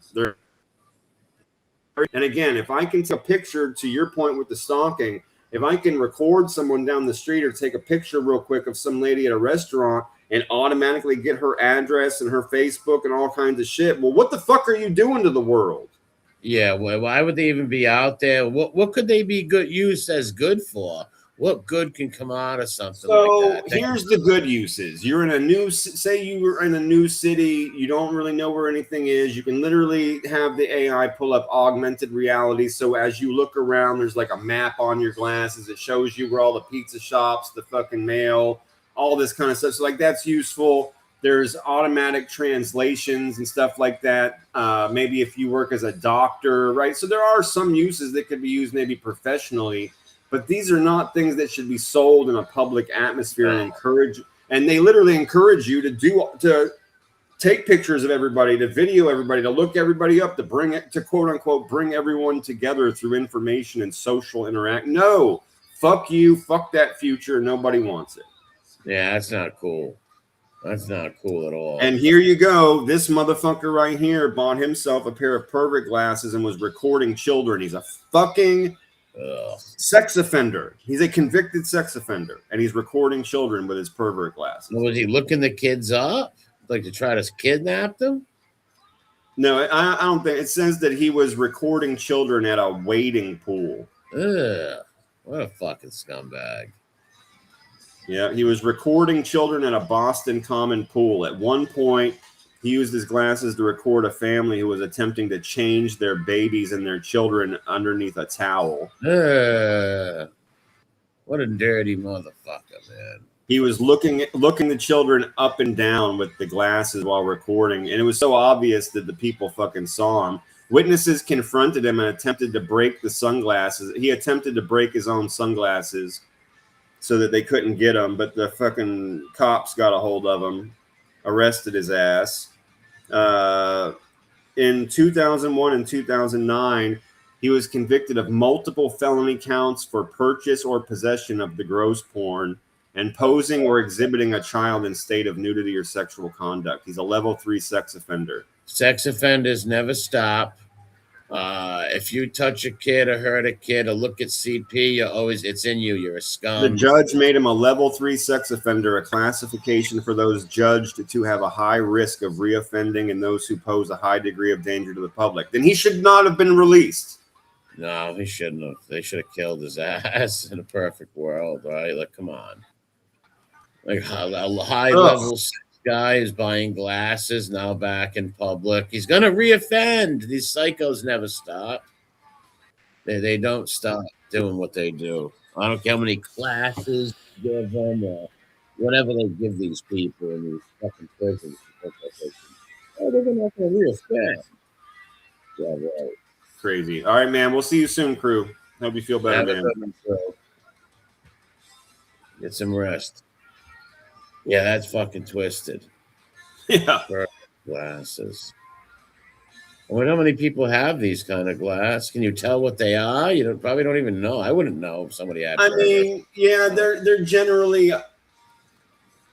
[SPEAKER 4] And again, if I can take a picture, to your point with the stalking, if I can record someone down the street or take a picture real quick of some lady at a restaurant and automatically get her address and her Facebook and all kinds of shit, well, what the fuck are you doing to the world?
[SPEAKER 3] Yeah, well, why would they even be out there? What could they be used as good for? What good can come out of something like that?
[SPEAKER 4] Here's the good uses. You're in say you were in a new city, you don't really know where anything is. You can literally have the AI pull up augmented reality. So as you look around, there's like a map on your glasses. It shows you where all the pizza shops, the fucking mail, all this kind of stuff. So like, that's useful. There's automatic translations and stuff like that. Maybe if you work as a doctor, right? So there are some uses that could be used maybe professionally, but these are not things that should be sold in a public atmosphere and they literally encourage you to take pictures of everybody, to video everybody, to look everybody up, to quote unquote, bring everyone together through information and social interact. No, fuck you. Fuck that future. Nobody wants it.
[SPEAKER 3] Yeah, that's not cool. That's not cool at all.
[SPEAKER 4] And here you go. This motherfucker right here bought himself a pair of pervert glasses and was recording children. He's a fucking
[SPEAKER 3] Ugh.
[SPEAKER 4] Sex offender. He's a convicted sex offender, and he's recording children with his pervert glasses.
[SPEAKER 3] Was he looking the kids up, like to try to kidnap them?
[SPEAKER 4] No, I don't think it says that he was recording children at a wading pool.
[SPEAKER 3] Ugh. What a fucking scumbag.
[SPEAKER 4] Yeah, he was recording children at a Boston common pool. At one point, he used his glasses to record a family who was attempting to change their babies and their children underneath a towel.
[SPEAKER 3] What a dirty motherfucker, man.
[SPEAKER 4] He was looking the children up and down with the glasses while recording, and it was so obvious that the people fucking saw him. Witnesses confronted him and attempted to break the sunglasses. He attempted to break his own sunglasses so that they couldn't get him, but the fucking cops got a hold of him, arrested his ass. In 2001 and 2009, he was convicted of multiple felony counts for purchase or possession of the gross porn and posing or exhibiting a child in state of nudity or sexual conduct. He's a level 3 sex offender.
[SPEAKER 3] Sex offenders never stop. If you touch a kid or hurt a kid or look at CP, it's in you. You're a scum.
[SPEAKER 4] The judge made him a level 3 sex offender, a classification for those judged to have a high risk of reoffending and those who pose a high degree of danger to the public. Then he should not have been released.
[SPEAKER 3] No, he shouldn't have. They should have killed his ass in a perfect world, right? Like, come on. Like, a high-level guy is buying glasses now back in public. He's going to reoffend. These psychos never stop. They don't stop doing what they do. I don't care how many classes you give them or whatever they give these people in these fucking prisons. Oh, they're not going to reoffend. Yeah, right.
[SPEAKER 4] Crazy. All right, man. We'll see you soon, crew. Hope you feel better, man.
[SPEAKER 3] Get some rest. Yeah, that's fucking twisted.
[SPEAKER 4] Yeah.
[SPEAKER 3] Glasses. I wonder how many people have these kind of glasses. Can you tell what they are? You probably don't even know. I wouldn't know if somebody had.
[SPEAKER 4] I mean, yeah, they're generally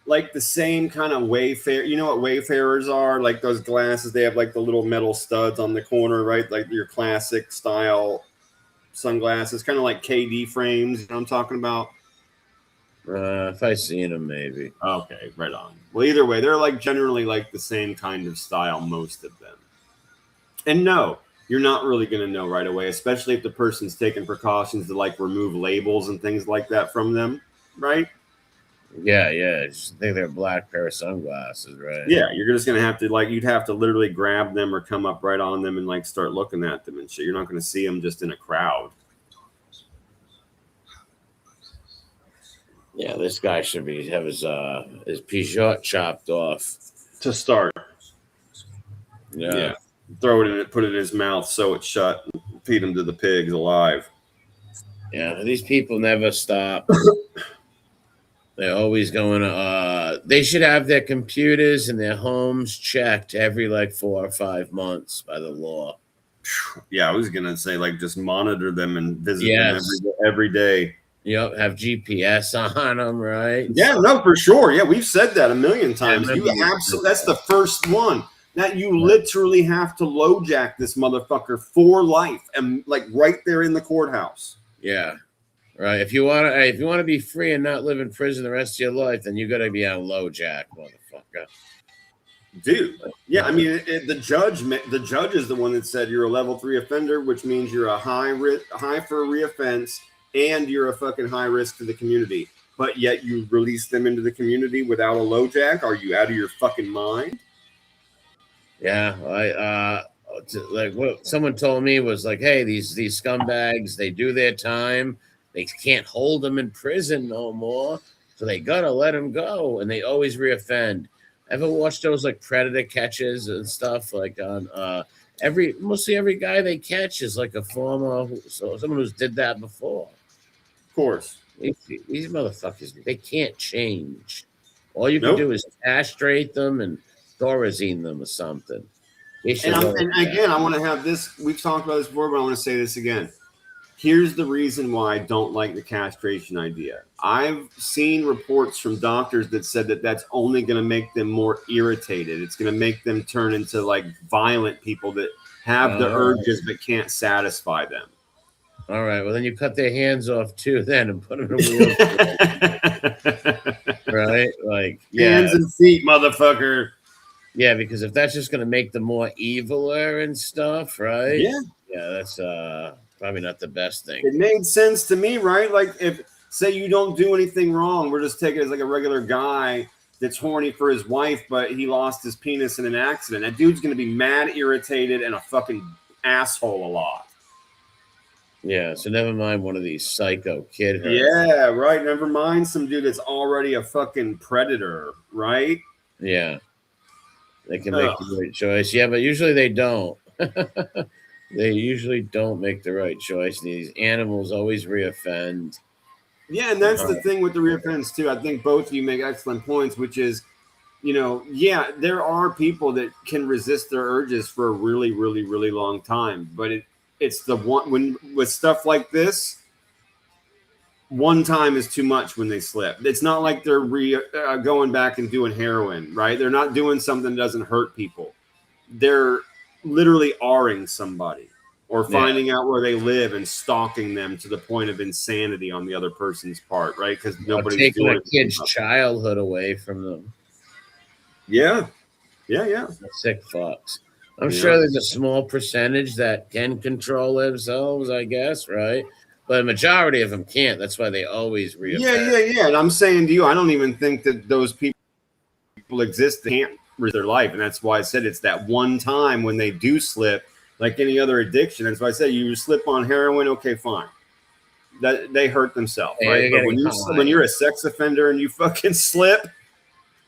[SPEAKER 4] like the same kind of Wayfarer. You know what Wayfarers are? Like those glasses. They have like the little metal studs on the corner, right? Like your classic style sunglasses, kind of like KD frames. You know what I'm talking about?
[SPEAKER 3] If I seen them, maybe.
[SPEAKER 4] Okay, right on. Well, either way, they're like generally like the same kind of style, most of them. And no, you're not really going to know right away, especially if the person's taking precautions to like remove labels and things like that from them, right?
[SPEAKER 3] Yeah. Just think they're a black pair of sunglasses, right?
[SPEAKER 4] Yeah, you're just going to have to you'd have to literally grab them or come up right on them and like start looking at them and shit. You're not going to see them just in a crowd.
[SPEAKER 3] Yeah, this guy should have his Peugeot chopped off
[SPEAKER 4] To start.
[SPEAKER 3] Yeah.
[SPEAKER 4] Throw it in it, put it in his mouth, sew it shut, and feed him to the pigs alive.
[SPEAKER 3] Yeah, these people never stop. They're always going to, they should have their computers and their homes checked every 4 or 5 months by the law.
[SPEAKER 4] Yeah, I was going to say, just monitor them and visit them every day.
[SPEAKER 3] Yep, have GPS on them, right?
[SPEAKER 4] Yeah, no, for sure. Yeah, we've said that a million times. That's the first one. That you literally have to LoJack this motherfucker for life, and right there in the courthouse.
[SPEAKER 3] Yeah, right. If you want to be free and not live in prison the rest of your life, then you got to be on LoJack, motherfucker.
[SPEAKER 4] Dude, yeah. I mean, the judge is the one that said you're a level 3 offender, which means you're a high for a reoffense, and you're a fucking high risk to the community. But yet you release them into the community without a LoJack. Are you out of your fucking mind?
[SPEAKER 3] Yeah, what someone told me was hey, these scumbags, they do their time, they can't hold them in prison no more, so they gotta let them go, and they always reoffend. Ever watched those predator catches and stuff on mostly every guy they catch is a former, someone who's did that before.
[SPEAKER 4] Of course,
[SPEAKER 3] these motherfuckers, they can't change. All you can do is castrate them and Thorazine them or something.
[SPEAKER 4] And again, I want to have this. We've talked about this before, but I want to say this again. Here's the reason why I don't like the castration idea. I've seen reports from doctors that said that that's only going to make them more irritated. It's going to make them turn into violent people that have the urges but can't satisfy them.
[SPEAKER 3] All right. Well, then you cut their hands off too, then, and put them in a wheelchair, right? Like, yeah,
[SPEAKER 4] Hands and feet, motherfucker.
[SPEAKER 3] yeah. Because if that's just gonna make them more eviler and stuff, right?
[SPEAKER 4] Yeah,
[SPEAKER 3] Yeah, that's probably not the best thing.
[SPEAKER 4] it made sense to me, right? Like, if say you don't do anything wrong, we're just taking it as like a regular guy that's horny for his wife, but he lost his penis in an accident. That dude's gonna be mad, irritated, and a fucking asshole a lot.
[SPEAKER 3] Yeah. So never mind one of these psycho kid hurt.
[SPEAKER 4] Yeah, right. Never mind some dude that's already a fucking predator, right?
[SPEAKER 3] Yeah. They can make
[SPEAKER 4] Ugh.
[SPEAKER 3] the right choice. Yeah, but usually they don't. They usually don't make the right choice. These animals always reoffend.
[SPEAKER 4] Yeah, and that's the thing with the reoffense too. I think both of you make excellent points, which is, yeah, there are people that can resist their urges for a really, really, really long time, but it's the one when with stuff like this, one time is too much when they slip. It's not like they're going back and doing heroin, right? They're not doing something that doesn't hurt people. They're literally R-ing somebody or finding out where they live and stalking them to the point of insanity on the other person's part, right? Because nobody's
[SPEAKER 3] taking
[SPEAKER 4] doing
[SPEAKER 3] a kid's childhood away from them.
[SPEAKER 4] Yeah.
[SPEAKER 3] Sick fucks. I'm sure there's a small percentage that can control themselves, I guess, right? But a majority of them can't. That's why they always reoffend.
[SPEAKER 4] Yeah. And I'm saying to you, I don't even think that those people exist that can't risk their life. And that's why I said it's that one time when they do slip, like any other addiction. That's why I said you slip on heroin, okay, fine. That they hurt themselves, right? But when you're a sex offender and you fucking slip,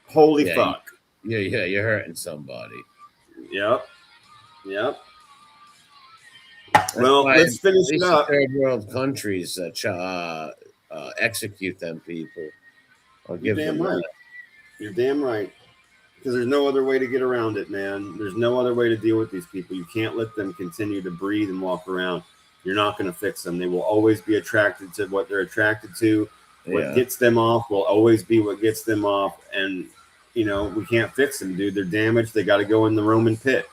[SPEAKER 4] holy fuck.
[SPEAKER 3] Yeah, you're hurting somebody.
[SPEAKER 4] Yep. Well, let's finish it up.
[SPEAKER 3] Third world countries that execute them people. I'll give them right.
[SPEAKER 4] You're damn right. Because there's no other way to get around it, man. There's no other way to deal with these people. You can't let them continue to breathe and walk around. You're not going to fix them. They will always be attracted to what they're attracted to. What gets them off will always be what gets them off. And, we can't fix them, dude. They're damaged. They got to go in the Roman pit.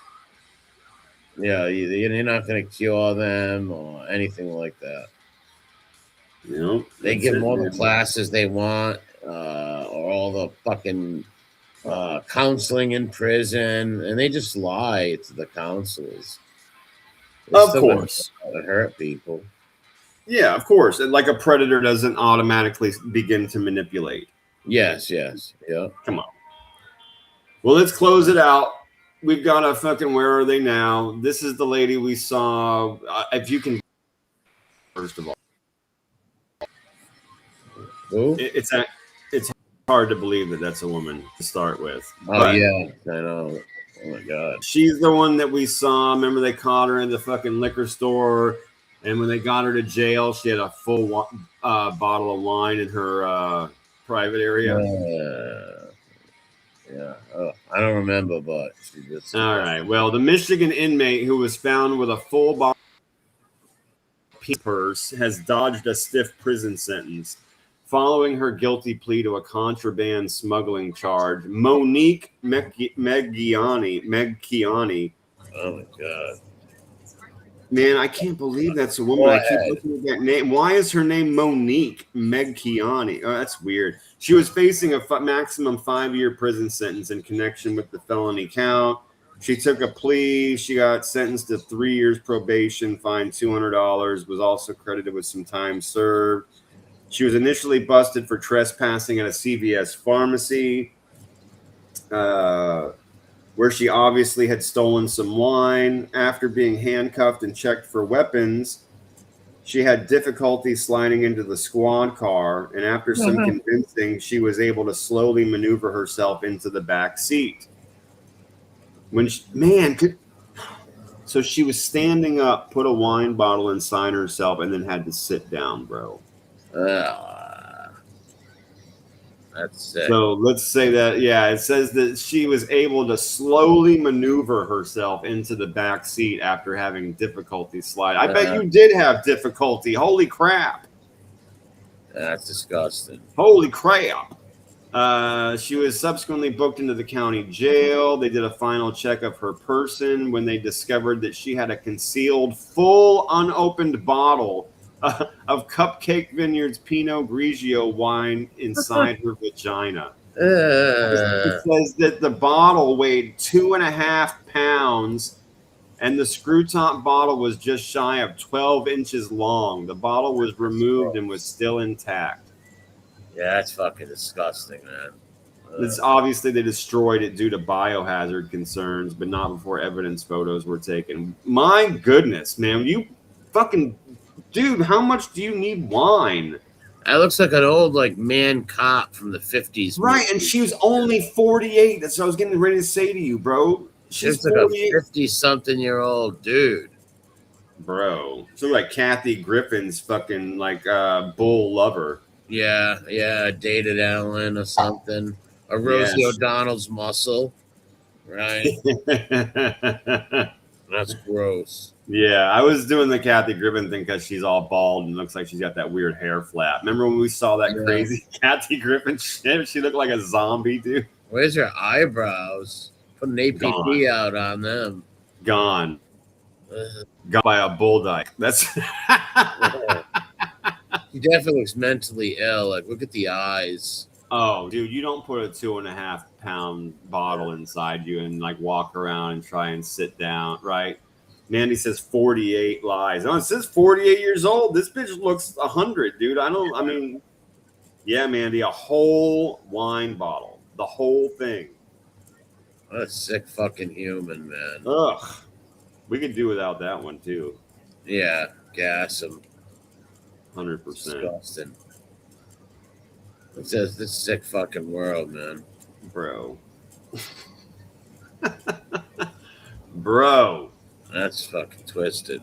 [SPEAKER 3] Yeah, you're not going to cure them or anything like that. They give them all the classes they want or all the fucking counseling in prison, and they just lie to the counselors.
[SPEAKER 4] Of course.
[SPEAKER 3] It hurt people.
[SPEAKER 4] Yeah, of course. Like a predator doesn't automatically begin to manipulate.
[SPEAKER 3] Yes. Yeah.
[SPEAKER 4] Come on. Well, let's close it out. We've got a fucking Where Are They Now? This is the lady we saw. If you can, first of all.
[SPEAKER 3] Who?
[SPEAKER 4] It's hard to believe that that's a woman to start with.
[SPEAKER 3] Oh, yeah. I know. Oh, my God.
[SPEAKER 4] She's the one that we saw. Remember, they caught her in the fucking liquor store. And when they got her to jail, she had a full bottle of wine in her private area.
[SPEAKER 3] Yeah. I don't remember, but she just.
[SPEAKER 4] All right. Well, the Michigan inmate who was found with a full bottle of purse has dodged a stiff prison sentence following her guilty plea to a contraband smuggling charge. Monique Megkiani.
[SPEAKER 3] Oh, my God.
[SPEAKER 4] Man, I can't believe that's a woman. I keep looking at that name. Why is her name Monique Megkiani? Oh, that's weird. She was facing a maximum 5-year prison sentence in connection with the felony count. She took a plea. She got sentenced to 3 years probation, fined $200, was also credited with some time served. She was initially busted for trespassing at a CVS pharmacy, where she obviously had stolen some wine. After being handcuffed and checked for weapons, she had difficulty sliding into the squad car, and after some convincing, she was able to slowly maneuver herself into the back seat. So she was standing up, put a wine bottle inside herself, and then had to sit down, bro.
[SPEAKER 3] That's sick.
[SPEAKER 4] So let's say that, it says that she was able to slowly maneuver herself into the back seat after having difficulty slide. I bet you did have difficulty. Holy crap.
[SPEAKER 3] That's disgusting.
[SPEAKER 4] Holy crap. She was subsequently booked into the county jail. They did a final check of her person when they discovered that she had a concealed, full, unopened bottle of Cupcake Vineyards Pinot Grigio wine inside her vagina. It says that the bottle weighed 2.5 pounds and the screw top bottle was just shy of 12 inches long. The bottle was removed and was still intact.
[SPEAKER 3] Yeah, that's fucking disgusting, man.
[SPEAKER 4] It's obviously they destroyed it due to biohazard concerns, but not before evidence photos were taken. My goodness, man, you fucking dude, how much do you need wine?
[SPEAKER 3] That looks like an old like man cop from the 50s.
[SPEAKER 4] Right, and she was only 48. That's what I was getting ready to say to you, bro. She's
[SPEAKER 3] like
[SPEAKER 4] 48.
[SPEAKER 3] a 50-something-year-old dude.
[SPEAKER 4] Bro. So like Kathy Griffin's fucking like bull lover.
[SPEAKER 3] Yeah, dated Ellen or something. A Rosie O'Donnell's muscle, right? That's gross.
[SPEAKER 4] Yeah, I was doing the Kathy Griffin thing because she's all bald and looks like she's got that weird hair flap. Remember when we saw that crazy Kathy Griffin shit? She looked like a zombie, dude.
[SPEAKER 3] Where's her eyebrows? Put an APP out on them.
[SPEAKER 4] Gone. Gone by a bull dyke. That's.
[SPEAKER 3] He definitely looks mentally ill. Like, look at the eyes.
[SPEAKER 4] Oh, dude, you don't put a 2.5 pound bottle inside you and like walk around and try and sit down, right? Mandy says 48 lies. Oh, it says 48 years old. This bitch looks 100, dude. Yeah, Mandy, a whole wine bottle, the whole thing.
[SPEAKER 3] What a sick fucking human, man.
[SPEAKER 4] Ugh. We could do without that one too.
[SPEAKER 3] Yeah, gas him.
[SPEAKER 4] 100%.
[SPEAKER 3] Disgusting. It says this sick fucking world, man.
[SPEAKER 4] Bro. Bro.
[SPEAKER 3] That's fucking twisted.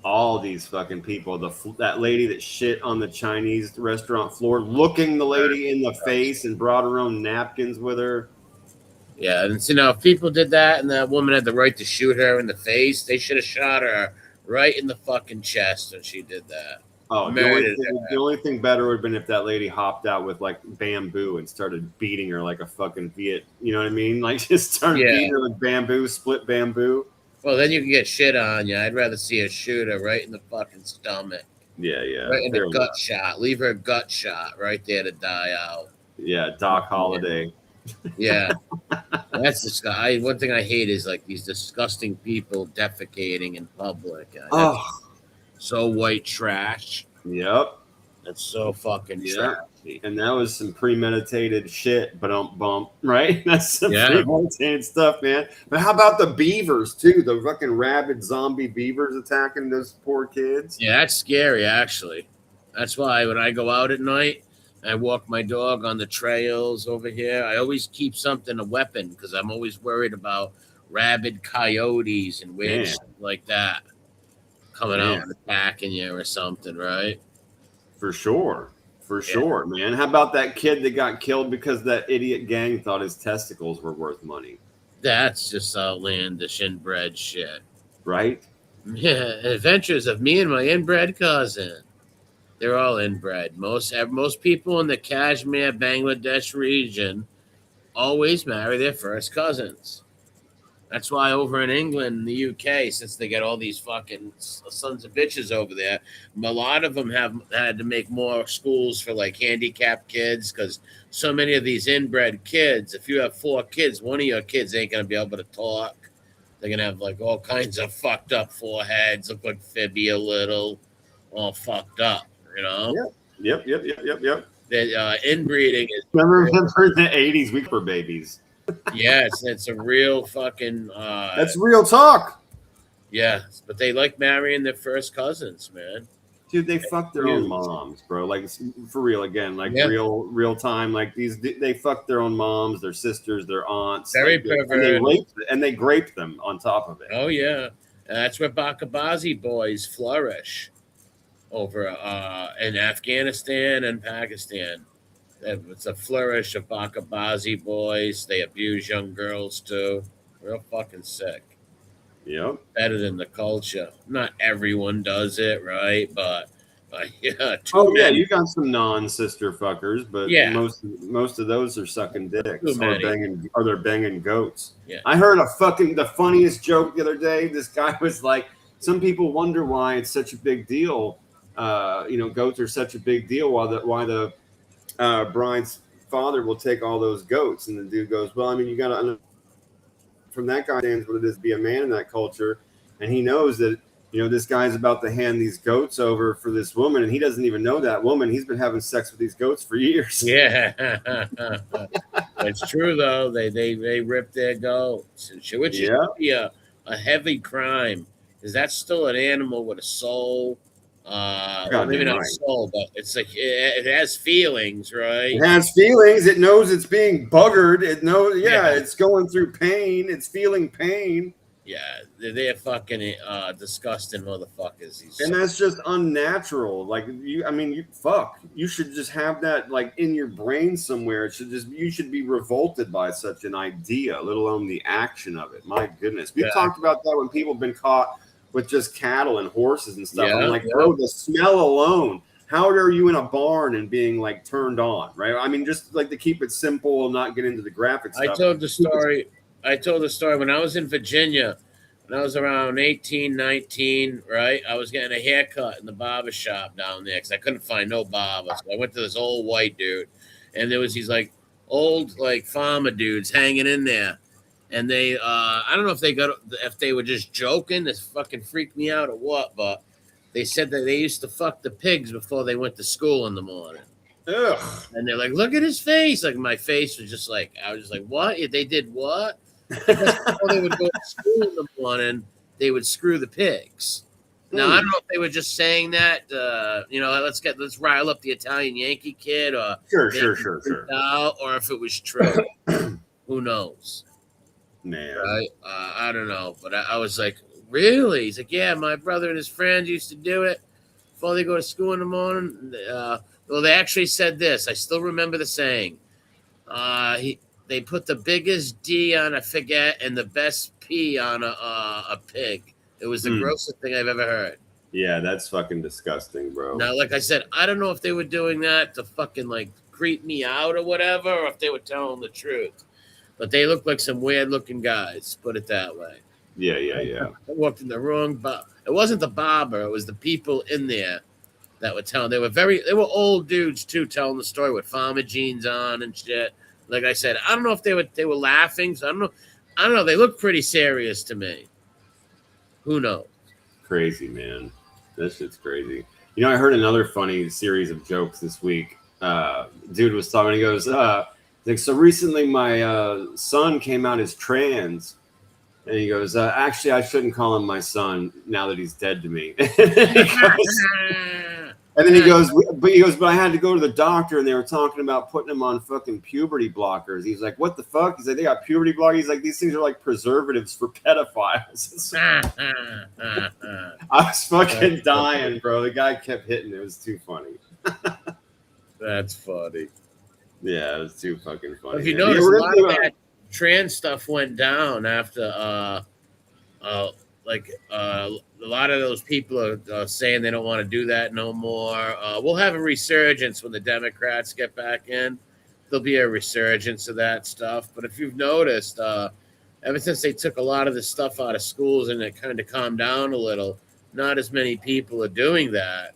[SPEAKER 4] All these fucking people. That lady that shit on the Chinese restaurant floor, looking the lady in the face and brought her own napkins with her.
[SPEAKER 3] Yeah, and if people did that and that woman had the right to shoot her in the face, they should have shot her right in the fucking chest when she did that.
[SPEAKER 4] Oh, the only thing better would have been if that lady hopped out with like bamboo and started beating her like a fucking you know what I mean? Like just started beating her with bamboo, split bamboo.
[SPEAKER 3] Well, then you can get shit on you. I'd rather see a shooter right in the fucking stomach.
[SPEAKER 4] Yeah.
[SPEAKER 3] Right in the gut shot. Leave her gut shot right there to die out.
[SPEAKER 4] Yeah, Doc Holliday.
[SPEAKER 3] Yeah. That's disgusting. One thing I hate is like these disgusting people defecating in public. So white trash.
[SPEAKER 4] Yep.
[SPEAKER 3] That's so fucking trashy.
[SPEAKER 4] And that was some premeditated shit, but don't bump, right? That's some premeditated stuff, man. But how about the beavers, too? The fucking rabid zombie beavers attacking those poor kids?
[SPEAKER 3] Yeah, that's scary, actually. That's why when I go out at night, I walk my dog on the trails over here. I always keep something, a weapon, because I'm always worried about rabid coyotes and weird shit like that coming out and attacking you or something, right?
[SPEAKER 4] For sure, man. How about that kid that got killed because that idiot gang thought his testicles were worth money?
[SPEAKER 3] That's just outlandish inbred shit.
[SPEAKER 4] Right?
[SPEAKER 3] Yeah, adventures of me and my inbred cousin. They're all inbred. Most people in the Kashmir, Bangladesh region always marry their first cousins. That's why over in England, the UK, since they get all these fucking sons of bitches over there, a lot of them have had to make more schools for like handicapped kids because so many of these inbred kids, if you have 4 kids, one of your kids ain't going to be able to talk. They're going to have like all kinds of fucked up foreheads, look like Phoebe a little, all fucked up, you know?
[SPEAKER 4] Yep.
[SPEAKER 3] That inbreeding is...
[SPEAKER 4] Remember in the 80s, we were babies.
[SPEAKER 3] Yes, it's a real fucking...
[SPEAKER 4] That's real talk.
[SPEAKER 3] Yeah, but they like marrying their first cousins, man.
[SPEAKER 4] Dude, they fuck their own moms, bro. Like, for real, again, like real time. Like, they fuck their own moms, their sisters, their aunts.
[SPEAKER 3] Very perverted.
[SPEAKER 4] And they grape them on top of it.
[SPEAKER 3] Oh, yeah. And that's where Bakabazi boys flourish over in Afghanistan and Pakistan. It's a flourish of Bakabazi boys. They abuse young girls, too. Real fucking sick.
[SPEAKER 4] Yep.
[SPEAKER 3] Better than the culture. Not everyone does it, right? But Yeah.
[SPEAKER 4] Oh yeah, you got some non-sister fuckers, but
[SPEAKER 3] Yeah.
[SPEAKER 4] most of those are sucking dicks
[SPEAKER 3] Too many.
[SPEAKER 4] they're banging goats.
[SPEAKER 3] Yeah.
[SPEAKER 4] I heard the funniest joke the other day. This guy was like, some people wonder why it's such a big deal. Goats are such a big deal. Why the bride's father will take all those goats, and the dude goes, well, I mean, you got to, from that guy understands what it is to be a man in that culture, and he knows that this guy's about to hand these goats over for this woman, and he doesn't even know that woman. He's been having sex with these goats for years.
[SPEAKER 3] Yeah. It's true though. They rip their goats, which is be a heavy crime, because that's still an animal with a soul. Maybe not a soul, but it's like it has feelings, right?
[SPEAKER 4] It has feelings. It knows it's being buggered. It knows, it's going through pain. It's feeling pain.
[SPEAKER 3] Yeah, they're fucking disgusting motherfuckers.
[SPEAKER 4] And that's just unnatural. Like you should just have that like in your brain somewhere. You should be revolted by such an idea, let alone the action of it. My goodness, we've talked about that when people have been caught with just cattle and horses and stuff. I'm like, bro, the smell alone. How are you in a barn and being like turned on, right? I mean, just like to keep it simple and not get into the graphic stuff.
[SPEAKER 3] I told the story when I was in Virginia, when I was around 18, 19, right? I was getting a haircut in the barber shop down there because I couldn't find no barber. So I went to this old white dude, and there was these like old like farmer dudes hanging in there. And they, I don't know if they were just joking, this fucking freaked me out or what, but they said that they used to fuck the pigs before they went to school in the morning.
[SPEAKER 4] Ugh.
[SPEAKER 3] And they're like, look at his face. Like my face was just like, I was just like, what? They did what? Before they would go to school in the morning, they would screw the pigs. Now, I don't know if they were just saying that, let's rile up the Italian Yankee kid, or
[SPEAKER 4] sure.
[SPEAKER 3] Out, or if it was true. Who knows?
[SPEAKER 4] Man.
[SPEAKER 3] Right? I don't know. But I was like, really? He's like, yeah, my brother and his friends used to do it before they go to school in the morning. Well, they actually said this. I still remember the saying. They put the biggest D on a forget and the best P on a pig. It was the grossest thing I've ever heard.
[SPEAKER 4] Yeah, that's fucking disgusting, bro.
[SPEAKER 3] Now, like I said, I don't know if they were doing that to fucking like creep me out or whatever, or if they were telling the truth. But they looked like some weird looking guys, put it that way.
[SPEAKER 4] Yeah.
[SPEAKER 3] I walked in the wrong it wasn't the barber, it was the people in there that were telling. They were old dudes too, telling the story with farmer jeans on and shit. Like I said, I don't know if they were laughing. So I don't know. They look pretty serious to me. Who knows? Crazy,
[SPEAKER 4] man. This shit's crazy. I heard another funny series of jokes this week. Dude was talking. He goes, so recently my son came out as trans. And he goes, actually, I shouldn't call him my son now that he's dead to me. And then he goes, but I had to go to the doctor, and they were talking about putting him on fucking puberty blockers. He's like, what the fuck? He's like, they got puberty blockers. He's like, these things are like preservatives for pedophiles. I was fucking dying, bro. The guy kept hitting. It was too funny.
[SPEAKER 3] That's funny.
[SPEAKER 4] Yeah, it was too fucking funny.
[SPEAKER 3] If you notice, a lot of that trans stuff went down after, a lot of those people are saying they don't want to do that no more. We'll have a resurgence when the Democrats get back in. There'll be a resurgence of that stuff. But if you've noticed, ever since they took a lot of this stuff out of schools and it kind of calmed down a little, not as many people are doing that.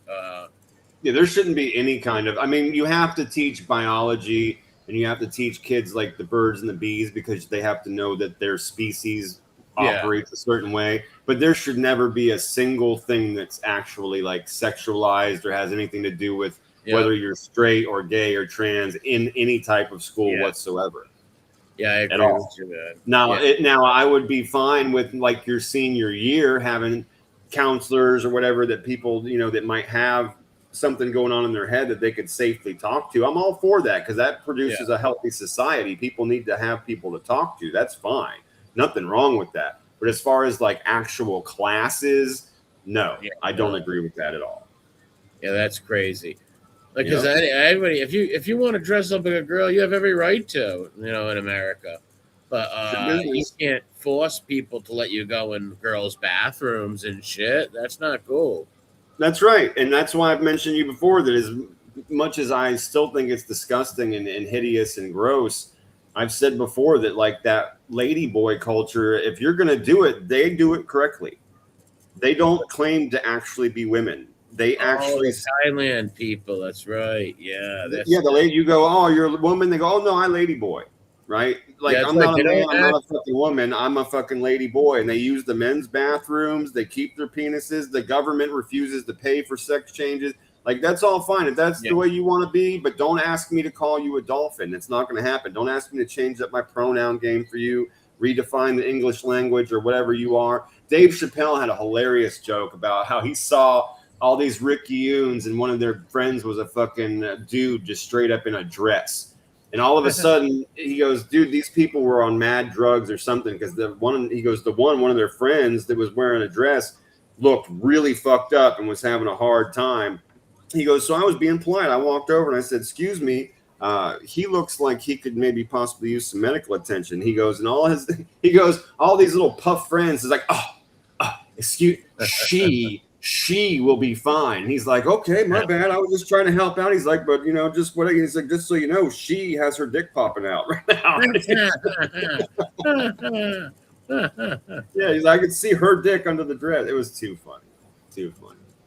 [SPEAKER 4] Yeah, there shouldn't be any kind of, you have to teach biology and you have to teach kids like the birds and the bees because they have to know that their species operates a certain way. But there should never be a single thing that's actually like sexualized or has anything to do with whether you're straight or gay or trans in any type of school whatsoever.
[SPEAKER 3] Yeah, I agree with you, man.
[SPEAKER 4] Now I would be fine with like your senior year having counselors or whatever that people, that might have something going on in their head that they could safely talk to. I'm all for that because that produces a healthy society. People need to have people to talk to. That's fine. Nothing wrong with that. But as far as like actual classes, no, I don't agree with that at all.
[SPEAKER 3] Yeah, that's crazy. Like, because everybody, if you want to dress up like a girl, you have every right to, in America. But you can't force people to let you go in girls' bathrooms and shit. That's not cool.
[SPEAKER 4] That's right. And that's why I've mentioned you before that as much as I still think it's disgusting and hideous and gross, I've said before that like that lady boy culture, if you're going to do it, they do it correctly. They don't claim to actually be women. They actually
[SPEAKER 3] the Thailand people. That's right. Yeah.
[SPEAKER 4] yeah, the lady, you go, oh, you're a woman. They go, oh no, I lady boy, right? Like
[SPEAKER 3] Yeah,
[SPEAKER 4] I'm
[SPEAKER 3] like,
[SPEAKER 4] not a man, I'm not a fucking woman. I'm a fucking lady boy. And they use the men's bathrooms. They keep their penises. The government refuses to pay for sex changes. Like that's all fine if that's the way you want to be. But don't ask me to call you a dolphin. It's not going to happen. Don't ask me to change up my pronoun game for you, redefine the English language or whatever you are. Dave Chappelle had a hilarious joke about how he saw all these Rickyunes and one of their friends was a fucking dude just straight up in a dress. And all of a sudden he goes, dude, these people were on mad drugs or something. Because one of their friends that was wearing a dress looked really fucked up and was having a hard time. He goes, so I was being polite. I walked over and I said, excuse me. He looks like he could maybe possibly use some medical attention. He goes, and all these little puff friends is like, excuse she will be fine. He's like, okay, my bad. I was just trying to help out. He's like, but just what he's like, just so you know, she has her dick popping out right now. Yeah, he's like, I could see her dick under the dress. It was too funny.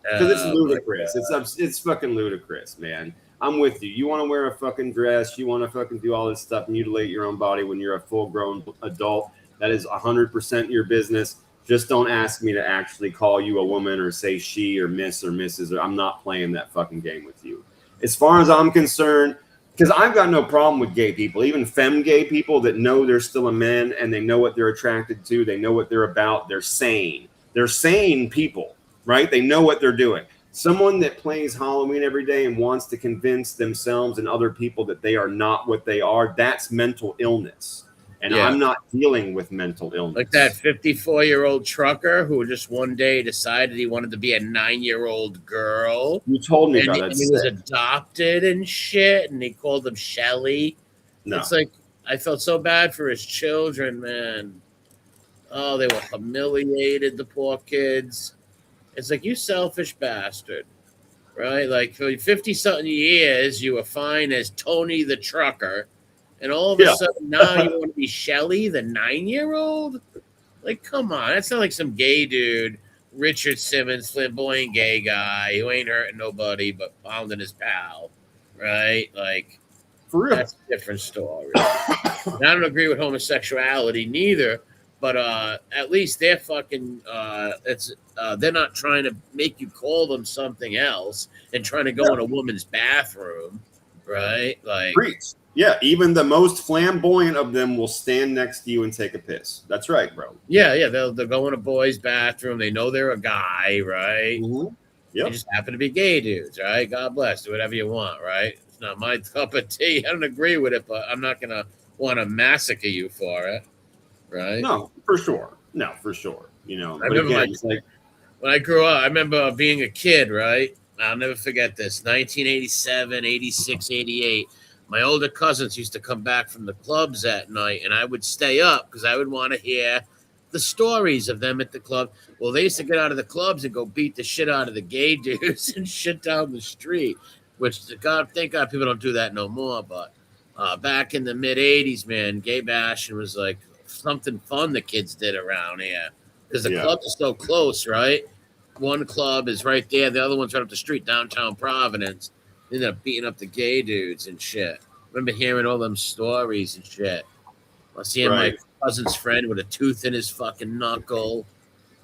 [SPEAKER 4] Because it's ludicrous. It's fucking ludicrous, man. I'm with you. You want to wear a fucking dress, you want to fucking do all this stuff, mutilate your own body when you're a full-grown adult. That is 100% your business. Just don't ask me to actually call you a woman or say she or miss or Mrs. Or I'm not playing that fucking game with you. As far as I'm concerned, because I've got no problem with gay people, even femme gay people that know they're still a men and they know what they're attracted to. They know what they're about. They're sane. They're sane people, right? They know what they're doing. Someone that plays Halloween every day and wants to convince themselves and other people that they are not what they are, that's mental illness. And I'm not dealing with mental illness.
[SPEAKER 3] Like that 54-year-old trucker who just one day decided he wanted to be a 9-year-old girl.
[SPEAKER 4] You told me about that.
[SPEAKER 3] And he was adopted and shit, and he called them Shelly.
[SPEAKER 4] No.
[SPEAKER 3] It's like, I felt so bad for his children, man. Oh, they were humiliated, the poor kids. It's like, you selfish bastard, right? Like, for 50-something years, you were fine as Tony the trucker. And all of a sudden now you want to be Shelly, the 9-year-old? Like, come on. That's not like some gay dude, Richard Simmons, flamboyant gay guy who ain't hurting nobody but pounding his pal, right? Like,
[SPEAKER 4] for real.
[SPEAKER 3] That's a different story. And I don't agree with homosexuality neither, but at least they're fucking, they're not trying to make you call them something else and trying to go in a woman's bathroom, right? Like,
[SPEAKER 4] preach. Yeah, even the most flamboyant of them will stand next to you and take a piss. That's right, bro.
[SPEAKER 3] Yeah, they'll go in a boy's bathroom. They know they're a guy, right?
[SPEAKER 4] Mm-hmm. Yep.
[SPEAKER 3] They just happen to be gay dudes, right? God bless. Do whatever you want, right? It's not my cup of tea. I don't agree with it, but I'm not going to want to massacre you for it, right?
[SPEAKER 4] No, for sure. You know,
[SPEAKER 3] I remember when I grew up, I remember being a kid, right? I'll never forget this. 1987, 86, 88. My older cousins used to come back from the clubs at night, and I would stay up because I would want to hear the stories of them at the club. Well, they used to get out of the clubs and go beat the shit out of the gay dudes and shit down the street, which, thank God people don't do that no more. But back in the mid-'80s, man, gay bashing was like something fun the kids did around here because the clubs are so close, right? One club is right there. The other one's right up the street, downtown Providence. They ended up beating up the gay dudes and shit. I remember hearing all them stories and shit. I seeing my cousin's friend with a tooth in his fucking knuckle.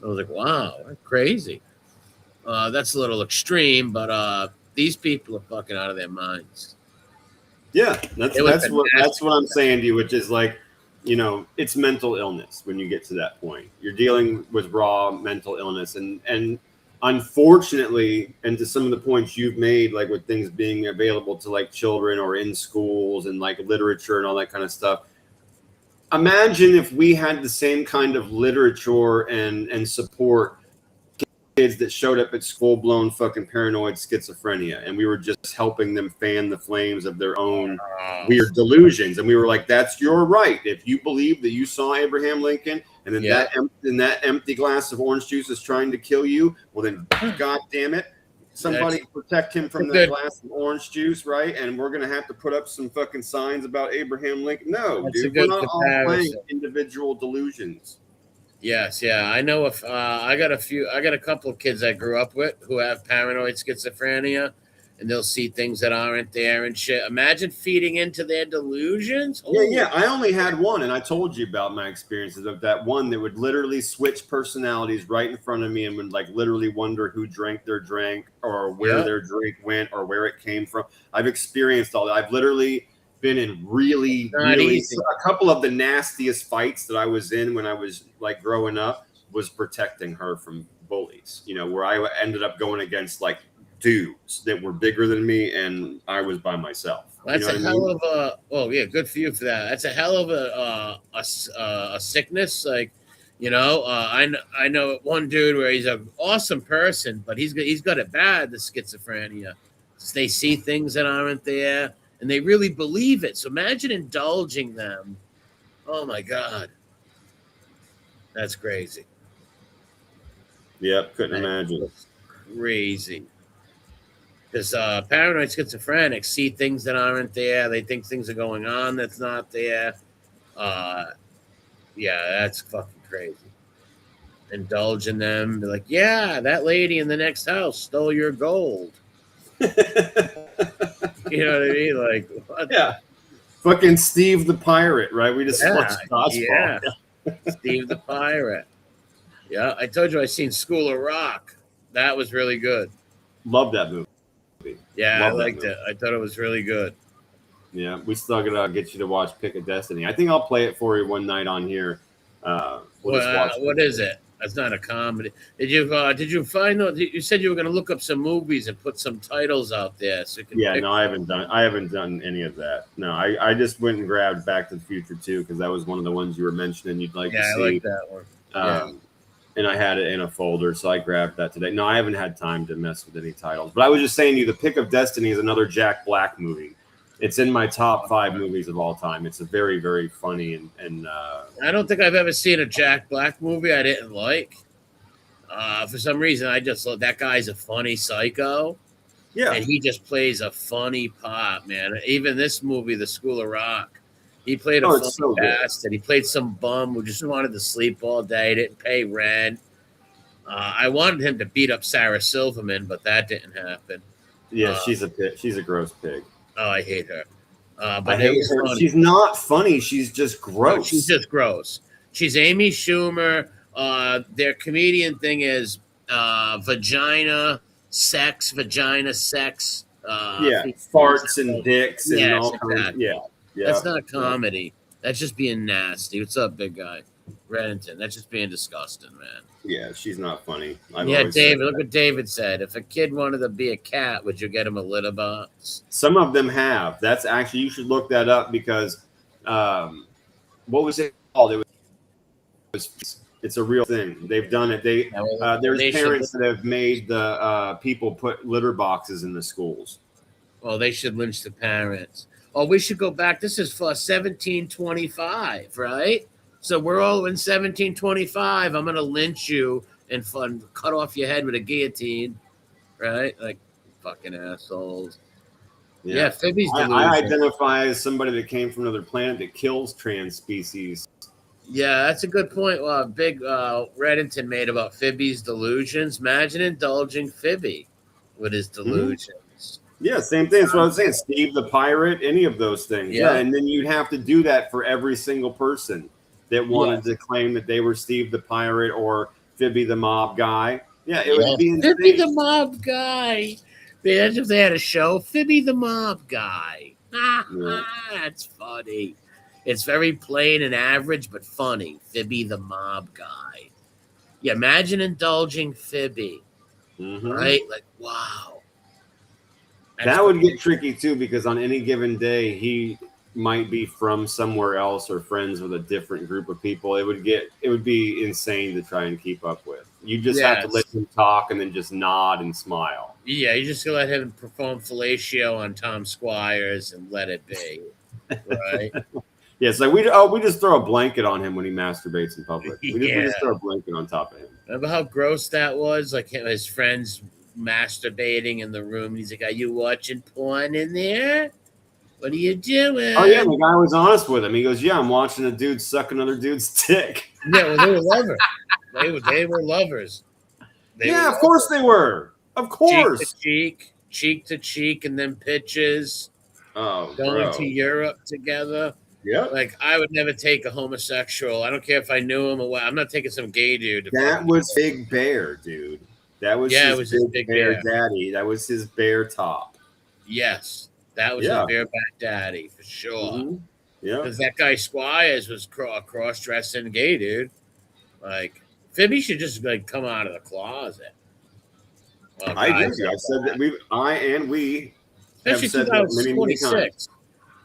[SPEAKER 3] I was like, wow, that's crazy. That's a little extreme, but these people are fucking out of their minds.
[SPEAKER 4] Yeah, that's what I'm saying to you, which is like, you know, it's mental illness when you get to that point. You're dealing with raw mental illness. And unfortunately, and to some of the points you've made, like with things being available to like children or in schools and like literature and all that kind of stuff. Imagine if we had the same kind of literature and support kids that showed up at full-blown fucking paranoid schizophrenia, and we were just helping them fan the flames of their own weird delusions. And we were like, that's your right. If you believe that you saw Abraham Lincoln and then that empty glass of orange juice is trying to kill you, well then, God damn it, somebody protect him from that
[SPEAKER 3] good,
[SPEAKER 4] glass of orange juice, right? And we're gonna have to put up some fucking signs about Abraham Lincoln. No,
[SPEAKER 3] that's a
[SPEAKER 4] dude, we're
[SPEAKER 3] good
[SPEAKER 4] not all playing
[SPEAKER 3] comparison.
[SPEAKER 4] individual delusions.
[SPEAKER 3] Yes, yeah. I know if I got a couple of kids I grew up with who have paranoid schizophrenia, and they'll see things that aren't there and shit. Imagine feeding into their delusions.
[SPEAKER 4] Yeah. I only had one, and I told you about my experiences of that one that would literally switch personalities right in front of me and would like literally wonder who drank their drink or where their drink went or where it came from. I've experienced all that. I've literally been in really a couple of the nastiest fights that I was in when I was like growing up was protecting her from bullies, you know, where I ended up going against like dudes that were bigger than me and I was by myself.
[SPEAKER 3] That's
[SPEAKER 4] you know
[SPEAKER 3] a hell of a. Oh yeah, good for you for that. That's a hell of a sickness. Like, you know, I know one dude where he's an awesome person, but he's got it bad. The schizophrenia. They see things that aren't there, and they really believe it. So imagine indulging them. Oh my god, that's crazy.
[SPEAKER 4] Yep, couldn't imagine.
[SPEAKER 3] Crazy. Because paranoid schizophrenics see things that aren't there. They think things are going on that's not there. Yeah, that's fucking crazy. Indulge in them. Be like, yeah, that lady in the next house stole your gold. You know what I mean? Like, what?
[SPEAKER 4] Yeah. Fucking Steve the Pirate, right? We just watched Dodgeball.
[SPEAKER 3] Yeah. Steve the Pirate. Yeah, I told you I seen School of Rock. That was really good.
[SPEAKER 4] Love that movie.
[SPEAKER 3] Yeah, I liked it. I thought it was really good.
[SPEAKER 4] Yeah, we still gotta get you to watch Pick of Destiny. I think I'll play it for you one night on here.
[SPEAKER 3] What is it? That's not a comedy. Did you find out? You said you were going to look up some movies and put some titles out there so you can.
[SPEAKER 4] Yeah, no, I haven't done any of that. No, I just went and grabbed Back to the Future 2 because that was one of the ones you were mentioning you'd like to see.
[SPEAKER 3] Yeah, I like that one.
[SPEAKER 4] And I had it in a folder, so I grabbed that today. No, I haven't had time to mess with any titles, but I was just saying to you, The Pick of Destiny is another Jack Black movie. It's in my top 5 movies of all time. It's a very, very funny and
[SPEAKER 3] I don't think I've ever seen a Jack Black movie I didn't like. For some reason, I just thought that guy's a funny psycho.
[SPEAKER 4] Yeah,
[SPEAKER 3] and he just plays a funny part, man. Even this movie, The School of Rock, he played a funny bastard. He played some bum who just wanted to sleep all day, didn't pay rent. I wanted him to beat up Sarah Silverman, but that didn't happen.
[SPEAKER 4] Yeah, she's a gross pig.
[SPEAKER 3] Oh, I hate her. But
[SPEAKER 4] I hate her. Funny. She's not funny. She's just gross.
[SPEAKER 3] No, she's just gross. She's Amy Schumer. Their comedian thing is vagina sex.
[SPEAKER 4] Farts and dicks and all kinds. Yeah.
[SPEAKER 3] That's not comedy. That's just being nasty. What's up, big guy? Reddington. That's just being disgusting, man.
[SPEAKER 4] Yeah, she's not funny.
[SPEAKER 3] David. Look what David said. If a kid wanted to be a cat, would you get him a litter box?
[SPEAKER 4] Some of them have. That's actually, you should look that up because what was it called? It's a real thing. They've done it. There's parents that have made the people put litter boxes in the schools.
[SPEAKER 3] Well, they should lynch the parents. Oh, we should go back. This is for 1725, right? So we're all in 1725. I'm going to lynch you and cut off your head with a guillotine, right? Like, fucking assholes. Yeah, Phoebe's delusion.
[SPEAKER 4] I identify as somebody that came from another planet that kills trans species.
[SPEAKER 3] Yeah, that's a good point. Big Reddington made about Phoebe's delusions. Imagine indulging Phoebe with his delusions. Mm-hmm.
[SPEAKER 4] Yeah, same thing. That's what I was saying. Steve the Pirate, any of those things. Yeah, and then you'd have to do that for every single person that wanted to claim that they were Steve the Pirate or Phoebe the Mob Guy. Yeah, it would be insane.
[SPEAKER 3] Phoebe the Mob Guy. Imagine if they had a show, Phoebe the Mob Guy. That's funny. It's very plain and average, but funny. Phoebe the Mob Guy. Yeah, imagine indulging Phoebe. Mm-hmm. Right? Like, wow.
[SPEAKER 4] That would get tricky, too, because on any given day, he might be from somewhere else or friends with a different group of people. It would be insane to try and keep up with. You just have to let him talk and then just nod and smile.
[SPEAKER 3] Yeah, you just let him perform fellatio on Tom Squires and let it be. Right?
[SPEAKER 4] Yeah, it's like we just throw a blanket on him when he masturbates in public. We just throw a blanket on top of him.
[SPEAKER 3] Remember how gross that was? Like his friends masturbating in the room. He's like, "Are you watching porn in there? What are you doing?"
[SPEAKER 4] Oh yeah, the guy was honest with him. He goes, "Yeah, I'm watching a dude suck another dude's dick."
[SPEAKER 3] Yeah, well, they were lovers. They were lovers.
[SPEAKER 4] Yeah, of course they were. Of course.
[SPEAKER 3] Cheek to cheek, and then pitches
[SPEAKER 4] Oh,
[SPEAKER 3] going
[SPEAKER 4] bro.
[SPEAKER 3] to Europe together.
[SPEAKER 4] Yeah.
[SPEAKER 3] Like, I would never take a homosexual. I don't care if I knew him or what. I'm not taking some gay dude.
[SPEAKER 4] That was Big Bear, dude. That was
[SPEAKER 3] Yeah,
[SPEAKER 4] his
[SPEAKER 3] it was his
[SPEAKER 4] Big
[SPEAKER 3] Big
[SPEAKER 4] Bear
[SPEAKER 3] Bear.
[SPEAKER 4] daddy. That was his bear top.
[SPEAKER 3] Yes, that was
[SPEAKER 4] Yeah.
[SPEAKER 3] his bareback daddy for sure.
[SPEAKER 4] Mm-hmm. Yeah.
[SPEAKER 3] Because that guy Squires was a cross-dressing gay dude. Like, Phoebe should just like come out of the closet. Well,
[SPEAKER 4] I agree.
[SPEAKER 3] guys,
[SPEAKER 4] I said that we have
[SPEAKER 3] especially
[SPEAKER 4] said that many times.
[SPEAKER 3] 2026.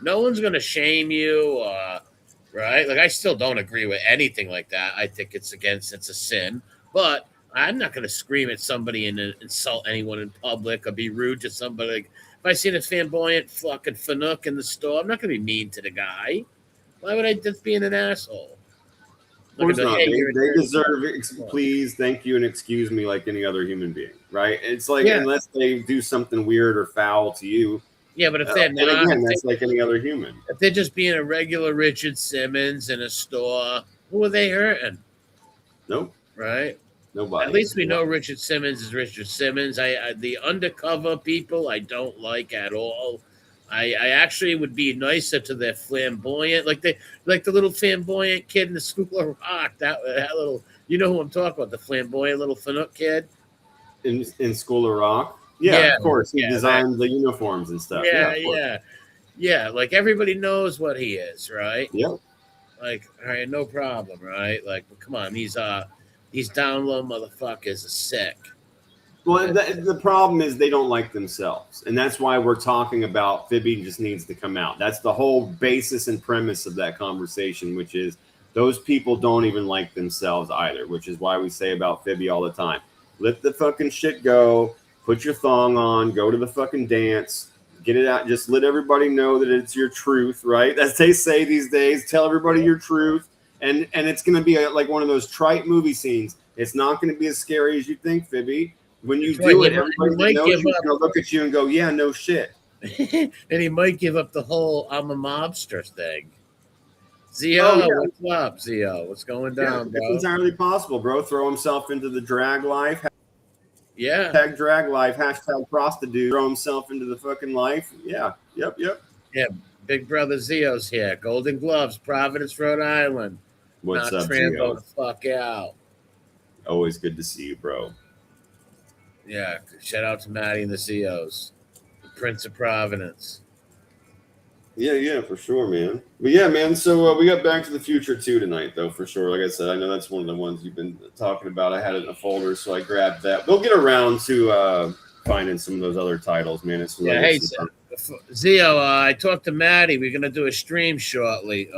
[SPEAKER 3] No one's gonna shame you, right? Like, I still don't agree with anything like that. I think it's a sin. But I'm not gonna scream at somebody and insult anyone in public or be rude to somebody. Like, if I see a flamboyant fucking fanook in the store, I'm not gonna be mean to the guy. Why would I just be an asshole?
[SPEAKER 4] Of course not.
[SPEAKER 3] Hey,
[SPEAKER 4] They deserve please, thank you, and excuse me like any other human being, right? It's like, unless they do something weird or foul to you.
[SPEAKER 3] Yeah, but if they're not,
[SPEAKER 4] again, that's like any other human.
[SPEAKER 3] If they're just being a regular Richard Simmons in a store, who are they hurting?
[SPEAKER 4] Nope.
[SPEAKER 3] Right?
[SPEAKER 4] Nobody.
[SPEAKER 3] At least we know Richard Simmons is Richard Simmons. The undercover people I don't like at all. I actually would be nicer to the flamboyant, like the little flamboyant kid in the School of Rock. That little, you know who I'm talking about, the flamboyant little Fanook kid
[SPEAKER 4] in School of Rock. Yeah, of course. He designed the uniforms and stuff.
[SPEAKER 3] Yeah. Like, everybody knows what he is, right?
[SPEAKER 4] Yep.
[SPEAKER 3] Like, all right, no problem, right? Like, come on, these down low motherfuckers are sick.
[SPEAKER 4] Well, the problem is they don't like themselves, and that's why we're talking about Phoebe just needs to come out. That's the whole basis and premise of that conversation, which is those people don't even like themselves either, which is why we say about Phoebe all the time. Let the fucking shit go. Put your thong on. Go to the fucking dance. Get it out. Just let everybody know that it's your truth, right? As they say these days, tell everybody your truth. And it's going to be like one of those trite movie scenes. It's not going to be as scary as you think, Phoebe. When you do it, everybody knows you're going to look at you and go, yeah, no shit.
[SPEAKER 3] And he might give up the whole I'm a mobster thing. Zio, what's up, Zio? What's going down, bro?
[SPEAKER 4] It's entirely possible, bro. Throw himself into the drag life.
[SPEAKER 3] Yeah.
[SPEAKER 4] Hashtag drag life. Hashtag prostitute. Throw himself into the fucking life. Yeah. Yep.
[SPEAKER 3] Yeah. Big brother Zio's here. Golden Gloves, Providence, Rhode Island.
[SPEAKER 4] What's up,
[SPEAKER 3] Trampo
[SPEAKER 4] Zio?
[SPEAKER 3] the fuck out.
[SPEAKER 4] Always good to see you, bro.
[SPEAKER 3] Yeah. Shout out to Maddie and the Zios. The Prince of Providence.
[SPEAKER 4] Yeah, for sure, man. But yeah, man, so we got Back to the Future 2 tonight, though, for sure. Like I said, I know that's one of the ones you've been talking about. I had it in a folder, so I grabbed that. We'll get around to finding some of those other titles, man. It's really
[SPEAKER 3] Zio, I talked to Maddie. We're going to do a stream shortly.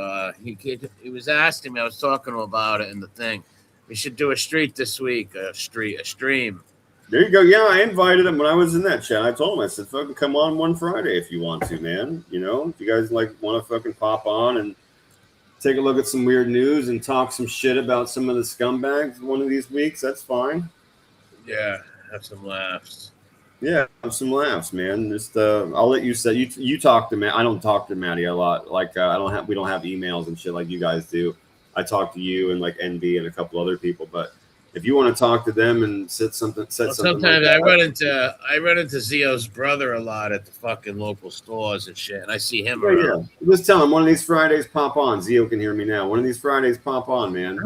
[SPEAKER 3] He was asking me. I was talking to him about it in the thing. We should do a street this week, a stream.
[SPEAKER 4] There you go. Yeah, I invited him when I was in that chat. I told him, I said, fucking come on one Friday if you want to, man. You know, if you guys like want to fucking pop on and take a look at some weird news and talk some shit about some of the scumbags one of these weeks, that's fine.
[SPEAKER 3] Yeah, have some laughs.
[SPEAKER 4] Yeah, have some laughs, man. Just I'll let you say you talk to Matt. I don't talk to Maddie a lot. Like we don't have emails and shit like you guys do. I talk to you and like NB and a couple other people, but if you want to talk to them and sometimes
[SPEAKER 3] like I run into Zio's brother a lot at the fucking local stores and shit, and I see him around.
[SPEAKER 4] Yeah. Just tell him one of these Fridays pop on. Zio can hear me now. One of these Fridays pop on, man.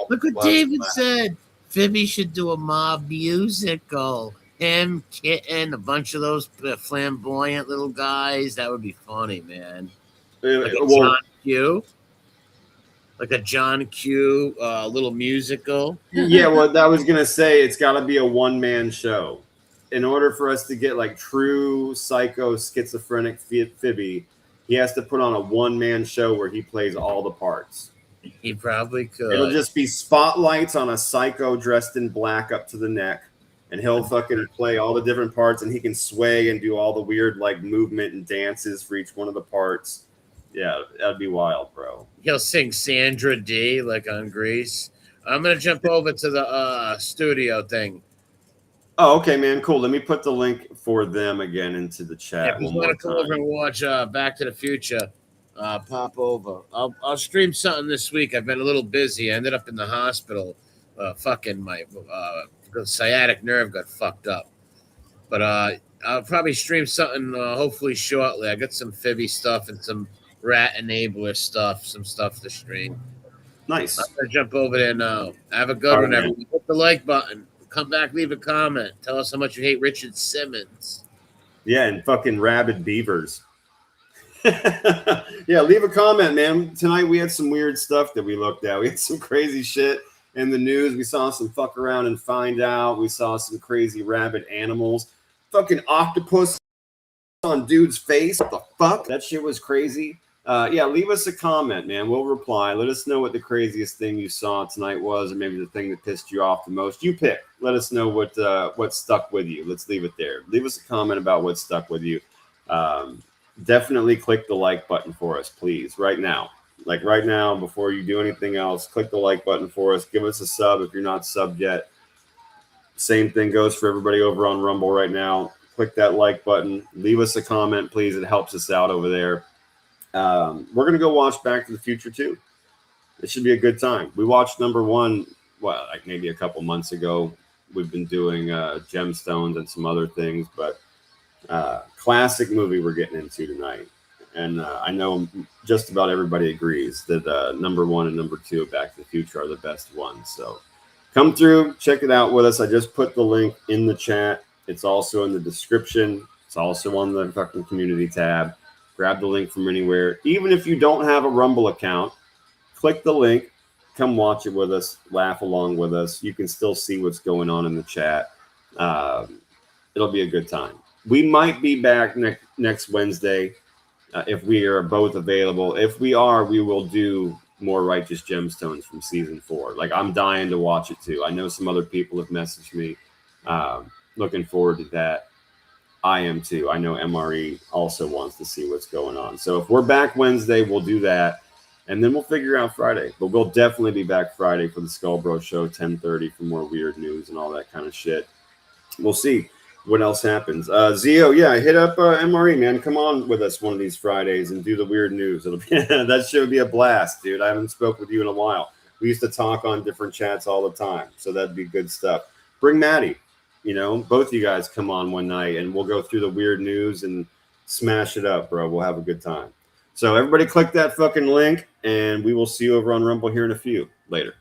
[SPEAKER 3] Look what David said. Phoebe should do a mob musical. Him, Kitten, a bunch of those flamboyant little guys. That would be funny, man. Like a John Q. Like a John Q. Little musical.
[SPEAKER 4] Yeah, well, I was gonna say it's got to be a one-man show. In order for us to get like true psycho schizophrenic Phoebe, he has to put on a one-man show where he plays all the parts.
[SPEAKER 3] He probably could.
[SPEAKER 4] It'll just be spotlights on a psycho dressed in black up to the neck, and he'll fucking play all the different parts, and he can sway and do all the weird like movement and dances for each one of the parts. Yeah, that'd be wild, bro.
[SPEAKER 3] He'll sing Sandra D like on Grease. I'm gonna jump over to the studio thing.
[SPEAKER 4] Oh, okay, man. Cool. Let me put the link for them again into the
[SPEAKER 3] Yeah,
[SPEAKER 4] chat
[SPEAKER 3] if you
[SPEAKER 4] one
[SPEAKER 3] want
[SPEAKER 4] more
[SPEAKER 3] to come over
[SPEAKER 4] time.
[SPEAKER 3] and watch Back to the Future, pop over. I'll stream something this week. I've been a little busy. I ended up in the hospital. Fucking my sciatic nerve got fucked up. But I'll probably stream something hopefully shortly. I got some Fibby stuff and some Rat Enabler stuff, some stuff to stream. I'm
[SPEAKER 4] Nice.
[SPEAKER 3] gonna jump over there now. Have a good
[SPEAKER 4] All right,
[SPEAKER 3] one,
[SPEAKER 4] man.
[SPEAKER 3] everyone. Hit the like button. Come back, leave a comment. Tell us how much you hate Richard Simmons.
[SPEAKER 4] Yeah, and fucking rabid beavers. Yeah, leave a comment, man. Tonight we had some weird stuff that we looked at. We had some crazy shit in the news. We saw some fuck around and find out. We saw some crazy rabid animals. Fucking octopus on dude's face. What the fuck? That shit was crazy. Yeah, leave us a comment, man. We'll reply. Let us know what the craziest thing you saw tonight was, or maybe the thing that pissed you off the most. You pick. Let us know what stuck with you. Let's leave it there. Leave us a comment about what stuck with you. Definitely click the like button for us, please, right now. Like right now, before you do anything else, click the like button for us. Give us a sub if you're not subbed yet. Same thing goes for everybody over on Rumble right now. Click that like button. Leave us a comment, please. It helps us out over there. We're going to go watch Back to the Future 2. It should be a good time. We watched number 1, well, like maybe a couple months ago. We've been doing Gemstones and some other things, but classic movie we're getting into tonight. And I know just about everybody agrees that number 1 and number 2 of Back to the Future are the best ones. So come through, check it out with us. I just put the link in the chat. It's also in the description. It's also on the fucking community tab. Grab the link from anywhere. Even if you don't have a Rumble account, click the link. Come watch it with us. Laugh along with us. You can still see what's going on in the chat. It'll be a good time. We might be back next Wednesday if we are both available. If we are, we will do more Righteous Gemstones from season 4. Like, I'm dying to watch it too. I know some other people have messaged me. Looking forward to that. I am too. I know MRE also wants to see what's going on. So if we're back Wednesday, we'll do that. And then we'll figure out Friday. But we'll definitely be back Friday for the Skullbro Show, 10:30 for more weird news and all that kind of shit. We'll see what else happens. Zio, yeah, hit up MRE, man. Come on with us one of these Fridays and do the weird news. It'll be that should be a blast, dude. I haven't spoke with you in a while. We used to talk on different chats all the time, so that'd be good stuff. Bring Maddie. You know, both you guys come on one night and we'll go through the weird news and smash it up, bro. We'll have a good time. So everybody click that fucking link and we will see you over on Rumble here in a few. Later.